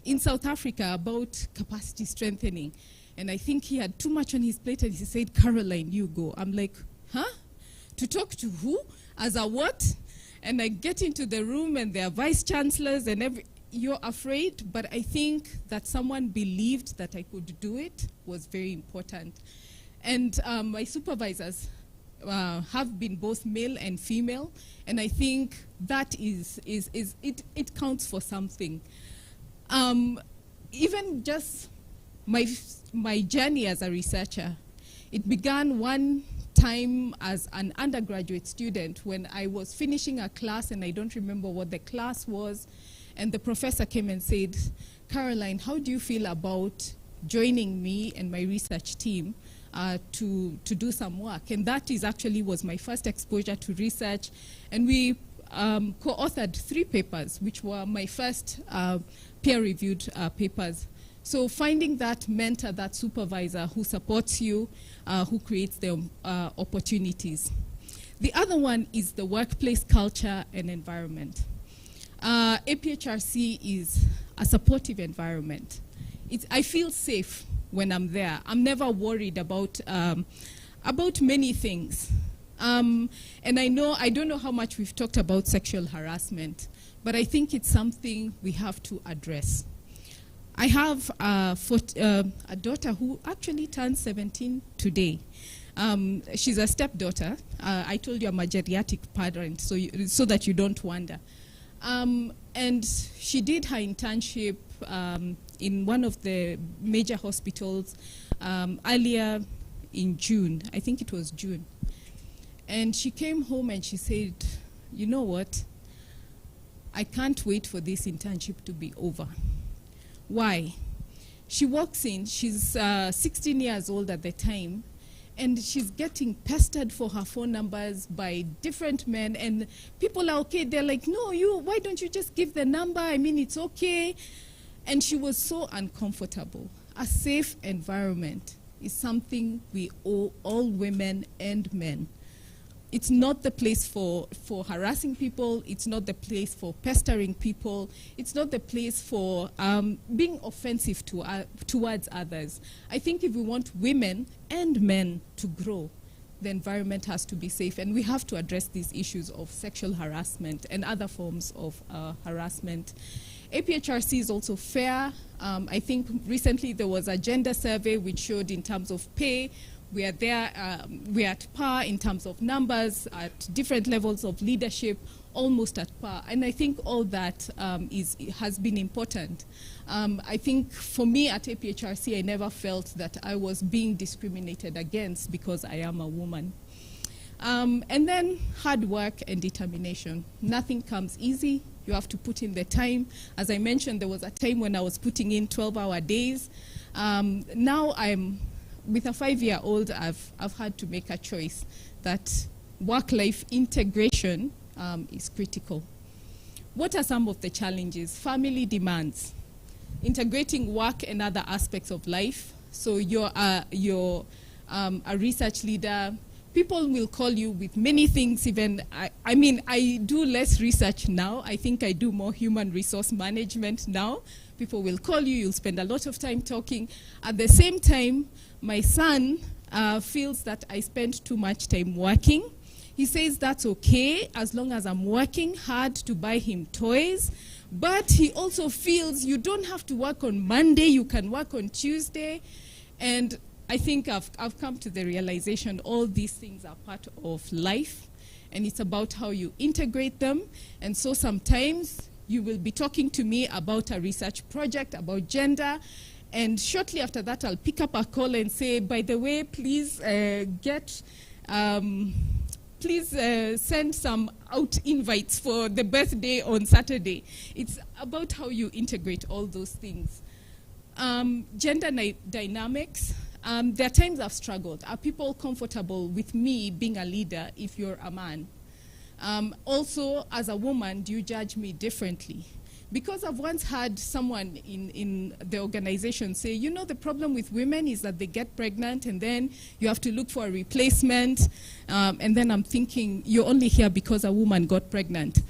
in South Africa about capacity strengthening. And I think he had too much on his plate, and he said, Caroline, you go. I'm like, huh? To talk to who? As a what? And I get into the room, and there are vice chancellors, and you're afraid, but I think that someone believed that I could do it was very important. And my supervisors have been both male and female, and I think that it counts for something. Even just my journey as a researcher, it began one time as an undergraduate student when I was finishing a class, and I don't remember what the class was, and the professor came and said, "Caroline, how do you feel about joining me and my research team to do some work?" And that was my first exposure to research, and we co-authored 3 papers, which were my first peer-reviewed papers. So finding that mentor, that supervisor who supports you, who creates the opportunities. The other one is the workplace culture and environment. APHRC is a supportive environment. I feel safe when I'm there. I'm never worried about many things. And I don't know how much we've talked about sexual harassment, but I think it's something we have to address. I have a daughter who actually turned 17 today. She's a stepdaughter. I told you I'm a geriatric parent, so that you don't wonder. And she did her internship in one of the major hospitals earlier in June. I think it was June. And she came home and she said, "You know what? I can't wait for this internship to be over." Why? She walks in, she's 16 years old at the time, and she's getting pestered for her phone numbers by different men, and people are okay. They're like, "No, why don't you just give the number? I mean, it's okay." And she was so uncomfortable. A safe environment is something we owe all women and men. It's not the place for harassing people. It's not the place for pestering people. It's not the place for being offensive towards others. I think if we want women and men to grow, the environment has to be safe, and we have to address these issues of sexual harassment and other forms of harassment. APHRC is also fair. I think recently there was a gender survey which showed in terms of pay, we are there, we are at par in terms of numbers, at different levels of leadership, almost at par. And I think all that has been important. I think for me at APHRC, I never felt that I was being discriminated against because I am a woman. And then hard work and determination. Nothing comes easy. You have to put in the time. As I mentioned, there was a time when I was putting in 12-hour days. Now with a 5-year-old, I've had to make a choice that work-life integration is critical. What are some of the challenges? Family demands, integrating work and other aspects of life. So you're a research leader. People will call you with many things. Even I do less research now. I think I do more human resource management now. People will call you. You'll spend a lot of time talking. At the same time, my son feels that I spend too much time working. He says that's okay as long as I'm working hard to buy him toys. But he also feels you don't have to work on Monday, you can work on Tuesday. And I think I've come to the realization all these things are part of life, and it's about how you integrate them. And so sometimes you will be talking to me about a research project about gender, and shortly after that I'll pick up a call and say, by the way, please send some out invites for the birthday on Saturday. It's about how you integrate all those things. Gender dynamics. There are times I've struggled. Are people comfortable with me being a leader if you're a man? Also, as a woman, do you judge me differently? Because I've once had someone in the organization say, you know, the problem with women is that they get pregnant and then you have to look for a replacement. And then I'm thinking, you're only here because a woman got pregnant.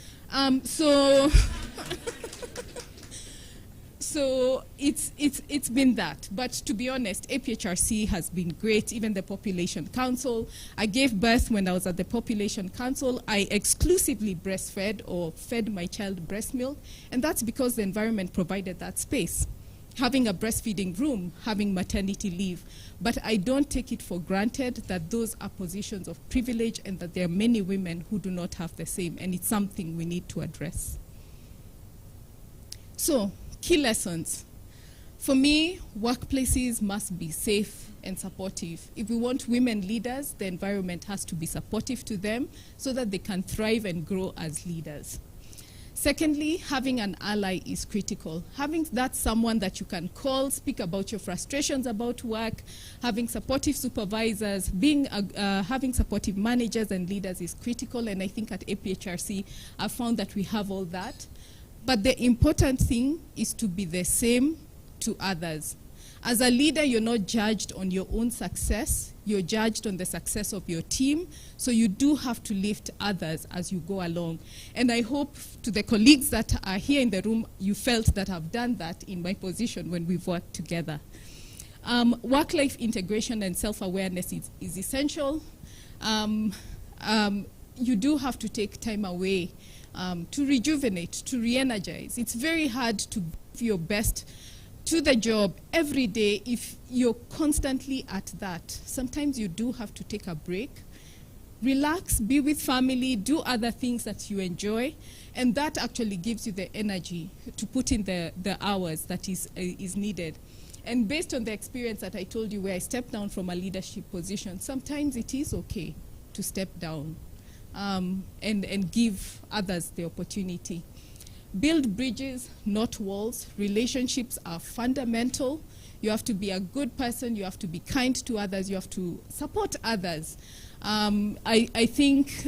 So it's been that. But to be honest, APHRC has been great, even the Population Council. I gave birth when I was at the Population Council. I exclusively breastfed or fed my child breast milk, and that's because the environment provided that space. having a breastfeeding room, having maternity leave. But I don't take it for granted that those are positions of privilege and that there are many women who do not have the same, and it's something we need to address. So, key lessons. For me, workplaces must be safe and supportive. If we want women leaders, the environment has to be supportive to them so that they can thrive and grow as leaders. Secondly, having an ally is critical. Having that someone that you can call, speak about your frustrations about work, having supportive supervisors, having supportive managers and leaders is critical, and I think at APHRC I've found that we have all that. But the important thing is to be the same to others. As a leader, you're not judged on your own success, you're judged on the success of your team, so you do have to lift others as you go along. And I hope to the colleagues that are here in the room, you felt that I've done that in my position when we've worked together. Work-life integration and self-awareness is essential. You do have to take time away to rejuvenate, to re-energize. It's very hard to give your best to the job every day if you're constantly at that. Sometimes you do have to take a break, relax, be with family, do other things that you enjoy, and that actually gives you the energy to put in the hours that is needed. And based on the experience that I told you where I stepped down from a leadership position, sometimes it is okay to step down and give others the opportunity. Build bridges, not walls. Relationships are fundamental. You have to be a good person. You have to be kind to others. You have to support others. I think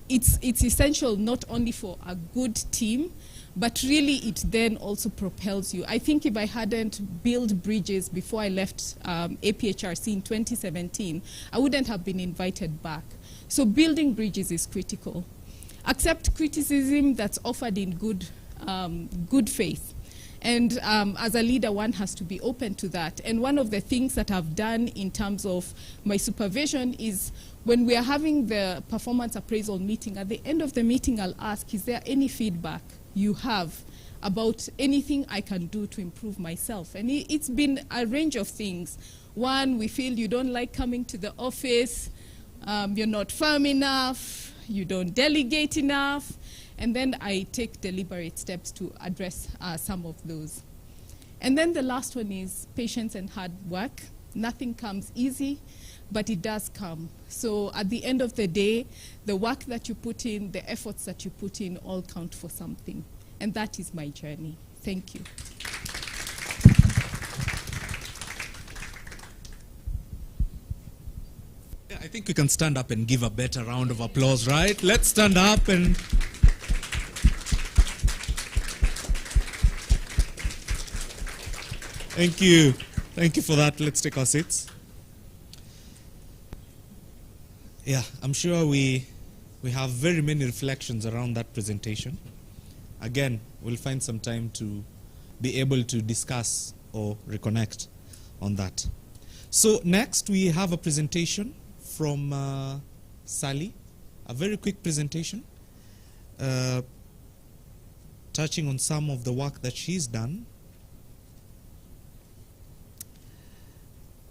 it's essential not only for a good team, but really it then also propels you. I think if I hadn't built bridges before I left APHRC in 2017, I wouldn't have been invited back. So building bridges is critical. Accept criticism that's offered in good faith. And as a leader, one has to be open to that. And one of the things that I've done in terms of my supervision is when we are having the performance appraisal meeting, at the end of the meeting, I'll ask, is there any feedback you have about anything I can do to improve myself? And it's been a range of things. One, we feel you don't like coming to the office, you're not firm enough, you don't delegate enough, and then I take deliberate steps to address some of those. And then the last one is patience and hard work. Nothing comes easy, but it does come. So at the end of the day, the work that you put in, the efforts that you put in all count for something. And that is my journey. Thank you. I think we can stand up and give a better round of applause, right? Let's stand up and... Thank you. Thank you for that. Let's take our seats. Yeah, I'm sure we have very many reflections around that presentation. Again, we'll find some time to be able to discuss or reconnect on that. So next we have a presentation from Sally, a very quick presentation touching on some of the work that she's done.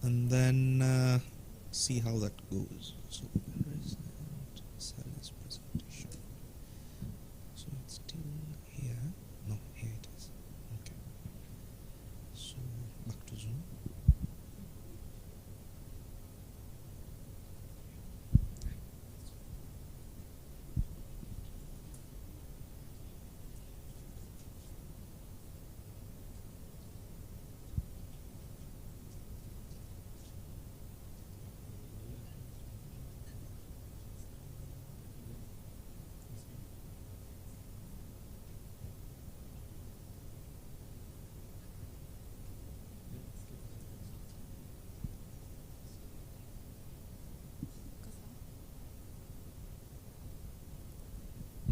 And then see how that goes. So where is that? Sally's presentation. So it's still here. No, here it is. Okay. So back to Zoom.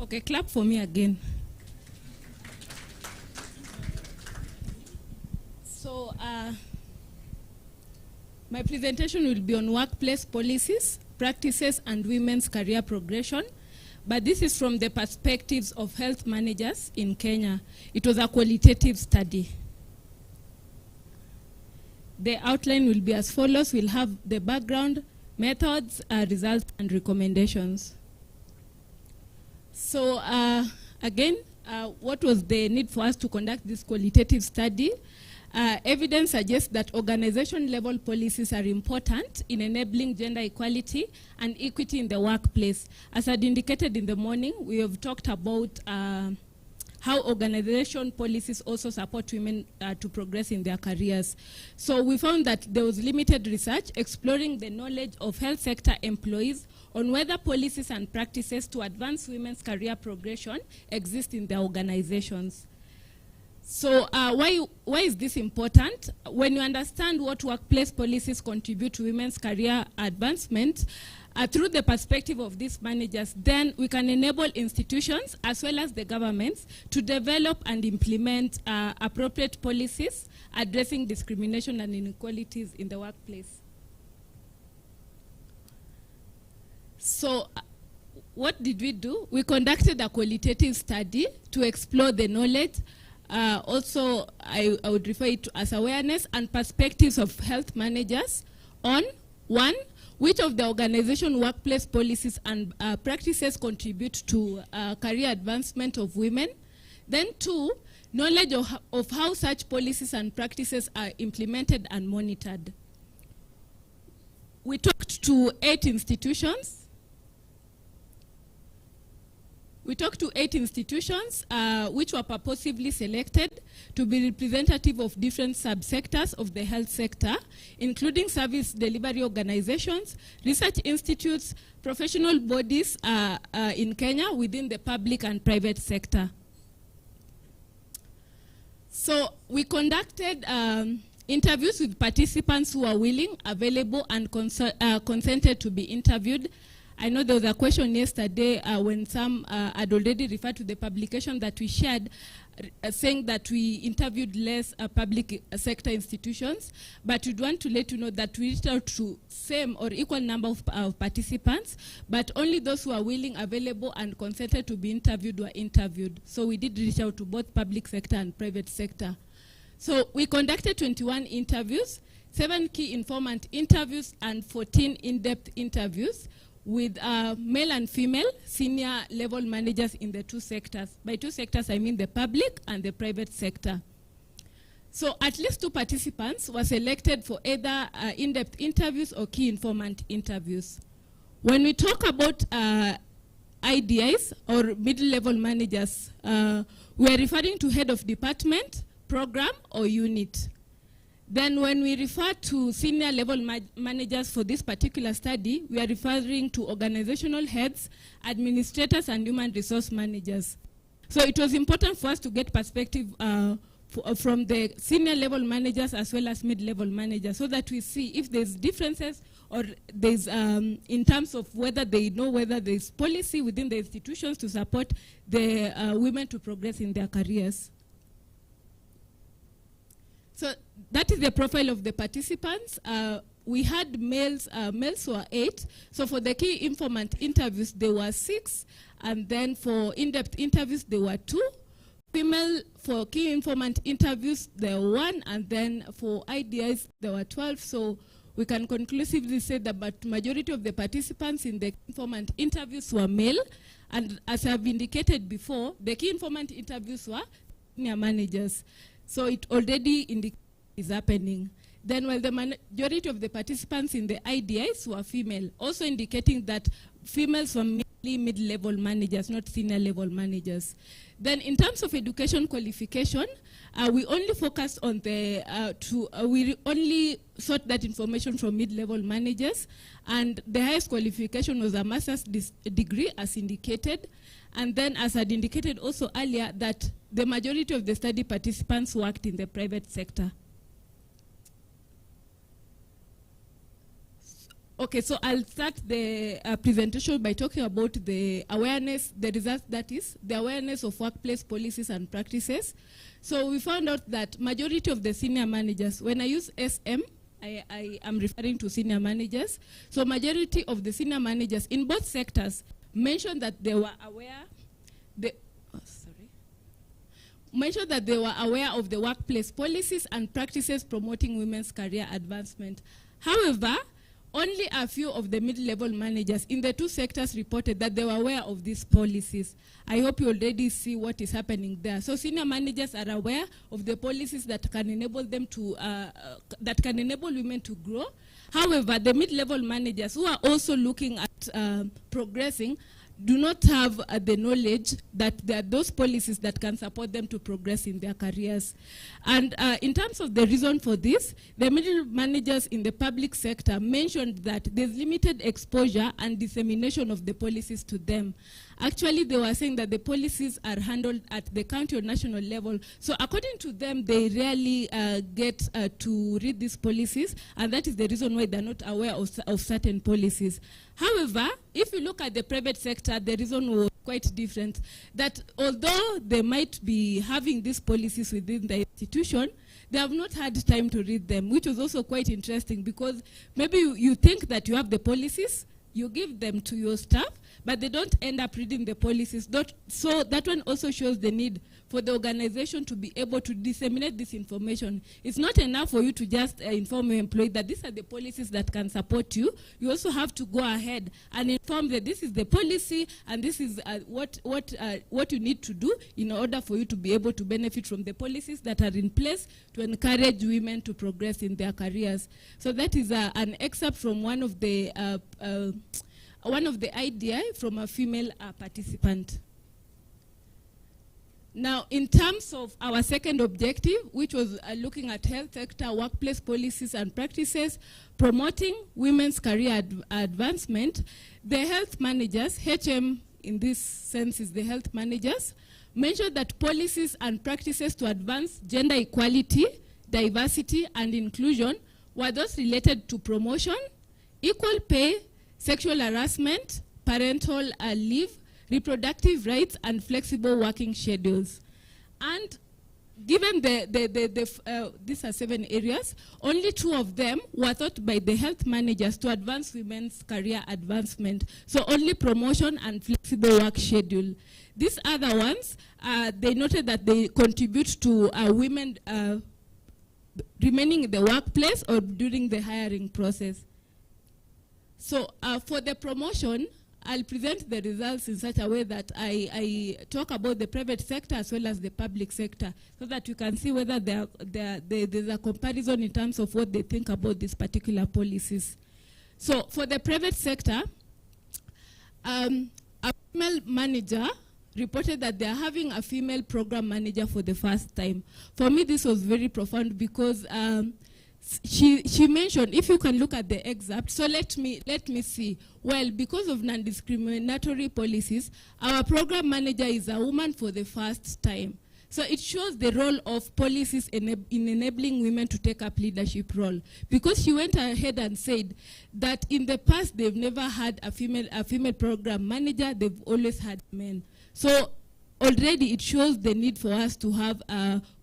Okay, clap for me again. So, my presentation will be on workplace policies, practices, and women's career progression. But this is from the perspectives of health managers in Kenya. It was a qualitative study. the outline will be as follows. We'll have the background, methods, results, and recommendations. So again, what was the need for us to conduct this qualitative study? Evidence suggests that organization-level policies are important in enabling gender equality and equity in the workplace. As I indicated in the morning, we have talked about how organization policies also support women to progress in their careers. So we found that there was limited research exploring the knowledge of health sector employees on whether policies and practices to advance women's career progression exist in their organizations. So why is this important? When you understand what workplace policies contribute to women's career advancement, through the perspective of these managers, then we can enable institutions as well as the governments to develop and implement appropriate policies addressing discrimination and inequalities in the workplace. So what did we do? We conducted a qualitative study to explore the knowledge. Also, I would refer it to as awareness and perspectives of health managers on, one, which of the organization workplace policies and practices contribute to career advancement of women. Then two, knowledge of how such policies and practices are implemented and monitored. We talked to 8 institutions. We talked to 8 institutions which were purposively selected to be representative of different subsectors of the health sector, including service delivery organizations, research institutes, professional bodies in Kenya within the public and private sector. So we conducted interviews with participants who are willing, available, and consented to be interviewed. I know there was a question yesterday when some had already referred to the publication that we shared, saying that we interviewed less public sector institutions, but we'd want to let you know that we reached out to same or equal number of participants, but only those who are willing, available, and consented to be interviewed were interviewed. So we did reach out to both public sector and private sector. So we conducted 21 interviews, 7 key informant interviews, and 14 in-depth interviews with male and female senior level managers in the 2 sectors. By 2 sectors, I mean the public and the private sector. So at least 2 participants were selected for either in-depth interviews or key informant interviews. When we talk about IDIs or middle-level managers, we are referring to head of department, program, or unit. Then when we refer to senior level managers for this particular study, we are referring to organizational heads, administrators, and human resource managers. So it was important for us to get perspective from the senior level managers as well as mid-level managers so that we see if there's differences or there's in terms of whether they know whether there's policy within the institutions to support the women to progress in their careers. So that is the profile of the participants. We had males were 8. So for the key informant interviews, there were 6. And then for in-depth interviews, there were 2. Female, for key informant interviews, there were 1. And then for IDIs, there were 12. So we can conclusively say that the majority of the participants in the informant interviews were male. And as I've indicated before, the key informant interviews were senior managers. So it already is happening. Then while the majority of the participants in the IDIs were female, also indicating that females were mainly mid-level managers, not senior level managers. Then in terms of education qualification, we only focused on the, we only sought that information from mid-level managers, and the highest qualification was a master's degree as indicated. And then as I'd indicated also earlier, that the majority of the study participants worked in the private sector. Okay, so I'll start the presentation by talking about the awareness, the result that is, the awareness of workplace policies and practices. So we found out that majority of the senior managers, when I use SM, I am referring to senior managers. So majority of the senior managers in both sectors mentioned that they were aware, mentioned that they were aware of the workplace policies and practices promoting women's career advancement. However, only a few of the mid-level managers in the two sectors reported that they were aware of these policies. I hope you already see what is happening there. So senior managers are aware of the policies that can enable them to, that can enable women to grow. However, the mid-level managers who are also looking at progressing do not have the knowledge that there are those policies that can support them to progress in their careers. And in terms of the reason for this, the middle managers in the public sector mentioned that there's limited exposure and dissemination of the policies to them. Actually, they were saying that the policies are handled at the county or national level. So according to them, they rarely get to read these policies, and that is the reason why they're not aware of certain policies. However, if you look at the private sector, the reason was quite different. That although they might be having these policies within the institution, they have not had time to read them, which was also quite interesting, because maybe you think that you have the policies, you give them to your staff, but they don't end up reading the policies. So that one also shows the need for the organization to be able to disseminate this information. It's not enough for you to just inform your employee that these are the policies that can support you. You also have to go ahead and inform that this is the policy and this is what you need to do in order for you to be able to benefit from the policies that are in place to encourage women to progress in their careers. So that is an excerpt from one of the idea from a female participant. Now, in terms of our second objective, which was looking at health sector, workplace policies and practices, promoting women's career advancement, the health managers, HM in this sense is the health managers, mentioned that policies and practices to advance gender equality, diversity and inclusion were those related to promotion, equal pay, sexual harassment, parental leave, reproductive rights, and flexible working schedules. And given these are 7 areas, only 2 of them were thought by the health managers to advance women's career advancement. So only promotion and flexible work schedule. These other ones, they noted that they contribute to women remaining in the workplace or during the hiring process. So for the promotion, I'll present the results in such a way that I talk about the private sector as well as the public sector, so that you can see whether there's a comparison in terms of what they think about these particular policies. So for the private sector, a female manager reported that they're having a female program manager for the first time. For me, this was very profound because she mentioned, if you can look at the excerpt, so let me see. Well, because of non-discriminatory policies, our program manager is a woman for the first time. So it shows the role of policies in enabling women to take up leadership role. Because she went ahead and said that in the past they've never had a female program manager, they've always had men. So already it shows the need for us to have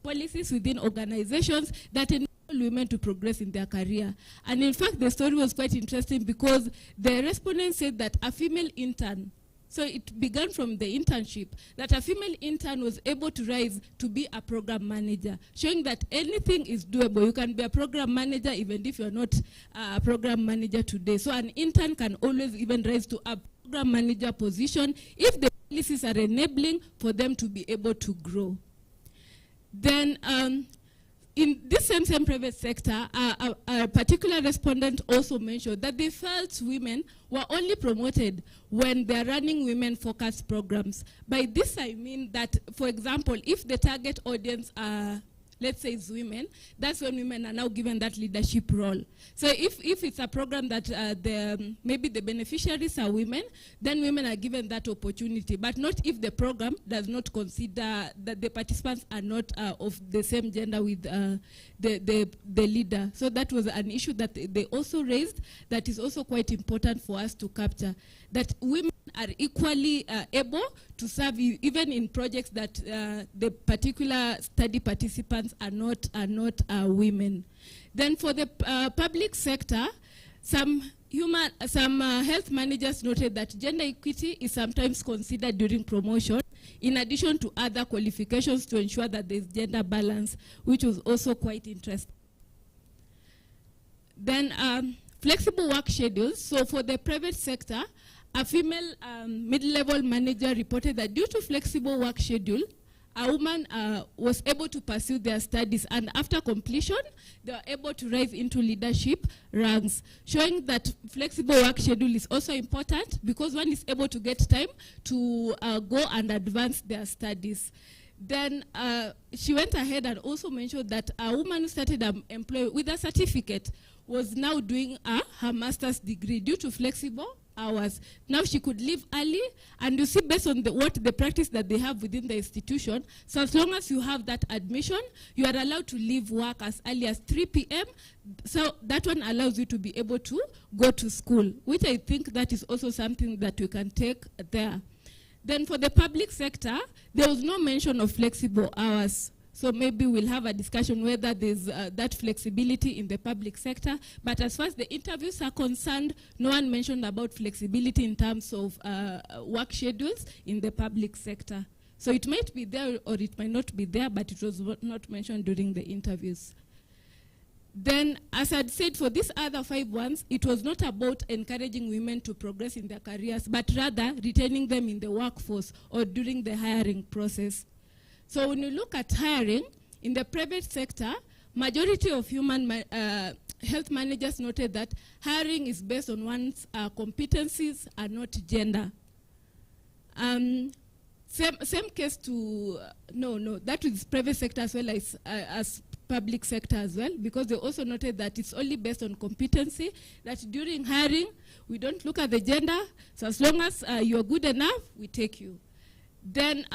policies within organizations that enable women to progress in their career. And in fact, the story was quite interesting because the respondents said that a female intern, so it began from the internship, that a female intern was able to rise to be a program manager, showing that anything is doable. You can be a program manager even if you're not a program manager today. So an intern can always even rise to a program manager position if the policies are enabling for them to be able to grow. Then in this same private sector, a particular respondent also mentioned that they felt women were only promoted when they're running women-focused programs. By this I mean that, for example, if the target audience are, let's say, is women, that's when women are now given that leadership role. So if it's a program that maybe the beneficiaries are women, then women are given that opportunity, but not if the program does not consider that the participants are not of the same gender with the leader. So that was an issue that they also raised that is also quite important for us to capture, that women are equally able to serve even in projects that the particular study participants are not women. Then for the public sector, some some health managers noted that gender equity is sometimes considered during promotion, in addition to other qualifications to ensure that there's gender balance, which was also quite interesting. Then flexible work schedules. So for the private sector, a female mid-level manager reported that due to flexible work schedule, a woman was able to pursue their studies, and after completion, they were able to rise into leadership ranks, showing that flexible work schedule is also important because one is able to get time to go and advance their studies. Then she went ahead and also mentioned that a woman who started an employee with a certificate was now doing her master's degree due to flexible hours. Now she could leave early, and you see based on the practice that they have within the institution, so as long as you have that admission, you are allowed to leave work as early as 3 p.m. So that one allows you to be able to go to school, which I think that is also something that you can take there. Then for the public sector, there was no mention of flexible hours. So maybe we'll have a discussion whether there's that flexibility in the public sector. But as far as the interviews are concerned, no one mentioned about flexibility in terms of work schedules in the public sector. So it might be there or it might not be there, but it was not mentioned during the interviews. Then, as I'd said, for these other 5 ones, it was not about encouraging women to progress in their careers, but rather retaining them in the workforce or during the hiring process. So when you look at hiring, in the private sector, majority of health managers noted that hiring is based on one's competencies and not gender. Same case to, that is private sector as well as public sector as well, because they also noted that it's only based on competency, that during hiring, we don't look at the gender, so as long as you're good enough, we take you. Then,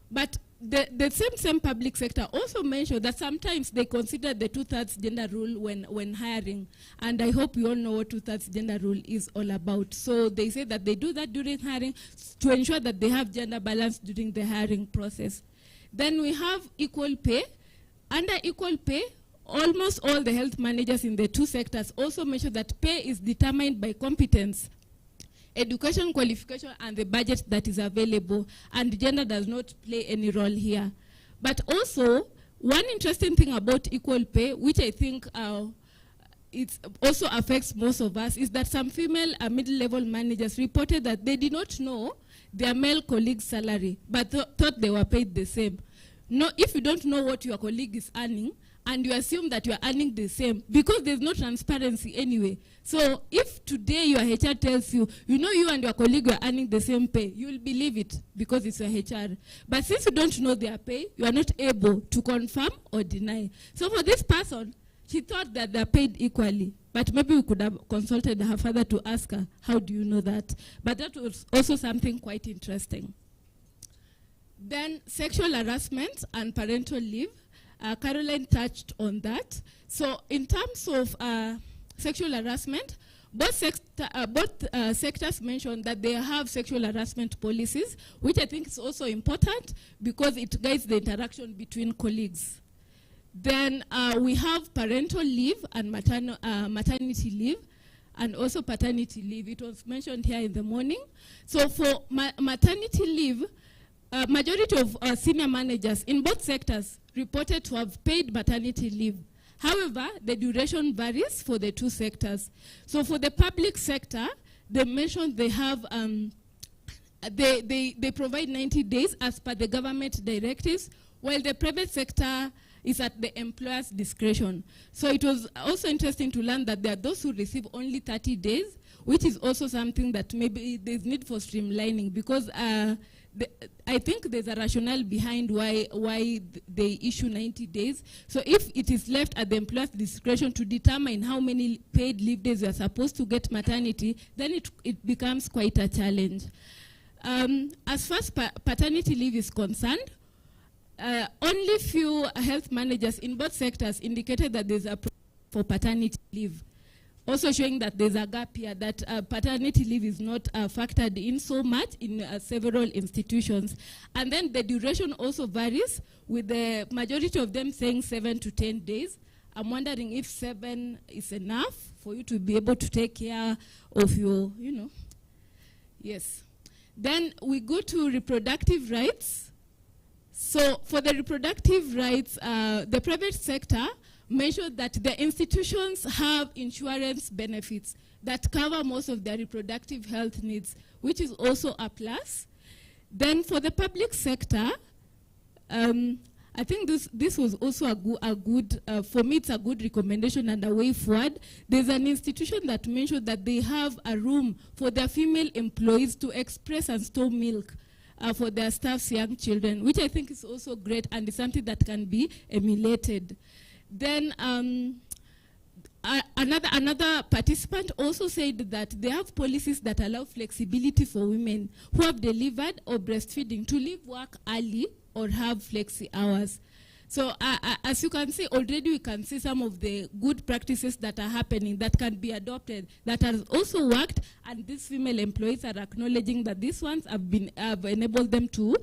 but the same public sector also mentioned that sometimes they consider the 2/3 gender rule when hiring, and I hope you all know what 2/3 gender rule is all about. So they say that they do that during hiring to ensure that they have gender balance during the hiring process. Then we have equal pay. Under equal pay, almost all the health managers in the 2 sectors also mentioned that pay is determined by competence, education, qualification, and the budget that is available, and gender does not play any role here. But also, one interesting thing about equal pay, which I think it also affects most of us, is that some female middle-level managers reported that they did not know their male colleagues' salary, but thought they were paid the same. No, if you don't know what your colleague is earning, and you assume that you are earning the same, because there's no transparency anyway. So if today your HR tells you, you and your colleague are earning the same pay, you'll believe it because it's your HR. But since you don't know their pay, you are not able to confirm or deny. So for this person, she thought that they're paid equally, but maybe we could have consulted her father to ask her, how do you know that? But that was also something quite interesting. Then sexual harassment and parental leave. Caroline touched on that. So in terms of sexual harassment, both sectors mentioned that they have sexual harassment policies, which I think is also important because it guides the interaction between colleagues. Then we have parental leave and maternity leave, and also paternity leave. It was mentioned here in the morning. So for maternity leave, majority of senior managers in both sectors reported to have paid maternity leave. However, the duration varies for the 2 sectors. So for the public sector, they mentioned they have, they provide 90 days as per the government directives, while the private sector is at the employer's discretion. So it was also interesting to learn that there are those who receive only 30 days, which is also something that maybe there's need for streamlining, because I think there's a rationale behind why they issue 90 days. So if it is left at the employer's discretion to determine how many paid leave days you are supposed to get maternity, then it becomes quite a challenge. As far as paternity leave is concerned, only few health managers in both sectors indicated that there's a problem for paternity leave, also showing that there's a gap here, that paternity leave is not factored in so much in several institutions. And then the duration also varies, with the majority of them saying 7 to 10 days. I'm wondering if 7 is enough for you to be able to take care of your, yes. Then we go to reproductive rights. So for the reproductive rights, the private sector mentioned that the institutions have insurance benefits that cover most of their reproductive health needs, which is also a plus. Then for the public sector, I think this was also a good for me, it's a good recommendation and a way forward. There's an institution that mentioned that they have a room for their female employees to express and store milk for their staff's young children, which I think is also great and is something that can be emulated. Then another participant also said that they have policies that allow flexibility for women who have delivered or breastfeeding to leave work early or have flexi hours. So as you can see, already we can see some of the good practices that are happening that can be adopted, that has also worked, and these female employees are acknowledging that these ones have enabled them to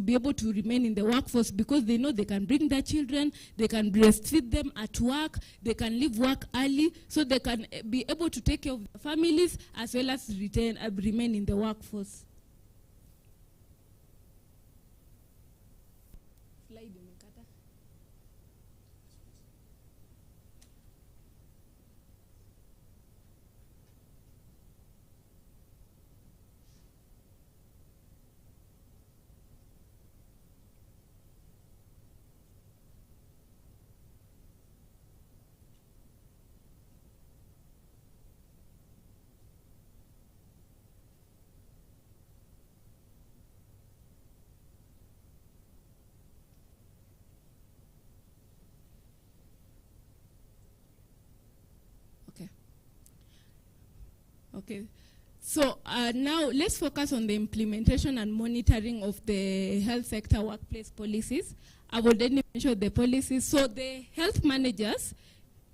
be able to remain in the workforce because they know they can bring their children, they can breastfeed them at work, they can leave work early, so they can be able to take care of their families as well as remain in the workforce. Okay, so now let's focus on the implementation and monitoring of the health sector workplace policies. I've already mentioned the policies. So the health managers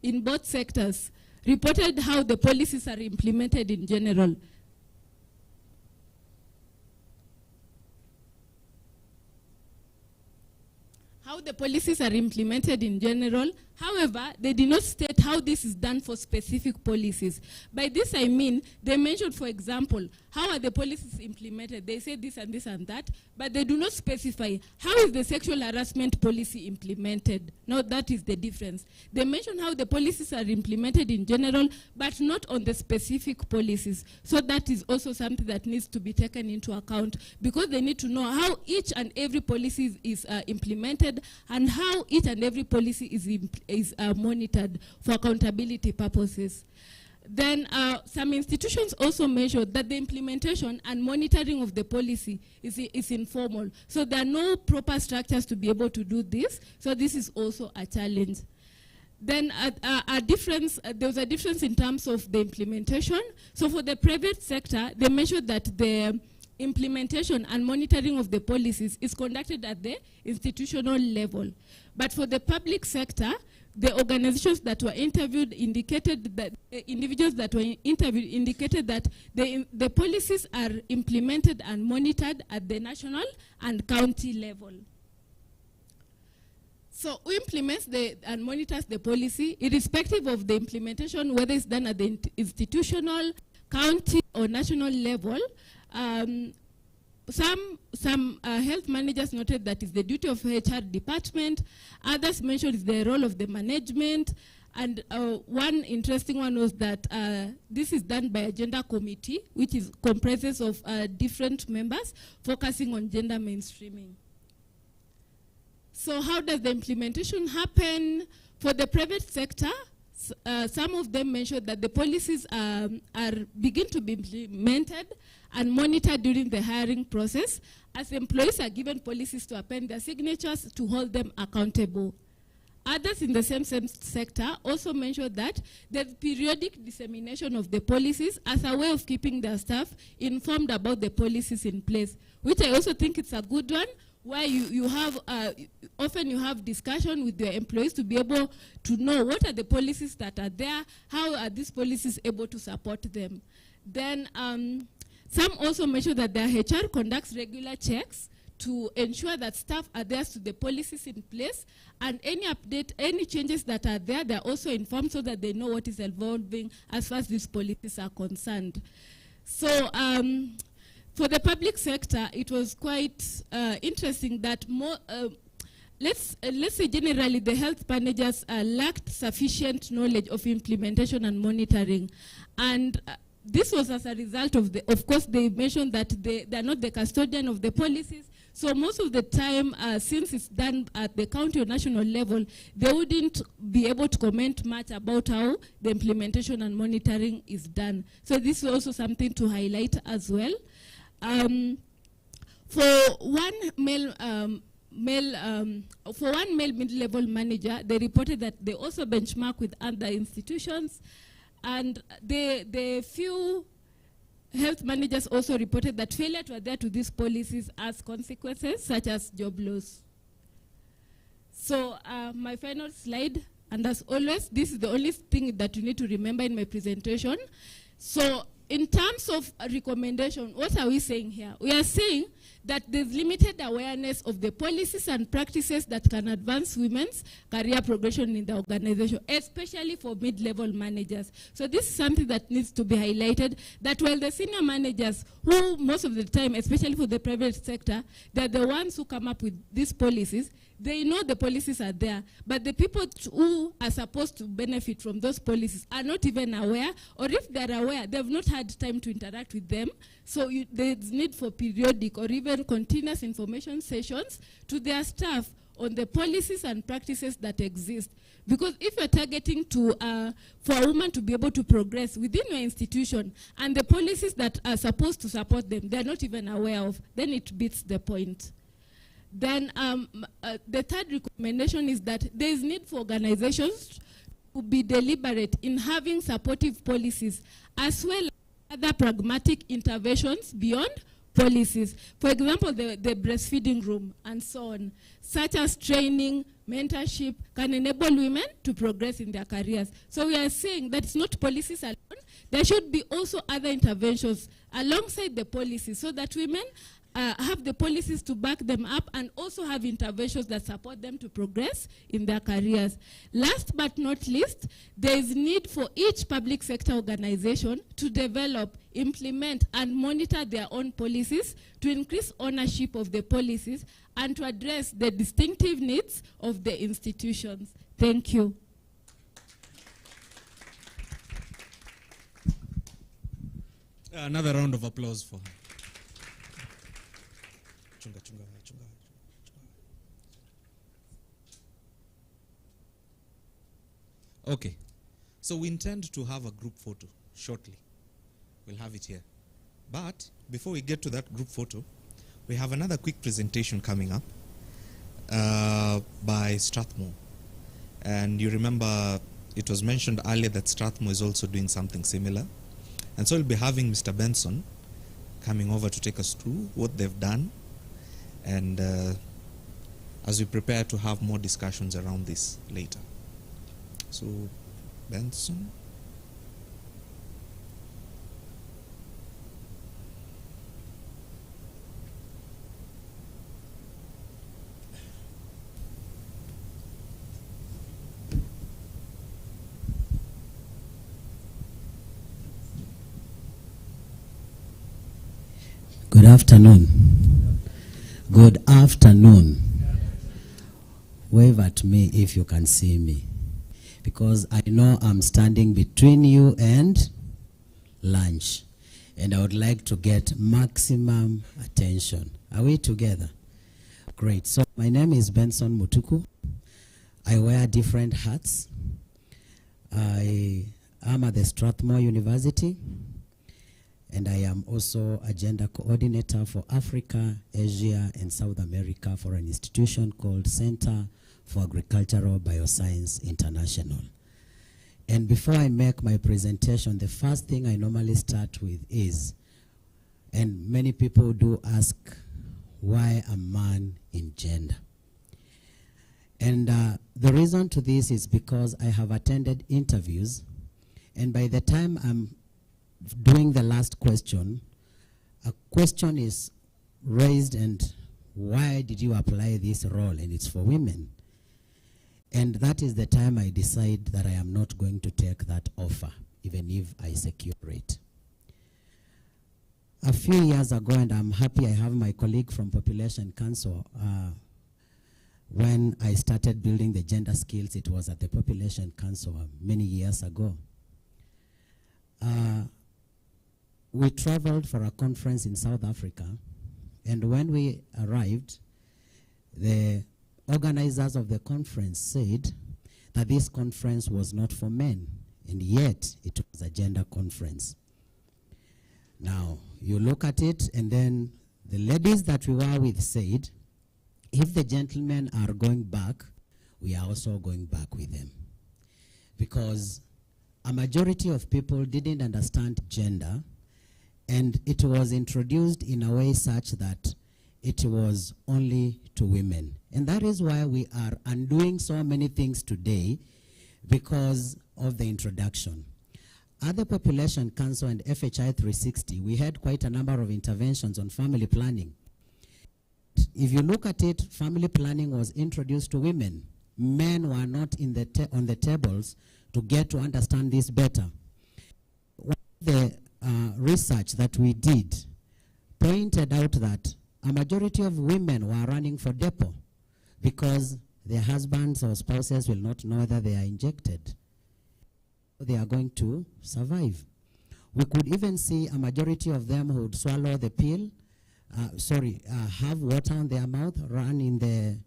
in both sectors reported how the policies are implemented in general. How the policies are implemented in general. However, they did not state how this is done for specific policies. By this I mean, they mentioned, for example, how are the policies implemented? They say this and this and that, but they do not specify how is the sexual harassment policy implemented. Now that is the difference. They mention how the policies are implemented in general, but not on the specific policies. So that is also something that needs to be taken into account, because they need to know how each and every policy is implemented and how each and every policy is monitored for accountability purposes. Then some institutions also measured that the implementation and monitoring of the policy is informal. So there are no proper structures to be able to do this. So this is also a challenge. Then there was a difference in terms of the implementation. So for the private sector, they measured that the implementation and monitoring of the policies is conducted at the institutional level. But for the public sector, the organizations that were interviewed indicated that individuals that were interviewed indicated that the policies are implemented and monitored at the national and county level. So who implements and monitors the policy, irrespective of the implementation, whether it's done at the institutional, county, or national level? Some health managers noted that it's the duty of HR department. Others mentioned it's the role of the management. And one interesting one was that this is done by a gender committee, which comprises of different members focusing on gender mainstreaming. So how does the implementation happen? For the private sector, some of them mentioned that the policies begin to be implemented and monitored during the hiring process, as employees are given policies to append their signatures to hold them accountable. Others in the same sector also mentioned that there's periodic dissemination of the policies as a way of keeping their staff informed about the policies in place, which I also think it's a good one, where often you have discussion with your employees to be able to know what are the policies that are there, how are these policies able to support them. Then some also mention that their HR conducts regular checks to ensure that staff adhere to the policies in place, and any update, any changes that are there, they're also informed so that they know what is evolving as far as these policies are concerned. So for the public sector, it was quite interesting that let's say generally the health managers lacked sufficient knowledge of implementation and monitoring, and this was as a result of course, they mentioned that they're not the custodian of the policies. So most of the time, since it's done at the county or national level, they wouldn't be able to comment much about how the implementation and monitoring is done. So this is also something to highlight as well. For one male mid-level manager, they reported that they also benchmark with other institutions, and the few health managers also reported that failure to adhere to these policies has consequences such as job loss. So my final slide, and as always, this is the only thing that you need to remember in my presentation. So in terms of a recommendation, what are we saying here? We are saying that there's limited awareness of the policies and practices that can advance women's career progression in the organization, especially for mid-level managers. So this is something that needs to be highlighted, that while the senior managers, who most of the time, especially for the private sector, they're the ones who come up with these policies, they know the policies are there, but the people who are supposed to benefit from those policies are not even aware, or if they're aware, they've not had time to interact with them. So there's need for periodic or even continuous information sessions to their staff on the policies and practices that exist. Because if you're targeting for a woman to be able to progress within your institution, and the policies that are supposed to support them, they're not even aware of, then it beats the point. Then the third recommendation is that there is need for organizations to be deliberate in having supportive policies, as well as other pragmatic interventions beyond policies. For example, the breastfeeding room and so on, such as training, mentorship, can enable women to progress in their careers. So we are saying that it's not policies alone. There should be also other interventions alongside the policies, so that women have the policies to back them up, and also have interventions that support them to progress in their careers. Last but not least, there is need for each public sector organization to develop, implement, and monitor their own policies to increase ownership of the policies and to address the distinctive needs of the institutions. Thank you. Another round of applause for her. Okay, so we intend to have a group photo shortly. We'll have it here. But before we get to that group photo, we have another quick presentation coming up by Strathmore. And you remember it was mentioned earlier that Strathmore is also doing something similar. And so we'll be having Mr. Benson coming over to take us through what they've done, and as we prepare to have more discussions around this later. So, Benson. Good afternoon. Good afternoon. Wave at me if you can see me, because I know I'm standing between you and lunch, and I would like to get maximum attention. Are we together? Great. So my name is Benson Mutuku. I wear different hats. I am at the Strathmore University, and I am also a gender coordinator for Africa, Asia, and South America for an institution called Center for Agricultural Bioscience International. And before I make my presentation, the first thing I normally start with is, and many people do ask, why a man in gender? And the reason to this is because I have attended interviews, and by the time I'm doing the last question, a question is raised, and why did you apply this role and it's for women? And that is the time I decide that I am not going to take that offer, even if I secure it. A few years ago, and I'm happy I have my colleague from Population Council, when I started building the gender skills, it was at the Population Council many years ago. We traveled for a conference in South Africa, and when we arrived, the organizers of the conference said that this conference was not for men, and yet it was a gender conference. Now, you look at it, and then the ladies that we were with said, if the gentlemen are going back, we are also going back with them. Because a majority of people didn't understand gender, and it was introduced in a way such that it was only to women. And that is why we are undoing so many things today, because of the introduction. At the Population Council and FHI 360, we had quite a number of interventions on family planning. If you look at it, family planning was introduced to women. Men were not in the on the tables to get to understand this better. The research that we did pointed out that a majority of women were running for depot because their husbands or spouses will not know whether they are injected. They are going to survive. We could even see a majority of them who would swallow the pill, have water on their mouth, run in the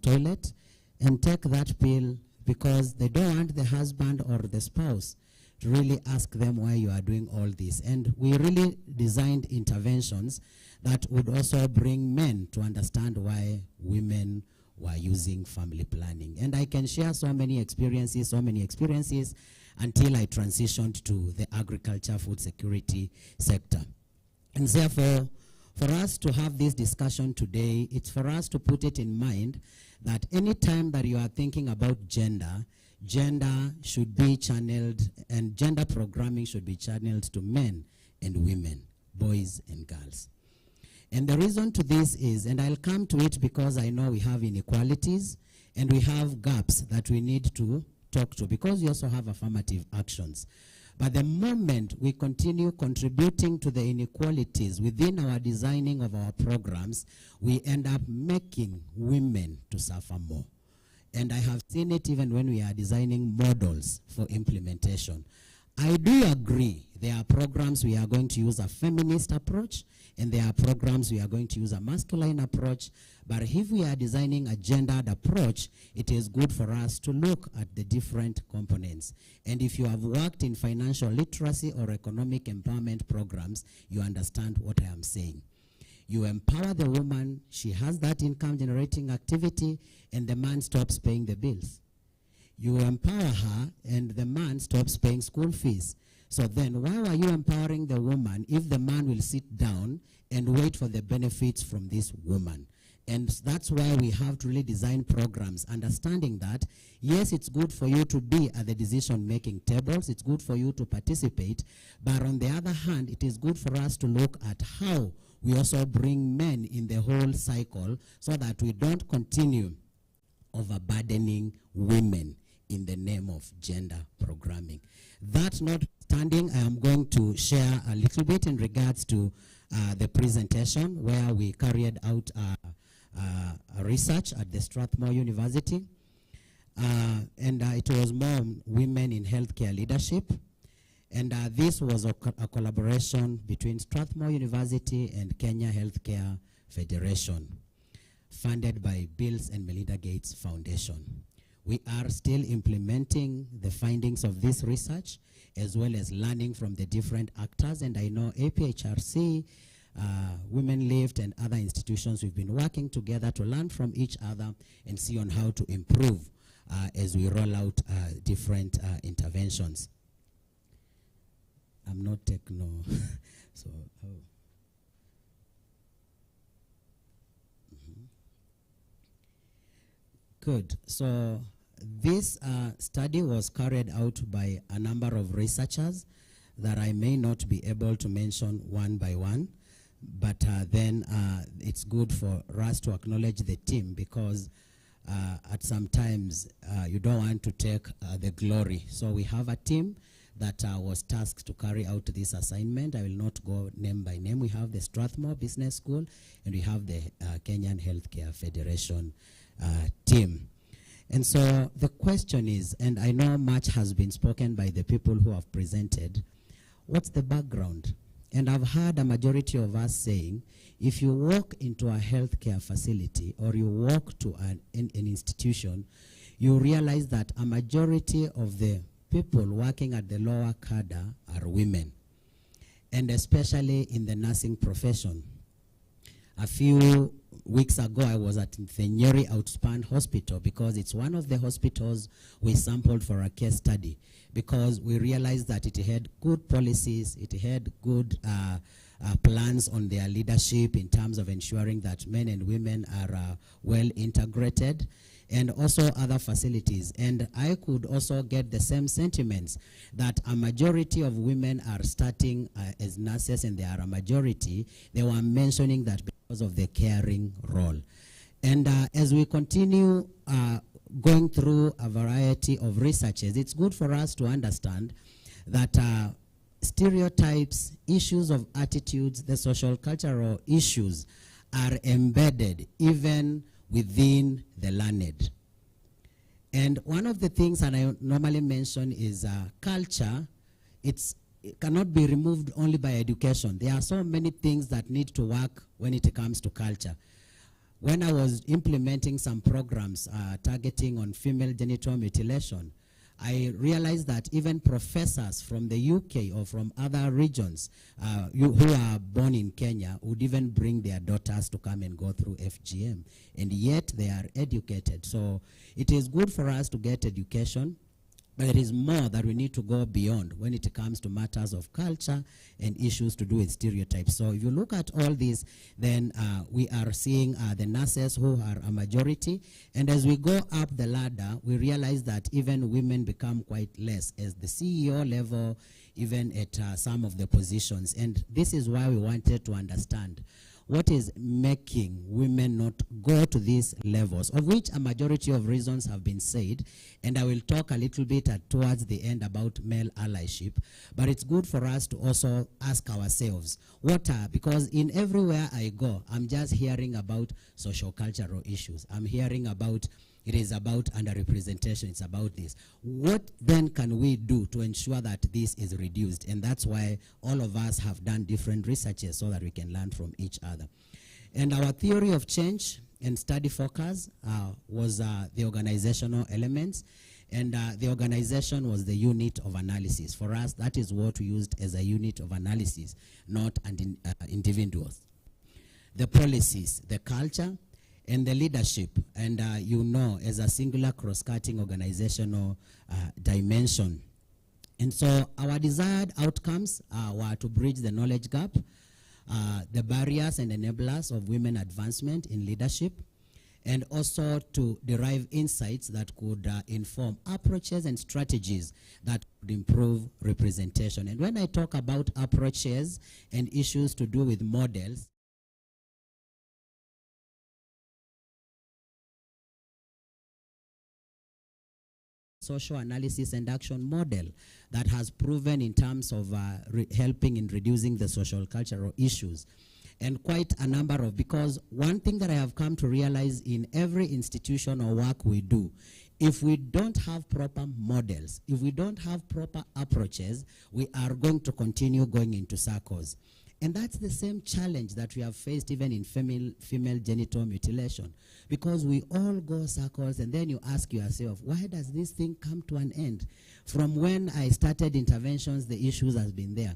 toilet, and take that pill because they don't want the husband or the spouse to really ask them why you are doing all this. And we really designed interventions that would also bring men to understand why women were using family planning. And I can share so many experiences until I transitioned to the agriculture food security sector. And therefore, for us to have this discussion today, it's for us to put it in mind that any time that you are thinking about gender, gender should be channeled, and gender programming should be channeled to men and women, boys and girls. And the reason to this is, and I'll come to it because I know we have inequalities and we have gaps that we need to talk to, because we also have affirmative actions. But the moment we continue contributing to the inequalities within our designing of our programs, we end up making women to suffer more. And I have seen it even when we are designing models for implementation. I do agree there are programs we are going to use a feminist approach, and there are programs we are going to use a masculine approach. But if we are designing a gendered approach, it is good for us to look at the different components. And if you have worked in financial literacy or economic empowerment programs, you understand what I am saying. You empower the woman, she has that income generating activity, and the man stops paying the bills. You empower her, and the man stops paying school fees. So then why are you empowering the woman if the man will sit down and wait for the benefits from this woman? And that's why we have to really design programs, understanding that, yes, it's good for you to be at the decision-making tables, it's good for you to participate, but on the other hand, it is good for us to look at how we also bring men in the whole cycle so that we don't continue overburdening women in the name of gender programming. That notwithstanding, I am going to share a little bit in regards to the presentation where we carried out a research at the Strathmore University. And it was more women in healthcare leadership. And this was a collaboration between Strathmore University and Kenya Healthcare Federation, funded by Bills and Melinda Gates Foundation. We are still implementing the findings of this research, as well as learning from the different actors. And I know APHRC, Women Lift, and other institutions, we've been working together to learn from each other and see on how to improve as we roll out different interventions. I'm not techno, so. Good. So this study was carried out by a number of researchers that I may not be able to mention one by one. but then it's good for us to acknowledge the team, because at some times you don't want to take the glory. So we have a team that was tasked to carry out this assignment. I will not go name by name. We have the Strathmore Business School, and we have the Kenyan Healthcare Federation team. And so the question is, and I know much has been spoken by the people who have presented, what's the background? And I've heard a majority of us saying, if you walk into a healthcare facility or you walk to an institution, you realize that a majority of the people working at the lower cadre are women, and especially in the nursing profession. A few weeks ago, I was at the Nyeri Outspan Hospital, because it's one of the hospitals we sampled for a case study, because we realized that it had good policies, it had good plans on their leadership in terms of ensuring that men and women are well integrated, and also other facilities. And I could also get the same sentiments that a majority of women are starting as nurses, and they are a majority. They were mentioning that because of the caring role. And as we continue going through a variety of researches, it's good for us to understand that stereotypes, issues of attitudes, the social cultural issues are embedded even within the learned. And one of the things that I normally mention is culture. It cannot be removed only by education. There are so many things that need to work when it comes to culture. When I was implementing some programs targeting on female genital mutilation, I realized that even professors from the UK or from other regions who are born in Kenya would even bring their daughters to come and go through FGM, and yet they are educated. So it is good for us to get education, but there is more that we need to go beyond when it comes to matters of culture and issues to do with stereotypes. So if you look at all this, then we are seeing the nurses who are a majority. And as we go up the ladder, we realize that even women become quite less as the CEO level, even at some of the positions. And this is why we wanted to understand what is making women not go to these levels, of which a majority of reasons have been said, and I will talk a little bit towards the end about male allyship. But it's good for us to also ask ourselves, because in everywhere I go, I'm just hearing about social cultural issues. I'm hearing about it is about underrepresentation, it's about this. What then can we do to ensure that this is reduced? And that's why all of us have done different researches so that we can learn from each other. And our theory of change and study focus was the organizational elements. And the organization was the unit of analysis. For us, that is what we used as a unit of analysis, not individuals. The policies, the culture, and the leadership, and as a singular cross-cutting organizational dimension. And so our desired outcomes were to bridge the knowledge gap, the barriers and enablers of women advancement in leadership, and also to derive insights that could inform approaches and strategies that could improve representation. And when I talk about approaches and issues to do with models, social analysis and action model that has proven in terms of helping in reducing the social cultural issues. And quite a number of, because one thing that I have come to realize in every institution or work we do, if we don't have proper models, if we don't have proper approaches, we are going to continue going into circles. And that's the same challenge that we have faced even in female genital mutilation, because we all go circles, and then you ask yourself, why does this thing come to an end? From when I started interventions, the issues has been there.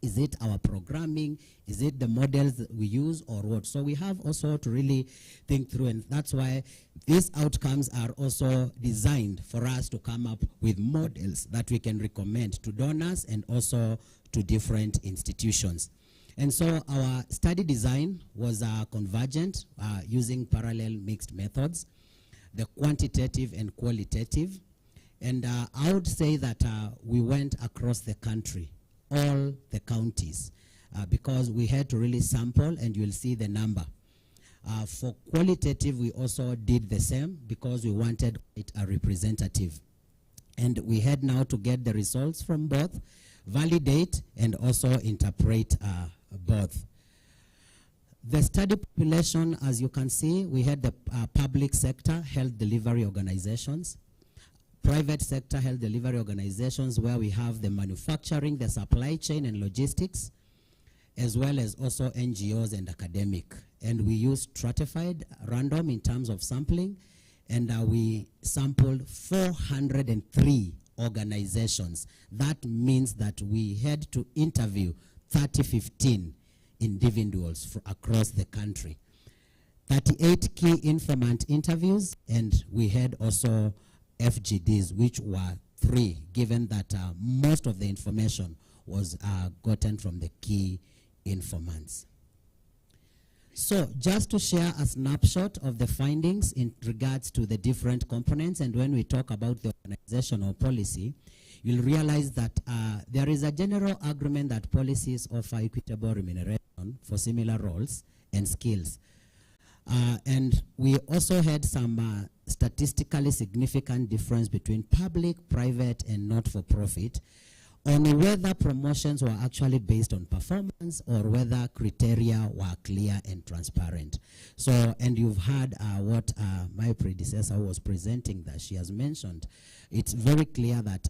Is it our programming? Is it the models that we use, or what? So we have also to really think through, and that's why these outcomes are also designed for us to come up with models that we can recommend to donors and also to different institutions. And so our study design was convergent, using parallel mixed methods, the quantitative and qualitative. And I would say that we went across the country, all the counties. because we had to really sample, and you'll see the number. For qualitative, we also did the same because we wanted it a representative. And we had now to get the results from both, validate, and also interpret both. The study population, as you can see, we had the public sector health delivery organizations, private sector health delivery organizations where we have the manufacturing, the supply chain and logistics, as well as also NGOs and academic. And we used stratified random in terms of sampling, and we sampled 403 organizations. That means that we had to interview 15 individuals across the country. 38 key informant interviews, and we had also FGDs, which were 3, given that most of the information was gotten from the key informants. So just to share a snapshot of the findings in regards to the different components, and when we talk about the organizational policy, you'll realize that there is a general agreement that policies offer equitable remuneration for similar roles and skills. And we also had some statistically significant difference between public, private, and not-for-profit on whether promotions were actually based on performance or whether criteria were clear and transparent. So, and you've heard what my predecessor was presenting that she has mentioned. It's very clear that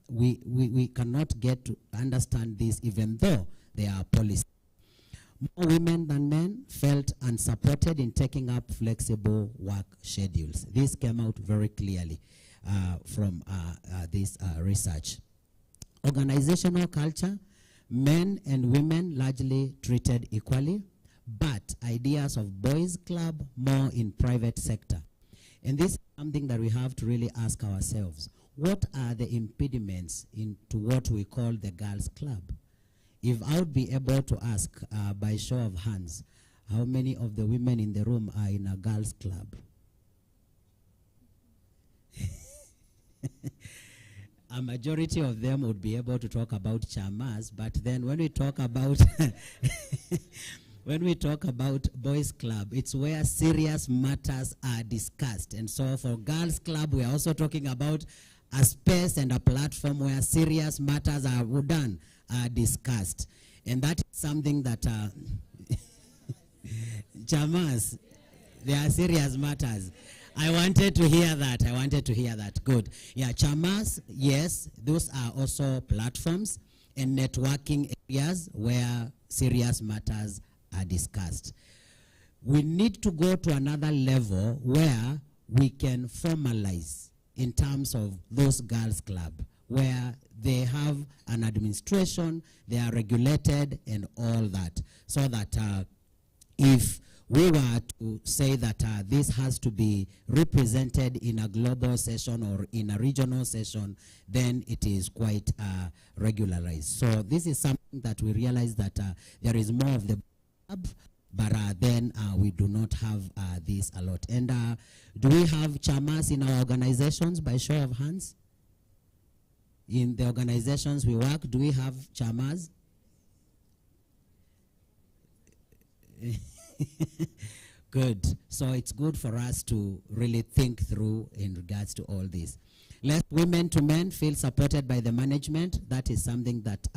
we cannot get to understand this even though they are policies. More women than men felt unsupported in taking up flexible work schedules. This came out very clearly from this research. Organizational culture, men and women largely treated equally, but ideas of boys' club more in private sector. And this is something that we have to really ask ourselves. What are the impediments into what we call the girls' club? If I would be able to ask by show of hands, how many of the women in the room are in a girls' club? A majority of them would be able to talk about chamas, but then when we talk about when we talk about boys' club, it's where serious matters are discussed. And so for girls' club, we are also talking about a space and a platform where serious matters are done, are discussed. And that is something that chamas, they are serious matters. I wanted to hear that. I wanted to hear that. Good. Yeah, chamas, yes, those are also platforms and networking areas where serious matters are discussed. We need to go to another level where we can formalize in terms of those girls' club, where they have an administration, they are regulated and all that, so that if we were to say that this has to be represented in a global session or in a regional session, then it is quite regularized. So this is something that we realize that there is more of the club, but then we do not have this a lot. And do we have chamas in our organizations by show of hands? In the organizations we work, do we have chamas? Good. So it's good for us to really think through in regards to all this. Less women to men feel supported by the management. That is something that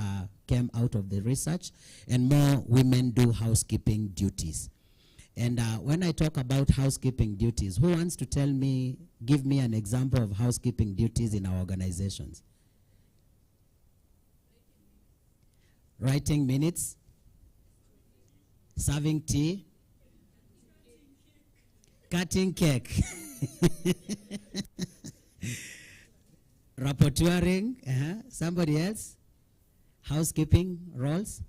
came out of the research. And more women do housekeeping duties. And when I talk about housekeeping duties, who wants to tell me, give me an example of housekeeping duties in our organizations? Writing minutes, serving tea, cutting cake, rapporteuring, somebody else, housekeeping roles.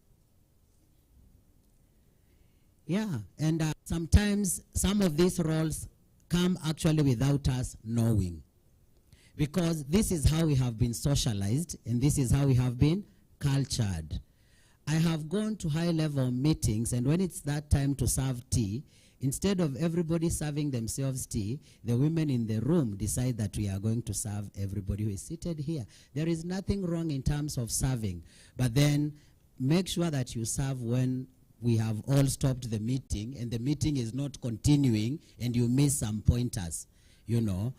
Yeah, and sometimes some of these roles come actually without us knowing, because this is how we have been socialized and this is how we have been cultured. I have gone to high-level meetings, and when it's that time to serve tea, instead of everybody serving themselves tea, the women in the room decide that we are going to serve everybody who is seated here. There is nothing wrong in terms of serving, but then make sure that you serve when we have all stopped the meeting and the meeting is not continuing and you miss some pointers, you know.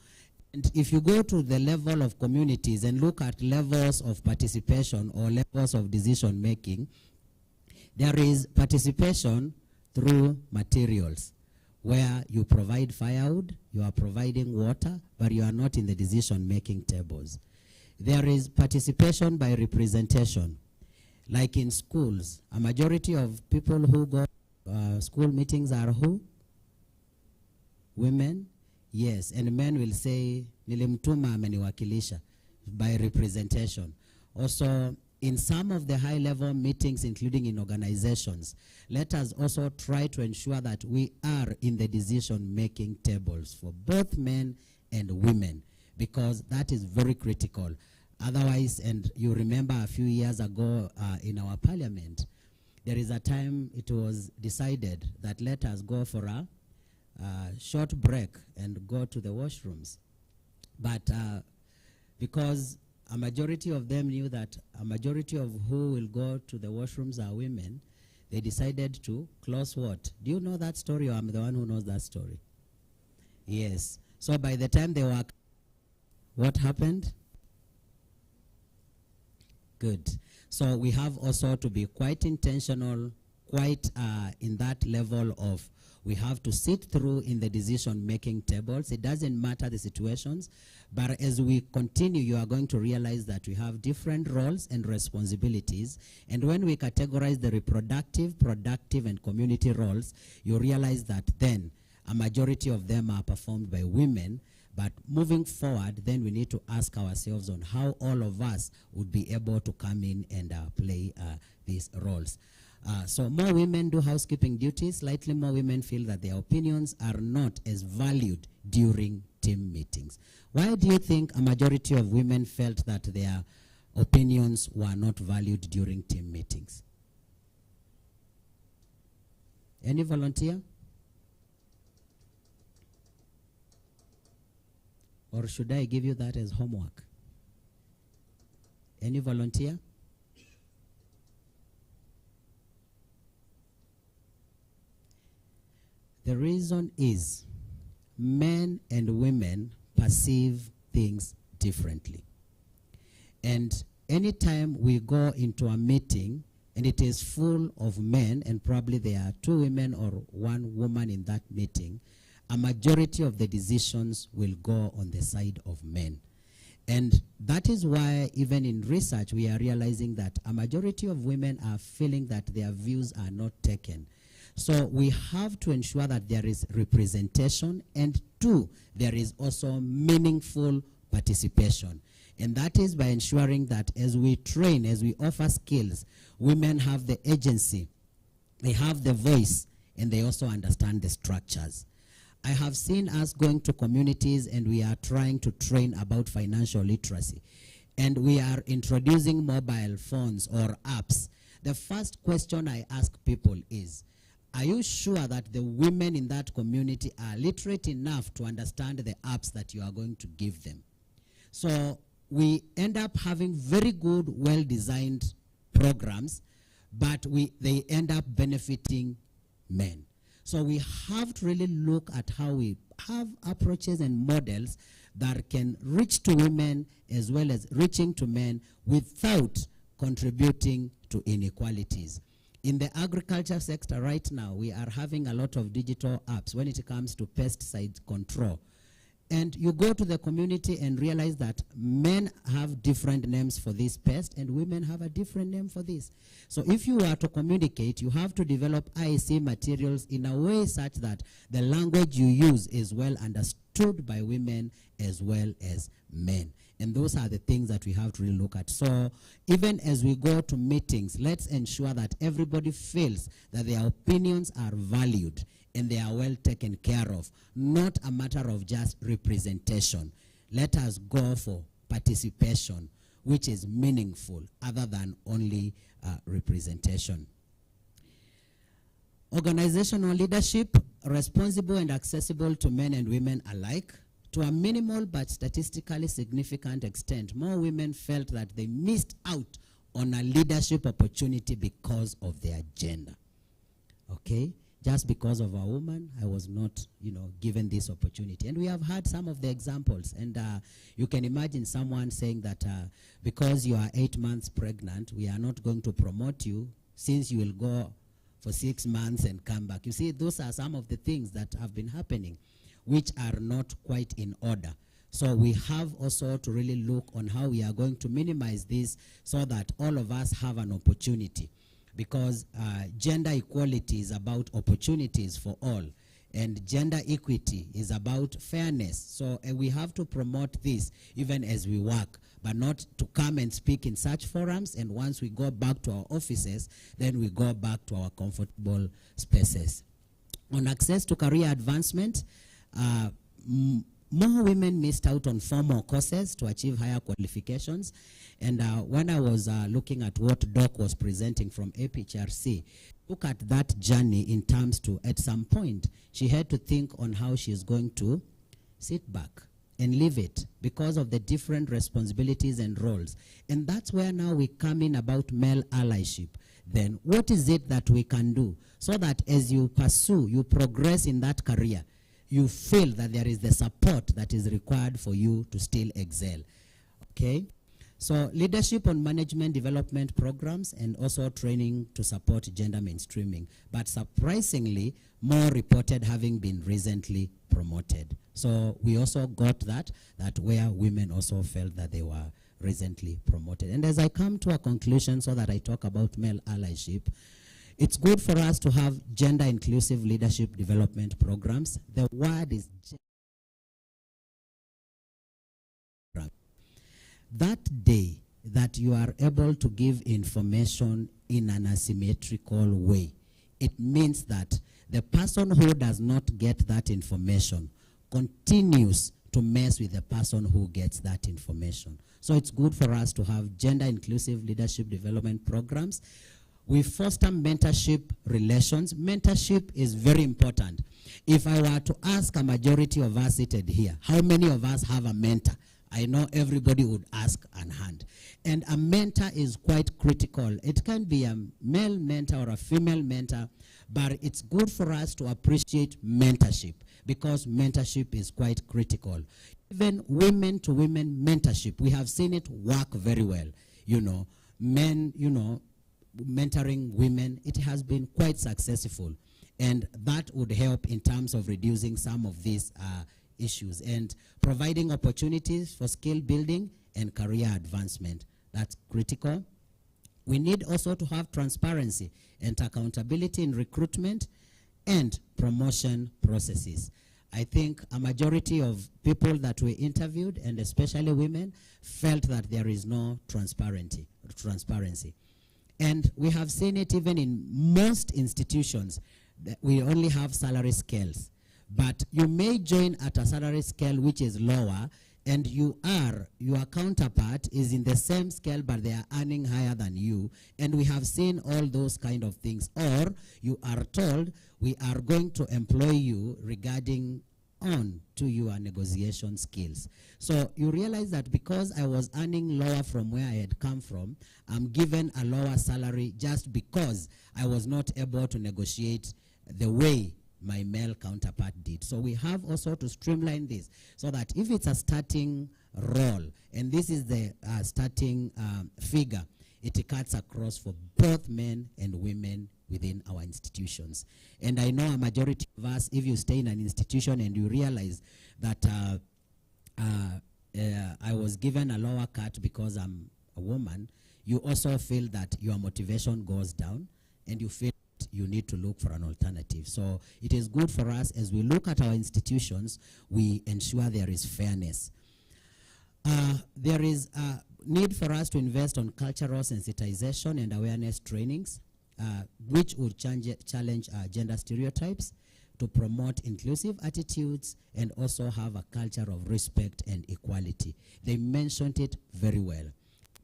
And if you go to the level of communities and look at levels of participation or levels of decision making, there is participation through materials where you provide firewood, you are providing water, but you are not in the decision making tables. There is participation by representation. Like in schools, a majority of people who go school meetings are who? Women? Yes, and men will say, nilimtuma ameniwakilisha, by representation. Also, in some of the high-level meetings, including in organizations, let us also try to ensure that we are in the decision-making tables for both men and women, because that is very critical. Otherwise, and you remember a few years ago in our parliament, there is a time it was decided that let us go for a short break and go to the washrooms. But because a majority of them knew that a majority of who will go to the washrooms are women, they decided to close what? Do you know that story, or I'm the one who knows that story? Yes. So by the time they were, what happened? Good. So we have also to be quite intentional, quite in that level of, we have to sit through in the decision-making tables. It doesn't matter the situations, but as we continue, you are going to realize that we have different roles and responsibilities. And when we categorize the reproductive, productive, and community roles, you realize that then a majority of them are performed by women. But moving forward, then we need to ask ourselves on how all of us would be able to come in and play these roles. So more women do housekeeping duties. Slightly more women feel that their opinions are not as valued during team meetings. Why do you think a majority of women felt that their opinions were not valued during team meetings? Any volunteer? Or should I give you that as homework? Any volunteer? The reason is men and women perceive things differently. And anytime we go into a meeting and it is full of men, and probably there are 2 women or 1 woman in that meeting, a majority of the decisions will go on the side of men. And that is why even in research we are realizing that a majority of women are feeling that their views are not taken. So we have to ensure that there is representation, and 2, there is also meaningful participation. And that is by ensuring that as we train, as we offer skills, women have the agency, they have the voice, and they also understand the structures. I have seen us going to communities and we are trying to train about financial literacy. And we are introducing mobile phones or apps. The first question I ask people is, are you sure that the women in that community are literate enough to understand the apps that you are going to give them? So we end up having very good, well-designed programs, but they end up benefiting men. So we have to really look at how we have approaches and models that can reach to women as well as reaching to men without contributing to inequalities. In the agriculture sector right now, we are having a lot of digital apps when it comes to pesticide control. And you go to the community and realize that men have different names for this pest and women have a different name for this. So if you are to communicate, you have to develop IEC materials in a way such that the language you use is well understood by women as well as men. And those are the things that we have to really look at. So even as we go to meetings, let's ensure that everybody feels that their opinions are valued and they are well taken care of, not a matter of just representation. Let us go for participation, which is meaningful, other than only representation. Organizational leadership, responsible and accessible to men and women alike. To a minimal but statistically significant extent, more women felt that they missed out on a leadership opportunity because of their gender. Okay? Just because of a woman, I was not, given this opportunity. And we have had some of the examples. And you can imagine someone saying that because you are 8 months pregnant, we are not going to promote you since you will go for 6 months and come back. You see, those are some of the things that have been happening, which are not quite in order. So we have also to really look on how we are going to minimize this so that all of us have an opportunity. Because gender equality is about opportunities for all, and gender equity is about fairness. So we have to promote this even as we work, but not to come and speak in such forums, and once we go back to our offices, then we go back to our comfortable spaces. On access to career advancement, more women missed out on formal courses to achieve higher qualifications. And when I was looking at what Doc was presenting from APHRC, look at that journey in terms to, at some point, she had to think on how she's going to sit back and leave it because of the different responsibilities and roles. And that's where now we come in about male allyship. Then what is it that we can do so that as you pursue, you progress in that career, you feel that there is the support that is required for you to still excel. Okay? So leadership on management development programs and also training to support gender mainstreaming. But surprisingly, more reported having been recently promoted. So we also got that where women also felt that they were recently promoted. And as I come to a conclusion so that I talk about male allyship, it's good for us to have gender inclusive leadership development programs. The word is gender. That day that you are able to give information in an asymmetrical way, it means that the person who does not get that information continues to mess with the person who gets that information. So it's good for us to have gender inclusive leadership development programs. We foster mentorship relations. Mentorship is very important. If I were to ask a majority of us seated here, how many of us have a mentor? I know everybody would ask on hand. And a mentor is quite critical. It can be a male mentor or a female mentor, but it's good for us to appreciate mentorship because mentorship is quite critical. Even women to women mentorship, we have seen it work very well. Men, mentoring women, it has been quite successful, and that would help in terms of reducing some of these issues and providing opportunities for skill building and career advancement. That's critical. We need also to have transparency and accountability in recruitment and promotion processes. I think a majority of people that we interviewed, and especially women, felt that there is no transparency. And we have seen it even in most institutions that we only have salary scales. But you may join at a salary scale which is lower, and your counterpart is in the same scale, but they are earning higher than you. And we have seen all those kind of things. Or you are told, we are going to employ you regarding on to your negotiation skills. So you realize that because I was earning lower from where I had come from, I'm given a lower salary just because I was not able to negotiate the way my male counterpart did. So we have also to streamline this so that if it's a starting role, and this is the starting figure, it cuts across for both men and women within our institutions. And I know a majority of us, if you stay in an institution and you realize that I was given a lower cut because I'm a woman, you also feel that your motivation goes down and you feel you need to look for an alternative. So it is good for us as we look at our institutions, we ensure there is fairness. There is a need for us to invest on cultural sensitization and awareness trainings, which would challenge gender stereotypes to promote inclusive attitudes and also have a culture of respect and equality. They mentioned it very well.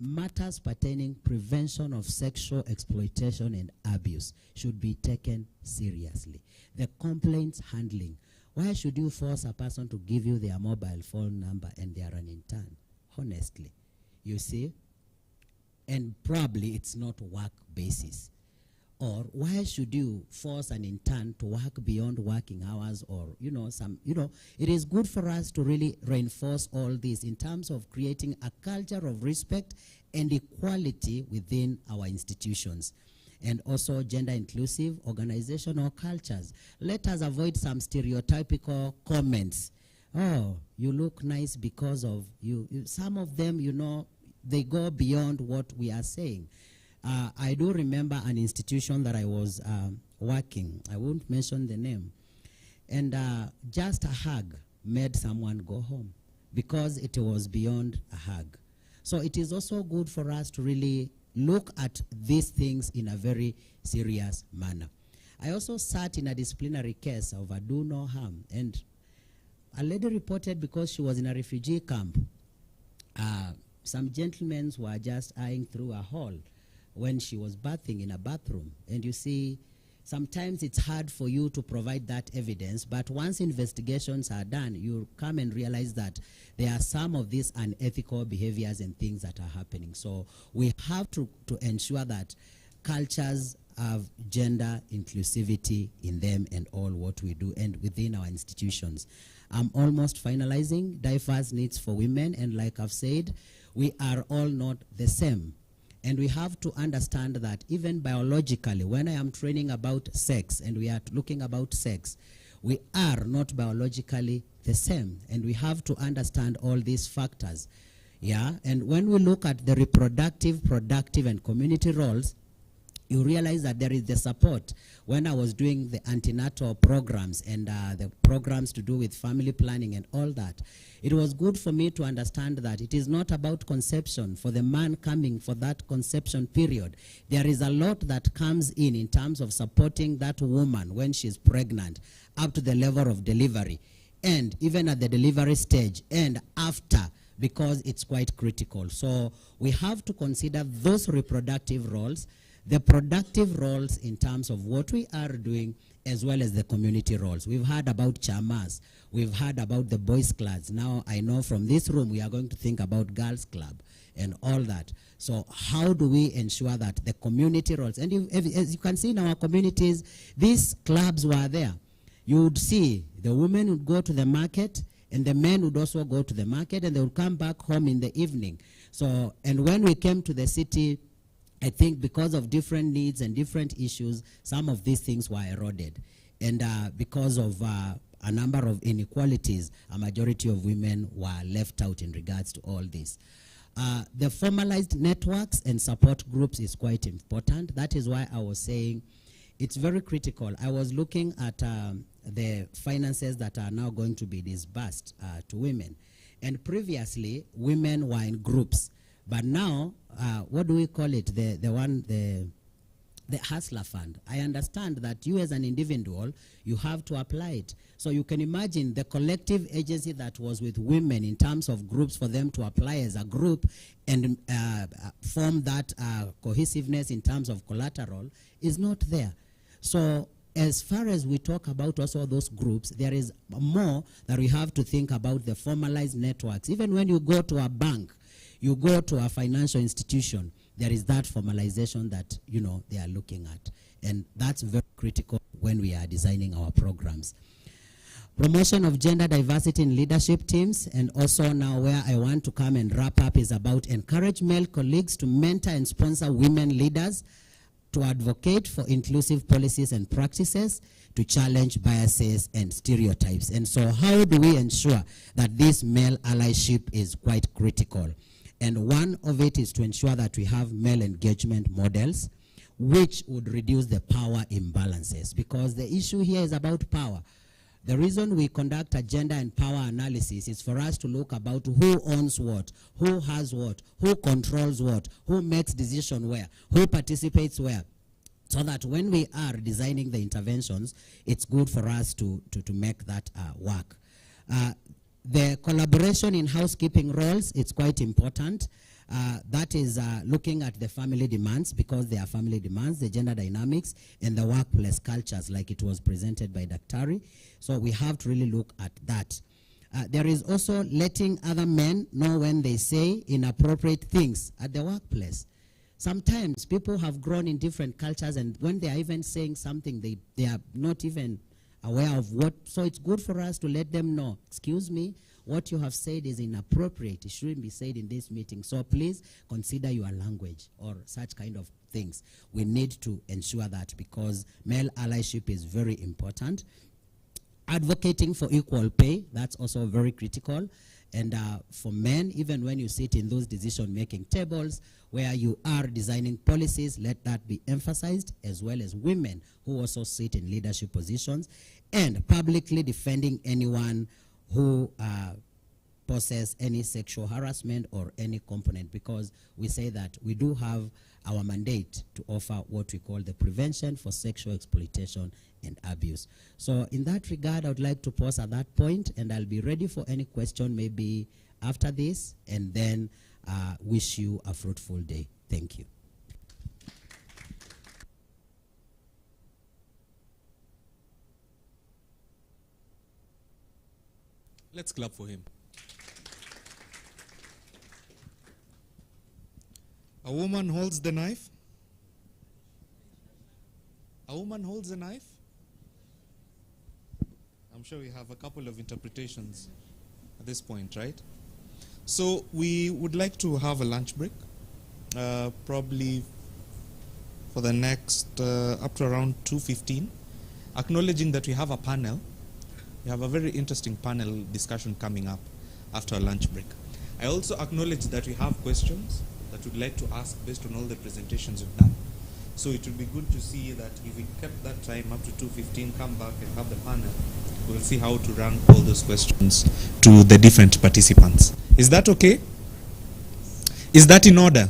Matters pertaining prevention of sexual exploitation and abuse should be taken seriously. The complaints handling. Why should you force a person to give you their mobile phone number and they are an intern? Honestly, you see? and probably it's not work basis? Or why should you force an intern to work beyond working hours, or it is good for us to really reinforce all this in terms of creating a culture of respect and equality within our institutions, and also gender inclusive organizational cultures. Let us avoid some stereotypical comments. Oh, you look nice because of you. Some of them, they go beyond what we are saying. I do remember an institution that I was working. I won't mention the name. And just a hug made someone go home because it was beyond a hug. So it is also good for us to really look at these things in a very serious manner. I also sat in a disciplinary case of a do no harm, and a lady reported because she was in a refugee camp. Some gentlemen were just eyeing through a hole when she was bathing in a bathroom. And you see, sometimes it's hard for you to provide that evidence, but once investigations are done, you come and realize that there are some of these unethical behaviors and things that are happening. So we have to ensure that cultures have gender inclusivity in them and all what we do and within our institutions. I'm almost finalizing diverse needs for women, and like I've said, we are all not the same. And we have to understand that even biologically, when I am training about sex and we are looking about sex, we are not biologically the same. And we have to understand all these factors. Yeah, and when we look at the reproductive, productive, and community roles, you realize that there is the support. When I was doing the antenatal programs and the programs to do with family planning and all that, it was good for me to understand that it is not about conception for the man coming for that conception period. There is a lot that comes in terms of supporting that woman when she's pregnant up to the level of delivery, and even at the delivery stage and after, because it's quite critical. So we have to consider those reproductive roles, the productive roles in terms of what we are doing, as well as the community roles. We've heard about chamas, we've heard about the boys' clubs. Now I know from this room we are going to think about girls' club and all that. So how do we ensure that the community roles, and as you can see in our communities, these clubs were there. You would see the women would go to the market, and the men would also go to the market, and they would come back home in the evening. So, and when we came to the city, I think because of different needs and different issues, some of these things were eroded. And because of a number of inequalities, a majority of women were left out in regards to all this. The formalized networks and support groups is quite important. That is why I was saying it's very critical. I was looking at the finances that are now going to be disbursed to women. And previously, women were in groups. But now, what do we call it? The Hustler Fund. I understand that you as an individual, you have to apply it. So you can imagine the collective agency that was with women in terms of groups for them to apply as a group and form that cohesiveness in terms of collateral is not there. So as far as we talk about also those groups, there is more that we have to think about the formalized networks. Even when you go to a bank, you go to a financial institution, there is that formalization that, they are looking at. And that's very critical when we are designing our programs. Promotion of gender diversity in leadership teams, and also now where I want to come and wrap up is about encourage male colleagues to mentor and sponsor women leaders, to advocate for inclusive policies and practices, to challenge biases and stereotypes. And so how do we ensure that this male allyship is quite critical? And one of it is to ensure that we have male engagement models, which would reduce the power imbalances, because the issue here is about power. The reason we conduct a gender and power analysis is for us to look about who owns what, who has what, who controls what, who makes decision where, who participates where, so that when we are designing the interventions, it's good for us to make that work. The collaboration in housekeeping roles, it's quite important. That is looking at the family demands, because there are family demands, the gender dynamics, and the workplace cultures, like it was presented by Daktari. So we have to really look at that. There is also letting other men know when they say inappropriate things at the workplace. sometimes people have grown in different cultures, and when they are even saying something, they are not even aware of what. So it's good for us to let them know, excuse me, what you have said is inappropriate. It shouldn't be said in this meeting. So please consider your language or such kind of things. We need to ensure that, because male allyship is very important. Advocating for equal pay, that's also very critical. And for men, even when you sit in those decision-making tables where you are designing policies, let that be emphasized, as well as women who also sit in leadership positions, and publicly defending anyone who possess any sexual harassment or any component, because we say that we do have our mandate to offer what we call the prevention for sexual exploitation and abuse. So in that regard, I would like to pause at that point, and I'll be ready for any question maybe after this, and then wish you a fruitful day. Thank you. Let's clap for him. A woman holds the knife. A woman holds a knife. I'm sure we have a couple of interpretations at this point, right? So we would like to have a lunch break, probably for the next up to around 2:15, acknowledging that we have a panel. We have a very interesting panel discussion coming up after a lunch break. I also acknowledge that we have questions that we'd like to ask based on all the presentations we've done. So it would be good to see that if we kept that time up to 2:15, come back and have the panel, we'll see how to rank all those questions to the different participants. Is that okay? Is that in order?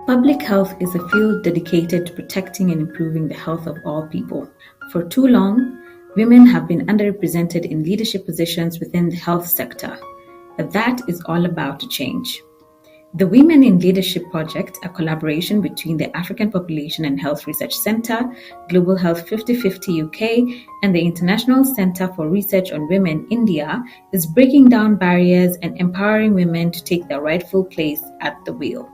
Public health is a field dedicated to protecting and improving the health of all people. For too long, women have been underrepresented in leadership positions within the health sector, but that is all about to change. The Women in Leadership Project, a collaboration between the African Population and Health Research Centre, Global Health 50/50 UK, and the International Centre for Research on Women, India, is breaking down barriers and empowering women to take their rightful place at the wheel.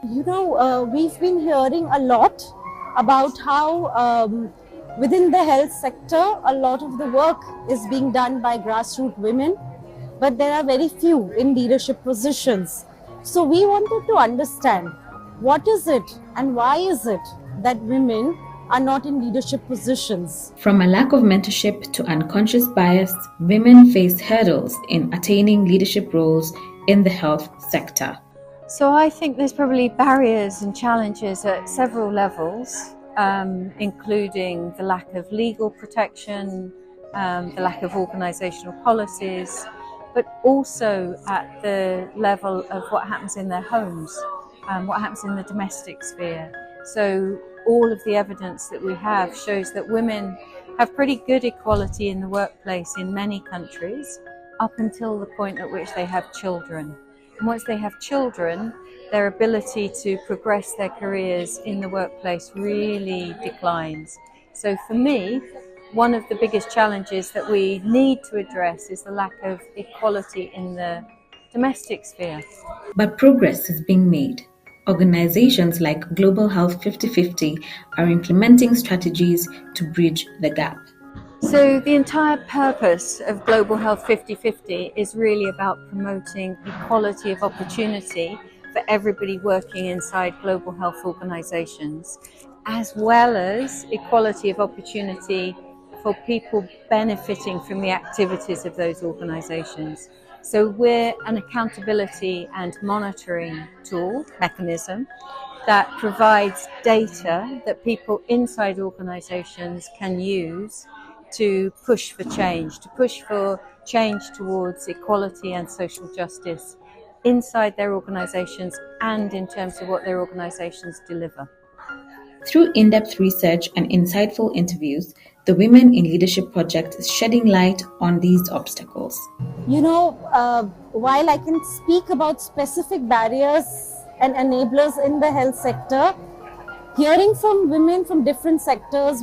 You know, we've been hearing a lot about how within the health sector, a lot of the work is being done by grassroots women, but there are very few in leadership positions. So we wanted to understand, what is it and why is it that women are not in leadership positions? From a lack of mentorship to unconscious bias, women face hurdles in attaining leadership roles in the health sector. So I think there's probably barriers and challenges at several levels, including the lack of legal protection, the lack of organisational policies, but also at the level of what happens in their homes, what happens in the domestic sphere. So all of the evidence that we have shows that women have pretty good equality in the workplace in many countries, up until the point at which they have children. And once they have children, their ability to progress their careers in the workplace really declines. So for me, one of the biggest challenges that we need to address is the lack of equality in the domestic sphere. But progress is being made. Organizations like Global Health 50/50 are implementing strategies to bridge the gap. So the entire purpose of Global Health 50/50 is really about promoting equality of opportunity for everybody working inside global health organizations, as well as equality of opportunity for people benefiting from the activities of those organizations. So we're an accountability and monitoring tool, mechanism, that provides data that people inside organizations can use to push for change towards equality and social justice inside their organizations and in terms of what their organizations deliver. Through in-depth research and insightful interviews, the Women in Leadership Project is shedding light on these obstacles. You know, while I can speak about specific barriers and enablers in the health sector, hearing from women from different sectors,